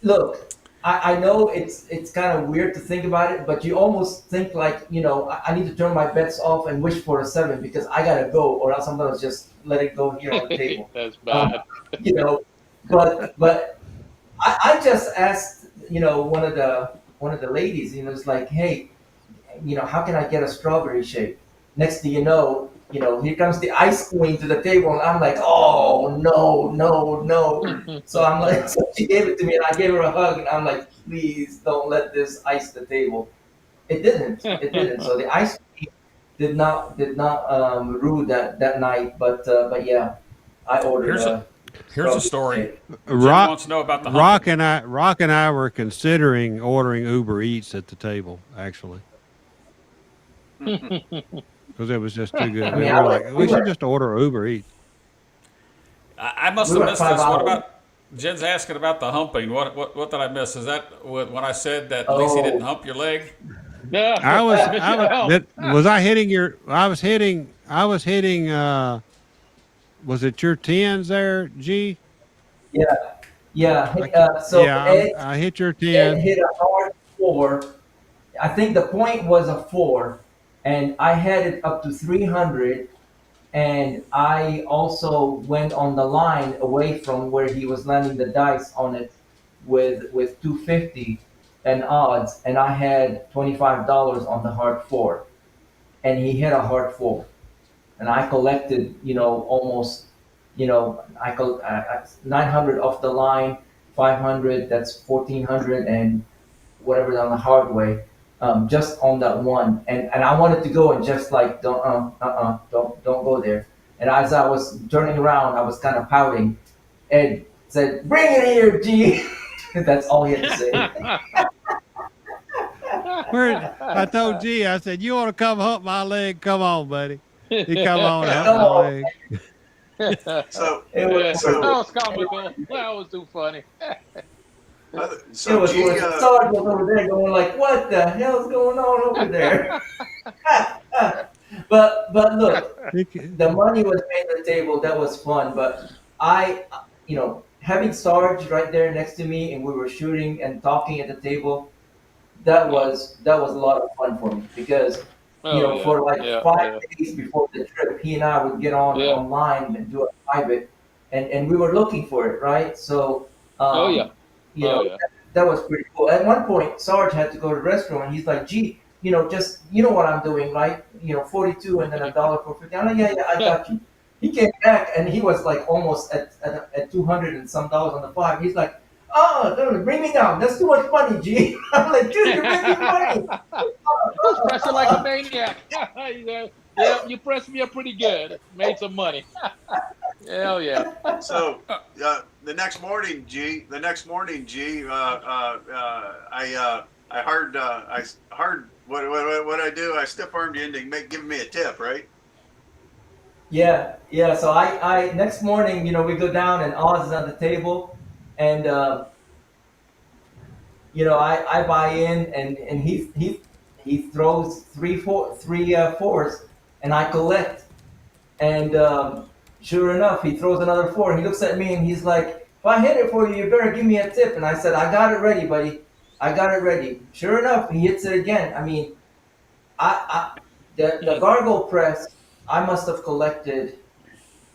look, I know it's kind of weird to think about it, but you almost think like, I need to turn my bets off and wish for a seven because I gotta go, or else I'm gonna just let it go here on the table. That's Um, bad. you know, but I just asked, one of the ladies, it's like, hey, how can I get a strawberry shake? Next thing here comes the ice queen to the table, and I'm like, oh no, no, no. So I'm like, so she gave it to me, and I gave her a hug, and I'm like, please don't let this ice the table. It didn't. It didn't. So the ice queen did not rue that night, but yeah, I ordered Here's a a here's a strawberry story. shake. Jen Rock, wants to know about the Rock humping. and I were considering ordering Uber Eats at the table, actually, because it was just too good. I We mean, were like, we we should were just order Uber Eats. I must we have were missed five this. What hours. about Jen's asking about the humping? What did I miss? Is that when I said that Lacey didn't Oh, hump your leg? Yeah. I was, Michelle. that, was I hitting your, I was hitting, was it your tens there, G? yeah, yeah. I, ca- So yeah, Ed I hit your Ed 10. hit a hard four. I think the point was a four, and I had it up to 300. And I also went on the line away from where he was landing the dice on it with 250 and odds, and I had $25 on the hard four, and he hit a hard four, and I collected, almost, I 900 off the line, 500, that's 1400, and whatever on the hard way, just on that one. And I wanted to go and just like don't go there. And as I was turning around, I was kind of pouting. Ed said, "Bring it here, G." That's all he had to say. Where I told G, I said, you want to come hump my leg? Come on, buddy. He come on and hump Come my on, leg. So it was Yeah, that worth so it. was comical. That was too funny. It so was G. worth it. Sarge was over there going like, "What the hell's going on over there?" But look, He the money was made on the table. That was fun. But having Sarge right there next to me, and we were shooting and talking at the table, Yeah. that was a lot of fun for me because Oh yeah. for like Yeah. five Yeah. days before the trip, he and I would get on Yeah. online and do a private, and we were looking for it, right? So Oh yeah. you Oh know yeah. that was pretty cool. At one point, Sarge had to go to the restroom, and he's like, "Gee, just what I'm doing, right? 42 and then a dollar for 50." I'm like, "Yeah, yeah, I got you." He came back, and he was like almost at 200 and some dollars on the five. He's like, "Oh, no, bring me down. That's too much money, G." I'm like, "Dude, you're making money." Who's pressing like a maniac? Yeah, yeah, you pressed me up pretty good. Made some money. Hell yeah. So the next morning, G. I hard. What I do? I stiff armed you into giving me a tip, right? Yeah, yeah. So I next morning, we go down, and Oz is at the table, and I buy in, and he throws three fours, and I collect, and Sure enough, he throws another four. He looks at me and he's like, "If I hit it for you, you better give me a tip." And I said, "I got it ready, buddy. I got it ready." Sure enough, he hits it again. I mean, the gargle press, I must have collected,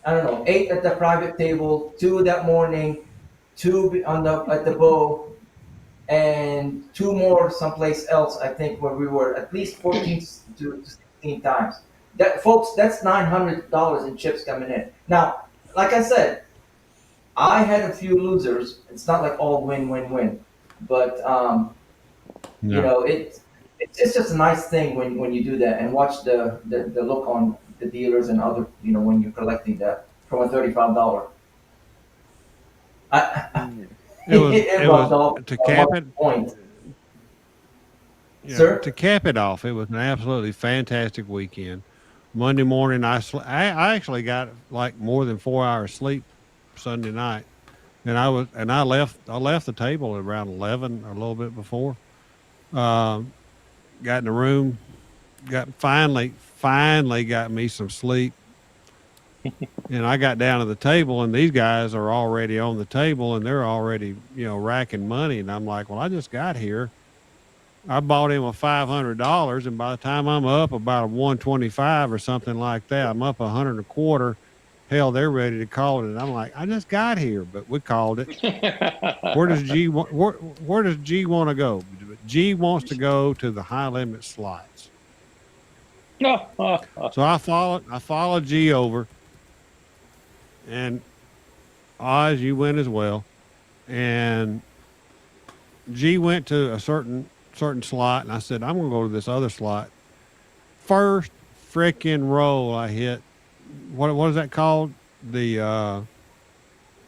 I don't know, 8 at the private table, 2 that morning, 2 on the at the bow, and 2 more someplace else. I think where we were at least 14 to 16 times. That folks, that's $900 in chips coming in. Now, like I said, I had a few losers. It's not like all win win win, but you Yeah. know it's just a nice thing when you do that and watch the look on the dealers and other, when you're collecting that from a $35. I, It was it it rubbed was off to on cap one it. point, Yeah, to sir. cap it off, it was an absolutely fantastic weekend. Monday morning, I actually got like more than 4 hours sleep Sunday night, and I left the table at around 11 or a little bit before. Um, got in the room, got finally got me some sleep, and I got down to the table, and these guys are already on the table, and they're already racking money, and I'm like, well, I just got here. I bought him a $500, and by the time I'm up about a 125 or something like that, I'm up 100 and a quarter. Hell, they're ready to call it, and I'm like, I just got here, but we called it. Where does G want to go? G wants to go to the high limit slots. So I followed G over, and Oz, you went as well, and G went to a certain slot, and I said, I'm gonna go to this other slot. First freaking roll I hit. What is that called? The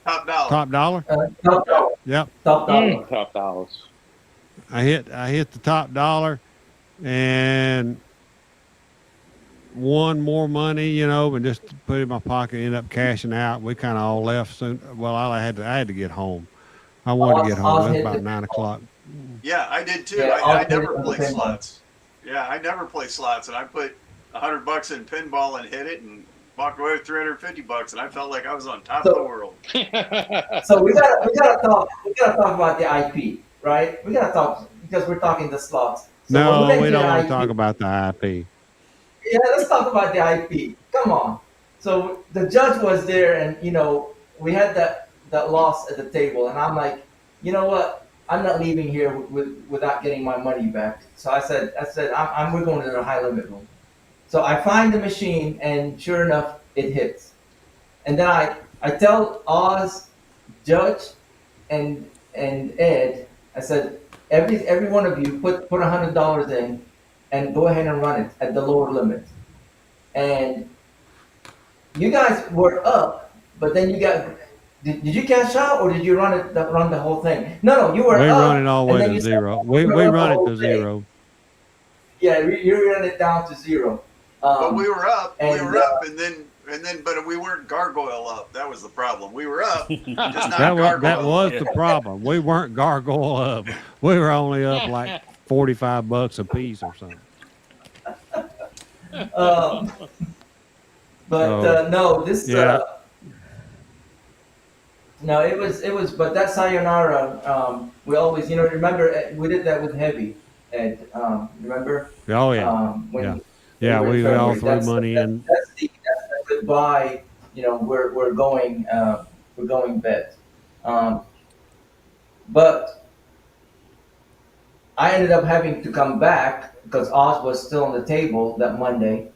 Top dollar. top dollar. Top Yep. dollar, Yep. top dollar. Top dollars. I hit the top dollar and won more money, and just put it in my pocket. Ended up cashing out. We kind of all left soon. Well, I had to get home. I wanted to get home. It Oz was hit about the 9 o'clock. Yeah, I did too. Yeah, I Oz hit never it on the play pinball. slots. Yeah, I never play slots, and I put $100 in pinball and hit it, and walked away with $350, and I felt like I was on top of the So world. so we gotta talk about the IP, right? We gotta talk because we're talking the slots. So when we No, get we into don't the want to talk IP, about the IP. yeah, let's talk about the IP. Come on. So the judge was there, and we had that loss at the table, and I'm like, you know what? I'm not leaving here without getting my money back. So I said, we're going to the high limit room. So I find the machine, and sure enough, it hits. And then I tell Oz, Judge, and Ed, I said, every one of you put $100 in, and go ahead and run it at the lower limit. And you guys were up, but then you got. Did you cash out or did you run the whole thing? No, you were We run it up, all the and way then to you said zero. you We run the run it whole to thing. zero. Yeah, you ran it down to zero. But we were up, And but we weren't gargoyle up. That was the problem. We were up, just That not was that gargoyle was up. the problem. We weren't gargoyle up. We were only up like $45 a piece or something. um, but So no, this yeah. no, it was. But that sayonara, we always, remember we did that with heavy, Ed. Remember Oh yeah. Yeah. when we Yeah. were in We all February. threw That's money in. the goodbye. We're going bet. Um, but I ended up having to come back because Oz was still on the table that Monday,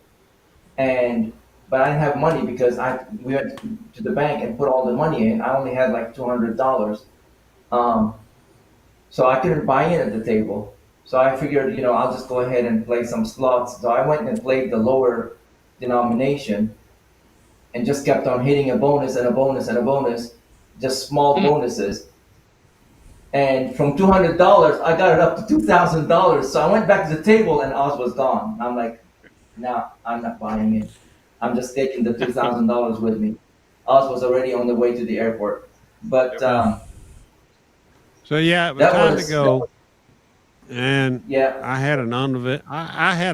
and but I didn't have money because we went to the bank and put all the money in. I only had like $200, um, so I couldn't buy in at the table. So I figured, I'll just go ahead and play some slots. So I went and played the lower denomination and just kept on hitting a bonus and a bonus and a bonus, just small bonuses. And from $200, I got it up to $2,000. So I went back to the table and Oz was gone. I'm like, no, I'm not buying it. I'm just taking the $2,000 with me. Oz was already on the way to the airport. But So yeah, it was that time to was that go. was And Yeah. I had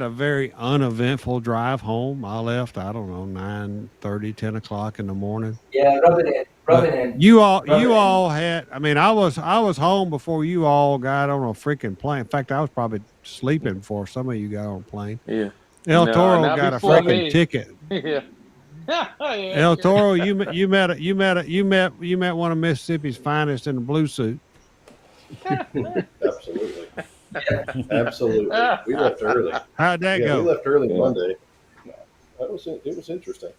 a very uneventful drive home. I left, I don't know, 9:30, 10 o'clock in the morning. Yeah. Rub it in. Rub But it in. Rub you it in. all had. I mean, I was home before you all got on a freaking plane. In fact, I was probably sleeping before some of you got on a plane. Yeah. El No, Toro not got a before freaking me. ticket. Yeah. Yeah. El Toro, you met one of Mississippi's finest in the blue suit. Absolutely. Absolutely. We left early. How'd that Yeah, we go? left early Yeah. Monday. It was interesting.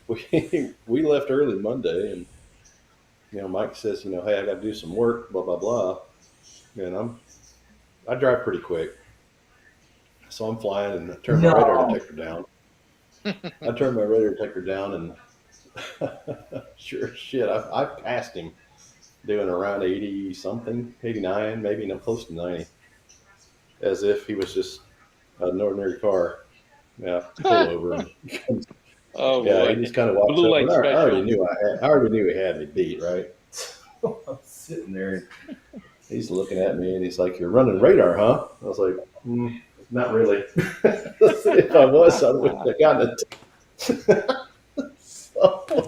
We left early Monday, and Mike says, hey, I got to do some work, blah blah blah, and I drive pretty quick, so I'm flying and I turn my radar No. detector down. I turned my radar detector down, and sure as shit, I passed him doing around 80 something, 89, maybe no close to 90, as if he was just an ordinary car. Yeah, pull over. And Oh yeah, he boy. just kind of walks Blue up. light And I already special. knew I already knew he had me beat, right? So I'm sitting there, and he's looking at me, and he's like, "You're running radar, huh?" I was like, "Not really. If I was, I would have gotten it." So,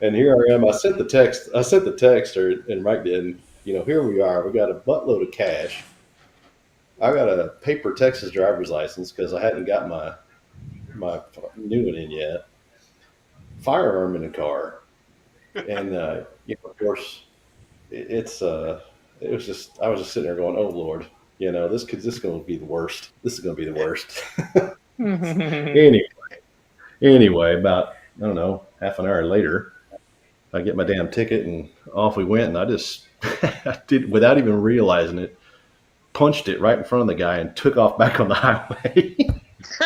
and here I am. I sent the text. And Mike did. And, here we are. We got a buttload of cash. I got a paper Texas driver's license because I hadn't got my new one in yet. Firearm in the car, and of course, it was just I was just sitting there going, "Oh Lord, this is going to be the worst. This is going to be the worst." Anyway, about I don't know, half an hour later, I get my damn ticket, and off we went, and I just did without even realizing it, punched it right in front of the guy and took off back on the highway.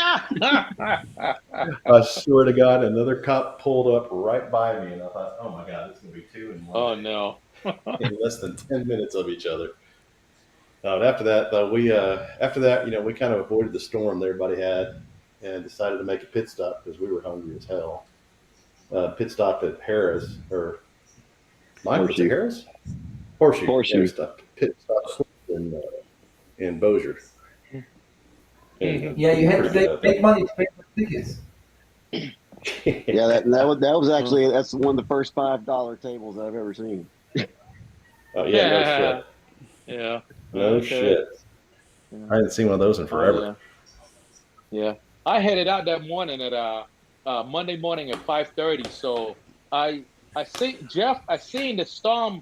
I swear to God, another cop pulled up right by me, and I thought, "Oh my God, this is gonna be two in one." Oh no. In less than 10 minutes of each other. And after that, though, we kind of avoided the storm that everybody had, and decided to make a pit stop because we were hungry as hell. Pit stop at Harris, or mine was it Harris? Horseshoe. Pit stop in Bossier. And, Yeah, you had pretty to good make money to pay for tickets. Yeah, that was actually that's one of the first $5 tables I've ever seen. Oh yeah, no shit. Yeah. No Okay. shit. Yeah. I hadn't seen one of those in forever. Oh, yeah. I headed out that morning at Monday morning at 5:30. So I seen the storm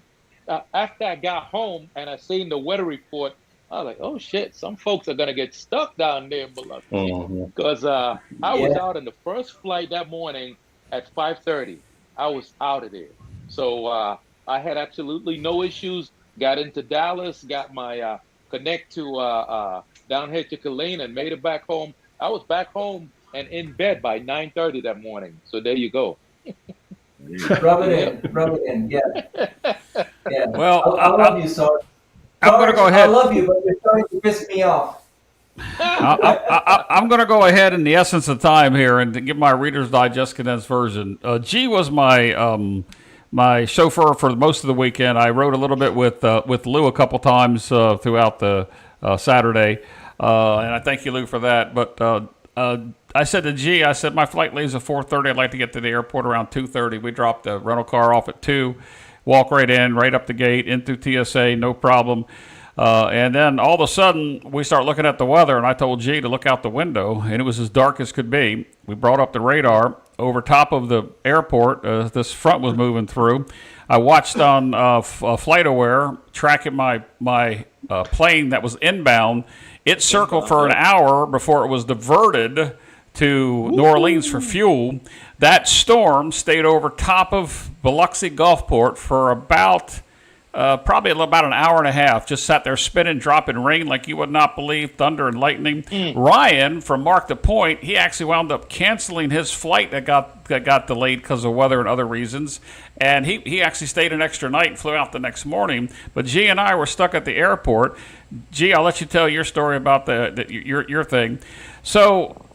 after I got home, and I seen the weather report. I was like, oh shit, some folks are gonna get stuck down there in Biloxi because I was out in the first flight that morning at 5:30. I was out of there, so I had absolutely no issues. Got into Dallas, got my connect to down here to Killeen, and made it back home. I was back home and in bed by 9:30 that morning. So there you go. Rub it in. Yeah. Yeah. Well, I love you, Sarge. I'm going to go ahead. I love you, but you're starting to piss me off. I'm going to go ahead in the essence of time here and to give my Reader's Digest condensed version. G was my my chauffeur for most of the weekend. I rode a little bit with Lou a couple times throughout the Saturday, and I thank you, Lou, for that. But I said to G, I said my flight leaves at 4:30. I'd like to get to the airport around 2:30. We dropped the rental car off at 2. Walk right in, right up the gate, in through TSA, no problem. And then all of a sudden, we start looking at the weather, and I told G to look out the window, and it was as dark as could be. We brought up the radar over top of the airport. This front was moving through. I watched on FlightAware, tracking my plane that was inbound. It circled for an hour before it was diverted to New Orleans for fuel. That storm stayed over top of Biloxi Gulfport for probably about an hour and a half. Just sat there spinning, dropping rain like you would not believe, thunder and lightning. Ryan from Mark the Point, he actually wound up canceling his flight that got delayed because of weather and other reasons. And he actually stayed an extra night and flew out the next morning. But G and I were stuck at the airport. G, I'll let you tell your story about your thing. So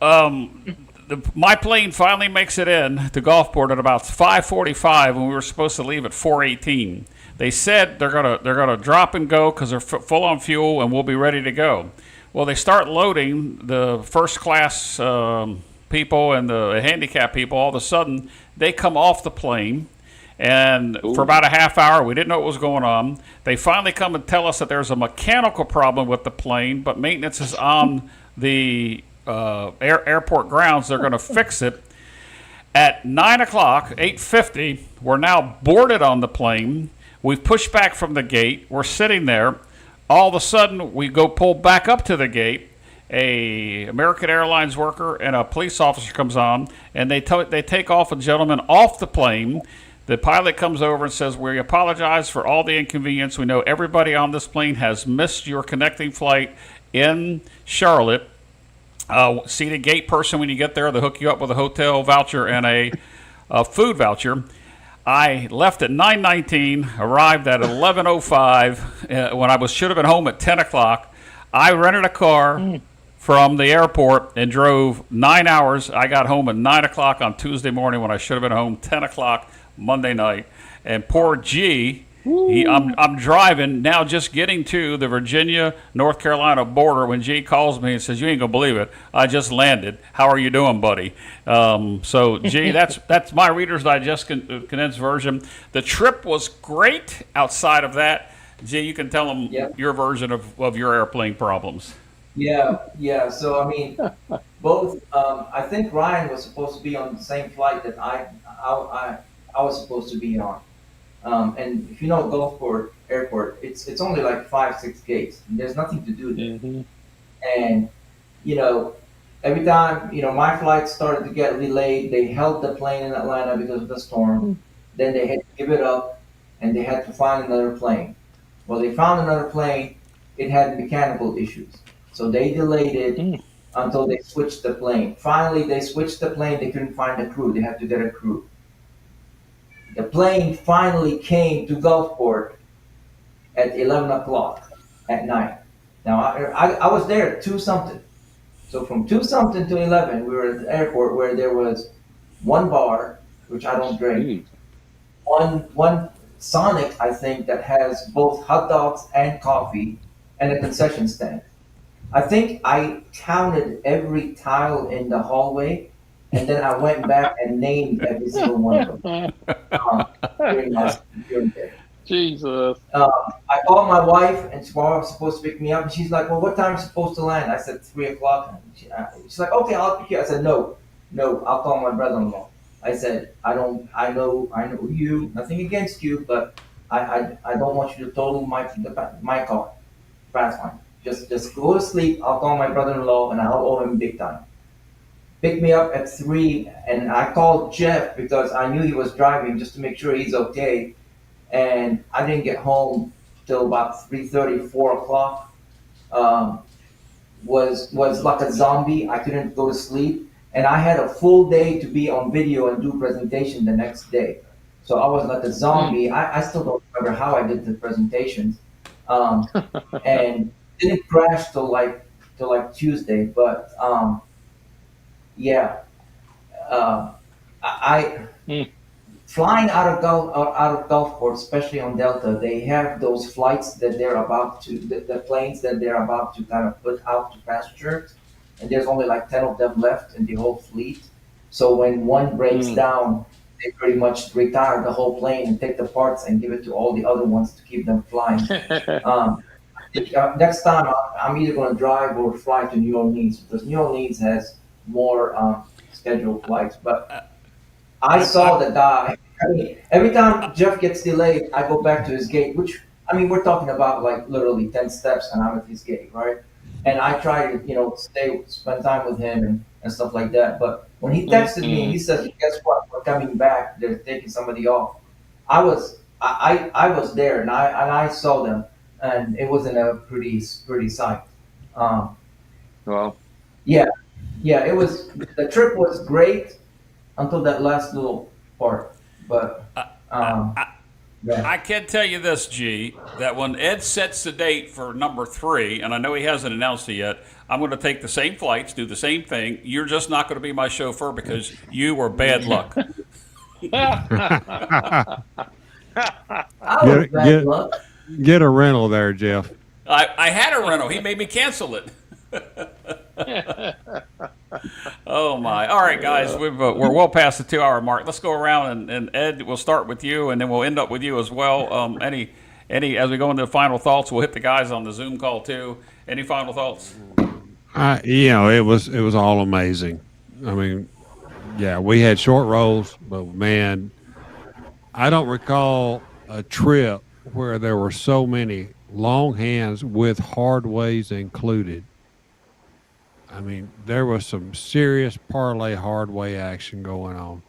my plane finally makes it in to Gulfport at about 5:45 when we were supposed to leave at 4:18. They said they're gonna drop and go because they're full on fuel and we'll be ready to go. Well, they start loading the first class people and the handicapped people. All of a sudden, they come off the plane. And for about a half hour, we didn't know what was going on. They finally come and tell us that there's a mechanical problem with the plane, but maintenance is on the airport grounds. They're going to fix it. At 9 o'clock, 8:50, we're now boarded on the plane. We've pushed back from the gate. We're sitting there. All of a sudden, we go pull back up to the gate. A American Airlines worker and a police officer comes on, and they take off a gentleman off the plane. The pilot comes over and says, "We apologize for all the inconvenience. We know everybody on this plane has missed your connecting flight in Charlotte. See the gate person when you get there. They'll hook you up with a hotel voucher and a food voucher." I left at 9:19, arrived at 11:05 when I should have been home at 10 o'clock. I rented a car from the airport and drove 9 hours. I got home at 9 o'clock on Tuesday morning when I should have been home 10 o'clock Monday night. And poor G, I'm driving now, just getting to the Virginia North Carolina border when G calls me and says, "You ain't gonna believe it, I just landed. How are you doing, buddy?" So G, that's my Reader's Digest condensed version. The trip was great. Outside of that, G, you can tell them your version of your airplane problems. Yeah. So I mean, both. I think Ryan was supposed to be on the same flight that I was supposed to be on. And if you know Gulfport Airport, it's only like 5-6 gates. And there's nothing to do there. Mm-hmm. And you know, every time my flight started to get delayed, they held the plane in Atlanta because of the storm. Then they had to give it up, and they had to find another plane. Well, they found another plane. It had mechanical issues, so they delayed it until they switched the plane. Finally, they switched the plane. They couldn't find a crew. They had to get a crew. The plane finally came to Gulfport at 11 o'clock at night. Now, I was there at 2 something. So from 2 something to 11, we were at the airport where there was one bar, which I don't drink, one Sonic, I think, that has both hot dogs and coffee, and a concession stand. I think I counted every tile in the hallway, and then I went back and named every single one of them during there. Jesus. I called my wife, and she was supposed to pick me up, and she's like, "Well, what time are you supposed to land?" I said 3 o'clock. And she's like, "Okay, I'll pick you." I said, "No, I'll call my brother-in-law." I said, I know you, nothing against you, but I don't want you to total my car. That's fine. Just go to sleep. I'll call my brother-in-law, and I'll owe him big time. Picked me up at 3, and I called Jeff because I knew he was driving just to make sure he's okay. And I didn't get home till about 3:30, 4 o'clock. Was like a zombie. I couldn't go to sleep, and I had a full day to be on video and do presentation the next day. So I was like a zombie. I still don't remember how I did the presentations, and didn't crash till like Tuesday. But yeah, I flying out of Gulfport, especially on Delta, they have those flights that they're about to the planes that they're about to kind of put out to passengers, and there's only like 10 of them left in the whole fleet. So when one breaks down, they pretty much retire the whole plane and take the parts and give it to all the other ones to keep them flying. Next time, I'm either going to drive or fly to New Orleans because New Orleans has more scheduled flights. But I saw the guy. I mean, every time Jeff gets delayed, I go back to his gate, which, I mean, we're talking about like literally 10 steps and I'm at his gate, right? And I try to, spend time with him and stuff like that. But when he texted me, he says, "Guess what? We're coming back. They're taking somebody off." I was there and I saw them, and it wasn't a pretty sight. Well, yeah, it was. The trip was great until that last little part, but Yeah. I can tell you this, G, that when Ed sets the date for number 3, and I know he hasn't announced it yet, I'm going to take the same flights, do the same thing. You're just not going to be my chauffeur because you were bad luck. I was Get bad get luck. get a rental there, Jeff. I had a rental. He made me cancel it. Oh my! All right, guys, we're well past the 2-hour mark. Let's go around and Ed, we'll start with you, and then we'll end up with you as well. Any as we go into the final thoughts, we'll hit the guys on the Zoom call too. Any final thoughts? It was all amazing. I mean, yeah, we had short rolls, but man, I don't recall a trip where there were so many long hands with hard ways included. I mean, there was some serious parlay hard way action going on,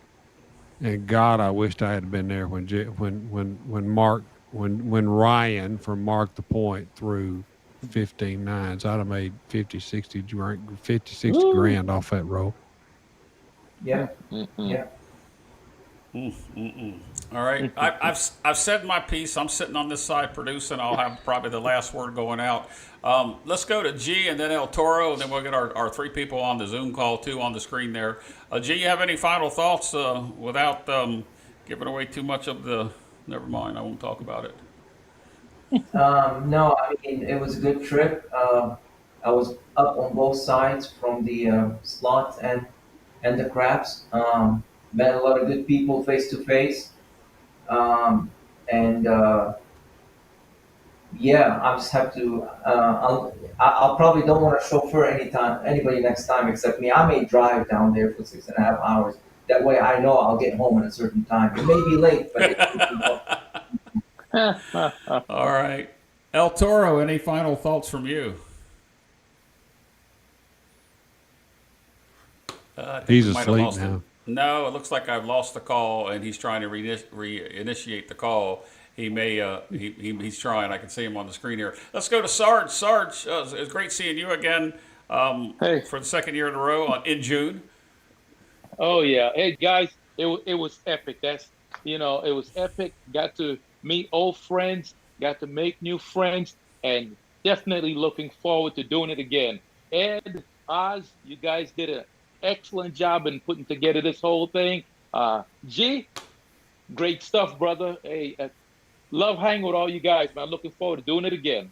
and God, I wished I had been there when Ryan from Mark the Point threw 15 nines. I'd have made 60 grand off that roll. Yeah. Yeah. All right, I've said my piece. I'm sitting on this side producing. I'll have probably the last word going out. Let's go to G and then El Toro, and then we'll get our 3 people on the Zoom call too on the screen there. G, you have any final thoughts without giving away too much of the? Never mind, I won't talk about it. No, I mean, it was a good trip. I was up on both sides from the slots and the craps. Met a lot of good people face to face. And yeah, I just have to. I'll probably don't want to chauffeur anybody next time except me. I may drive down there for 6.5 hours. That way, I know I'll get home at a certain time. It may be late, but All right, El Toro, any final thoughts from you? I think He's we might have asleep lost him. now. No, it looks like I've lost the call, and he's trying to reinitiate the call. He may, he's trying. I can see him on the screen here. Let's go to Sarge. Sarge, it was great seeing you again Hey. for the 2nd year in a row in June. Oh yeah. Hey guys, it was epic. It was epic. Got to meet old friends, got to make new friends, and definitely looking forward to doing it again. Ed, Oz, you guys did an excellent job in putting together this whole thing. G, great stuff, brother. Hey, love hanging with all you guys, man. Looking forward to doing it again.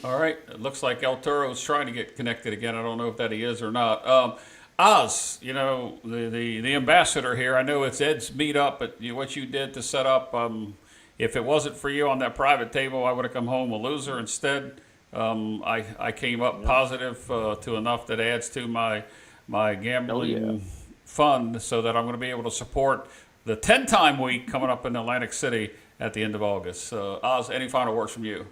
All right. It looks like El Toro is trying to get connected again. I don't know if that he is or not. Oz, the ambassador here. I know it's Ed's meetup, but what you did to set up. If it wasn't for you on that private table, I would have come home a loser. Instead, I came up positive to enough that adds to my gambling fund, so that I'm going to be able to support the 10-time week coming up in Atlantic City at the end of August. Oz, any final words from you?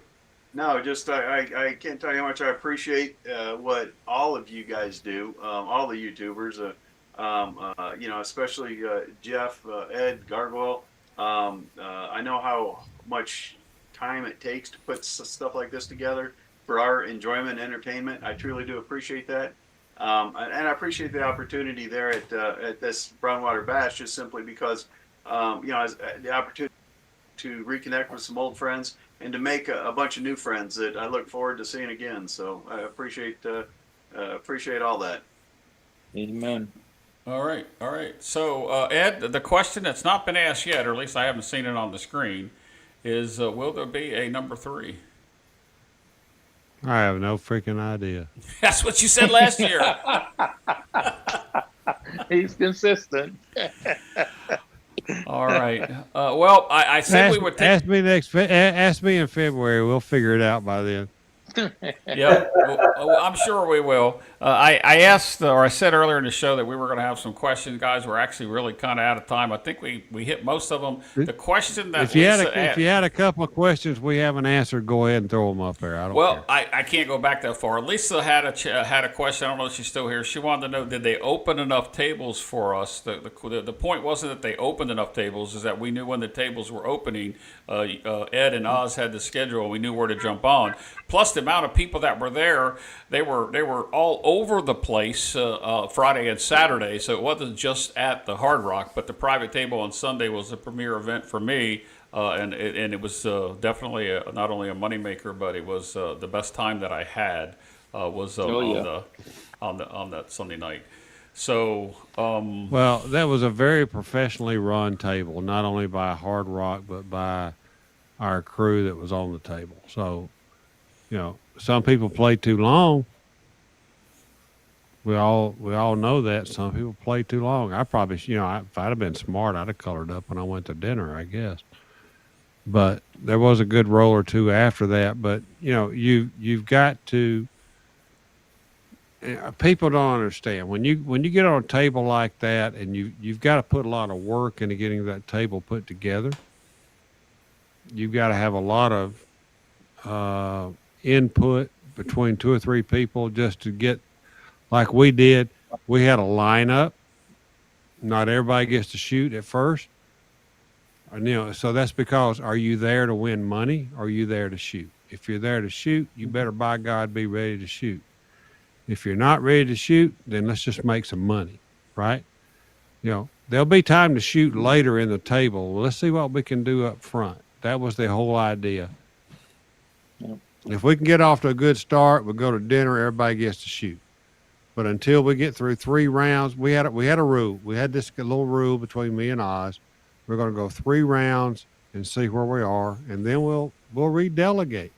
No, just I can't tell you how much I appreciate what all of you guys do, all the YouTubers, especially Jeff, Ed, Gargoyle. I know how much time it takes to put stuff like this together for our enjoyment and entertainment. I truly do appreciate that. And I appreciate the opportunity there at this Brownwater Bash, just simply because, as the opportunity to reconnect with some old friends and to make a bunch of new friends that I look forward to seeing again. So I appreciate all that. Amen. All right. So, Ed, the question that's not been asked yet, or at least I haven't seen it on the screen, is will there be a number 3? I have no freaking idea. That's what you said last year. He's consistent. All right. Well, I said we would take. Ask me in February. We'll figure it out by then. Yeah, well, I'm sure we will. I asked, or I said earlier in the show that we were going to have some questions, guys. We're actually really kind of out of time. I think we hit most of them. The question that if you had a couple of questions we haven't answered, go ahead and throw them up there. I don't care. I can't go back that far. Lisa had a question. I don't know if she's still here. She wanted to know, did they open enough tables for us? The point wasn't that they opened enough tables, is that we knew when the tables were opening. Ed and Oz had the schedule, and we knew where to jump on. Plus, the amount of people that were there, they were all over the place Friday and Saturday. So it wasn't just at the Hard Rock, but the private table on Sunday was the premier event for me. And it was definitely not only a moneymaker, but it was the best time that I had was on that Sunday night. So Well, that was a very professionally run table, not only by Hard Rock, but by our crew that was on the table. So, some people play too long. We all know that some people play too long. I probably, if I'd have been smart, I'd have colored up when I went to dinner, I guess. But there was a good roll or two after that. But you've got to. People don't understand when you get on a table like that, and you've got to put a lot of work into getting that table put together. You've got to have a lot of input between 2 or 3 people just to get like we did. We had a lineup. Not everybody gets to shoot at first. So that's because, are you there to win money or are you there to shoot? If you're there to shoot, you better by God be ready to shoot. If you're not ready to shoot, then let's just make some money, right? There'll be time to shoot later in the table. Well, let's see what we can do up front. That was the whole idea. Yep. If we can get off to a good start, we'll go to dinner, everybody gets to shoot. But until we get through 3 rounds, we had a rule. We had this little rule between me and Oz. We're going to go 3 rounds and see where we are, and then we'll redelegate.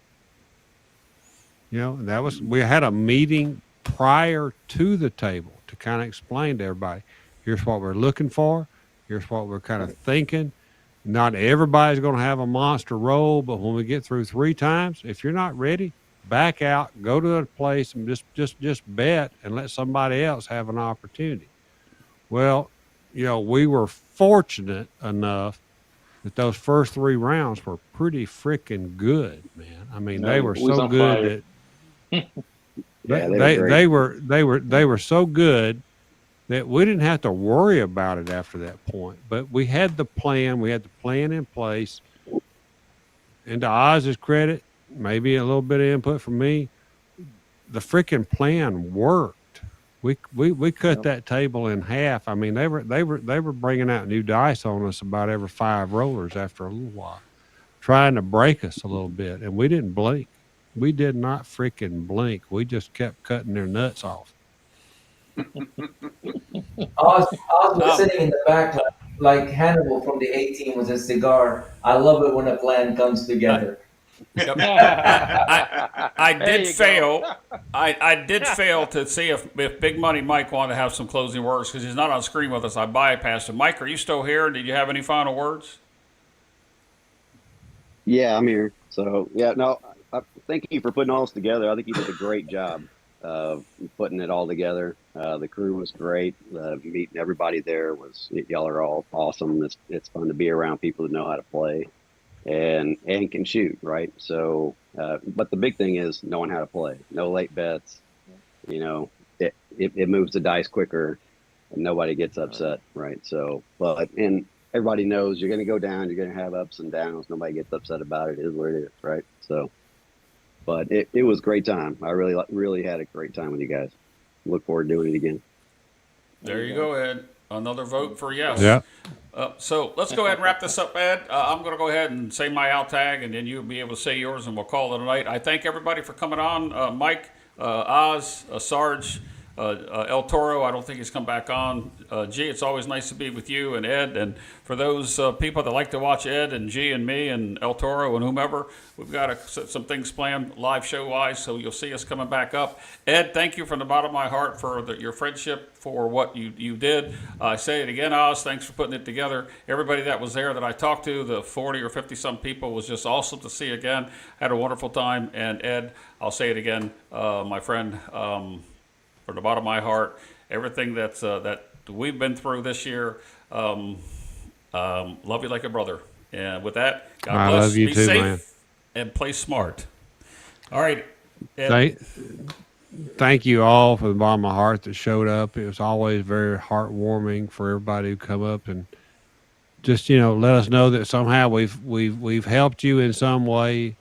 And that was, we had a meeting prior to the table to kind of explain to everybody, here's what we're looking for, here's what we're kind of thinking. Not everybody's going to have a monster roll, but when we get through 3 times, if you're not ready, back out, go to a place and just bet and let somebody else have an opportunity. Well, we were fortunate enough that those first 3 rounds were pretty freaking good, man. I mean, they were so good that they were so good that we didn't have to worry about it after that point. But we had the plan. We had the plan in place. And to Oz's credit, maybe a little bit of input from me, the freaking plan worked. We cut that table in half. I mean, they were bringing out new dice on us about every 5 rollers after a little while, trying to break us a little bit, and we didn't blink. We did not freaking blink. We just kept cutting their nuts off. Oz was sitting in the back like Hannibal from the A-Team with a cigar. I love it when a plan comes together. Yep. I did fail. I did fail to see if Big Money Mike wanted to have some closing words because he's not on screen with us. I bypassed him. Mike, are you still here? Did you have any final words? Yeah, I'm here. So yeah, no, thank you for putting all this together. I think you did a great job of putting it all together. The crew was great. Meeting everybody there y'all are all awesome. It's fun to be around people that know how to play and can shoot, right? So, but the big thing is knowing how to play. No late bets. It moves the dice quicker, and nobody gets upset, right? So, and everybody knows you're going to go down. You're going to have ups and downs. Nobody gets upset about it. It is what it is, right? So, but it was a great time. I really had a great time with you guys. Look forward to doing it again. There you go, Ed. Another vote for yes. Yeah. So let's go ahead and wrap this up, Ed. I'm going to go ahead and say my out tag, and then you'll be able to say yours, and we'll call it a night. I thank everybody for coming on. Mike, Oz, Sarge, El Toro, I don't think he's come back on. G, it's always nice to be with you and Ed. And for those people that like to watch Ed and G and me and El Toro and whomever, we've got some things planned live show-wise, so you'll see us coming back up. Ed, thank you from the bottom of my heart for your friendship, for what you did. I say it again, Oz, thanks for putting it together. Everybody that was there that I talked to, the 40 or 50-some people, was just awesome to see again. Had a wonderful time. And Ed, I'll say it again, my friend, from the bottom of my heart, everything that we've been through this year, love you like a brother. And with that, God bless. Love you be too, safe, man. and play smart. All right. Ed. Thank you all from the bottom of my heart that showed up. It was always very heartwarming for everybody who come up and just let us know that somehow we've helped you in some way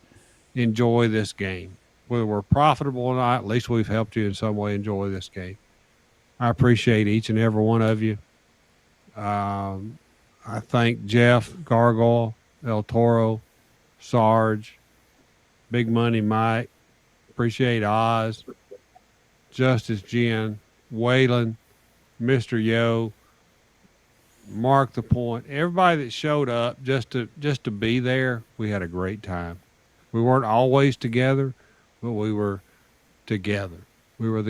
enjoy this game. whether we're profitable or not, at least we've helped you in some way enjoy this game. I appreciate each and every one of you. I thank Jeff, Gargoyle, El Toro, Sarge, Big Money Mike. Appreciate Oz, Justice Jen, Waylon, Mr. Yo, Mark the Point, everybody that showed up just to be there. We had a great time. We weren't always together, but we were together. We were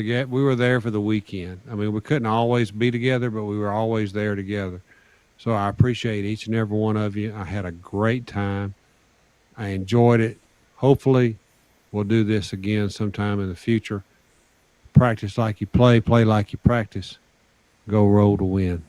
there for the weekend. I mean, we couldn't always be together, but we were always there together. So I appreciate each and every one of you. I had a great time. I enjoyed it. Hopefully, we'll do this again sometime in the future. Practice like you play like you practice. Go roll to win.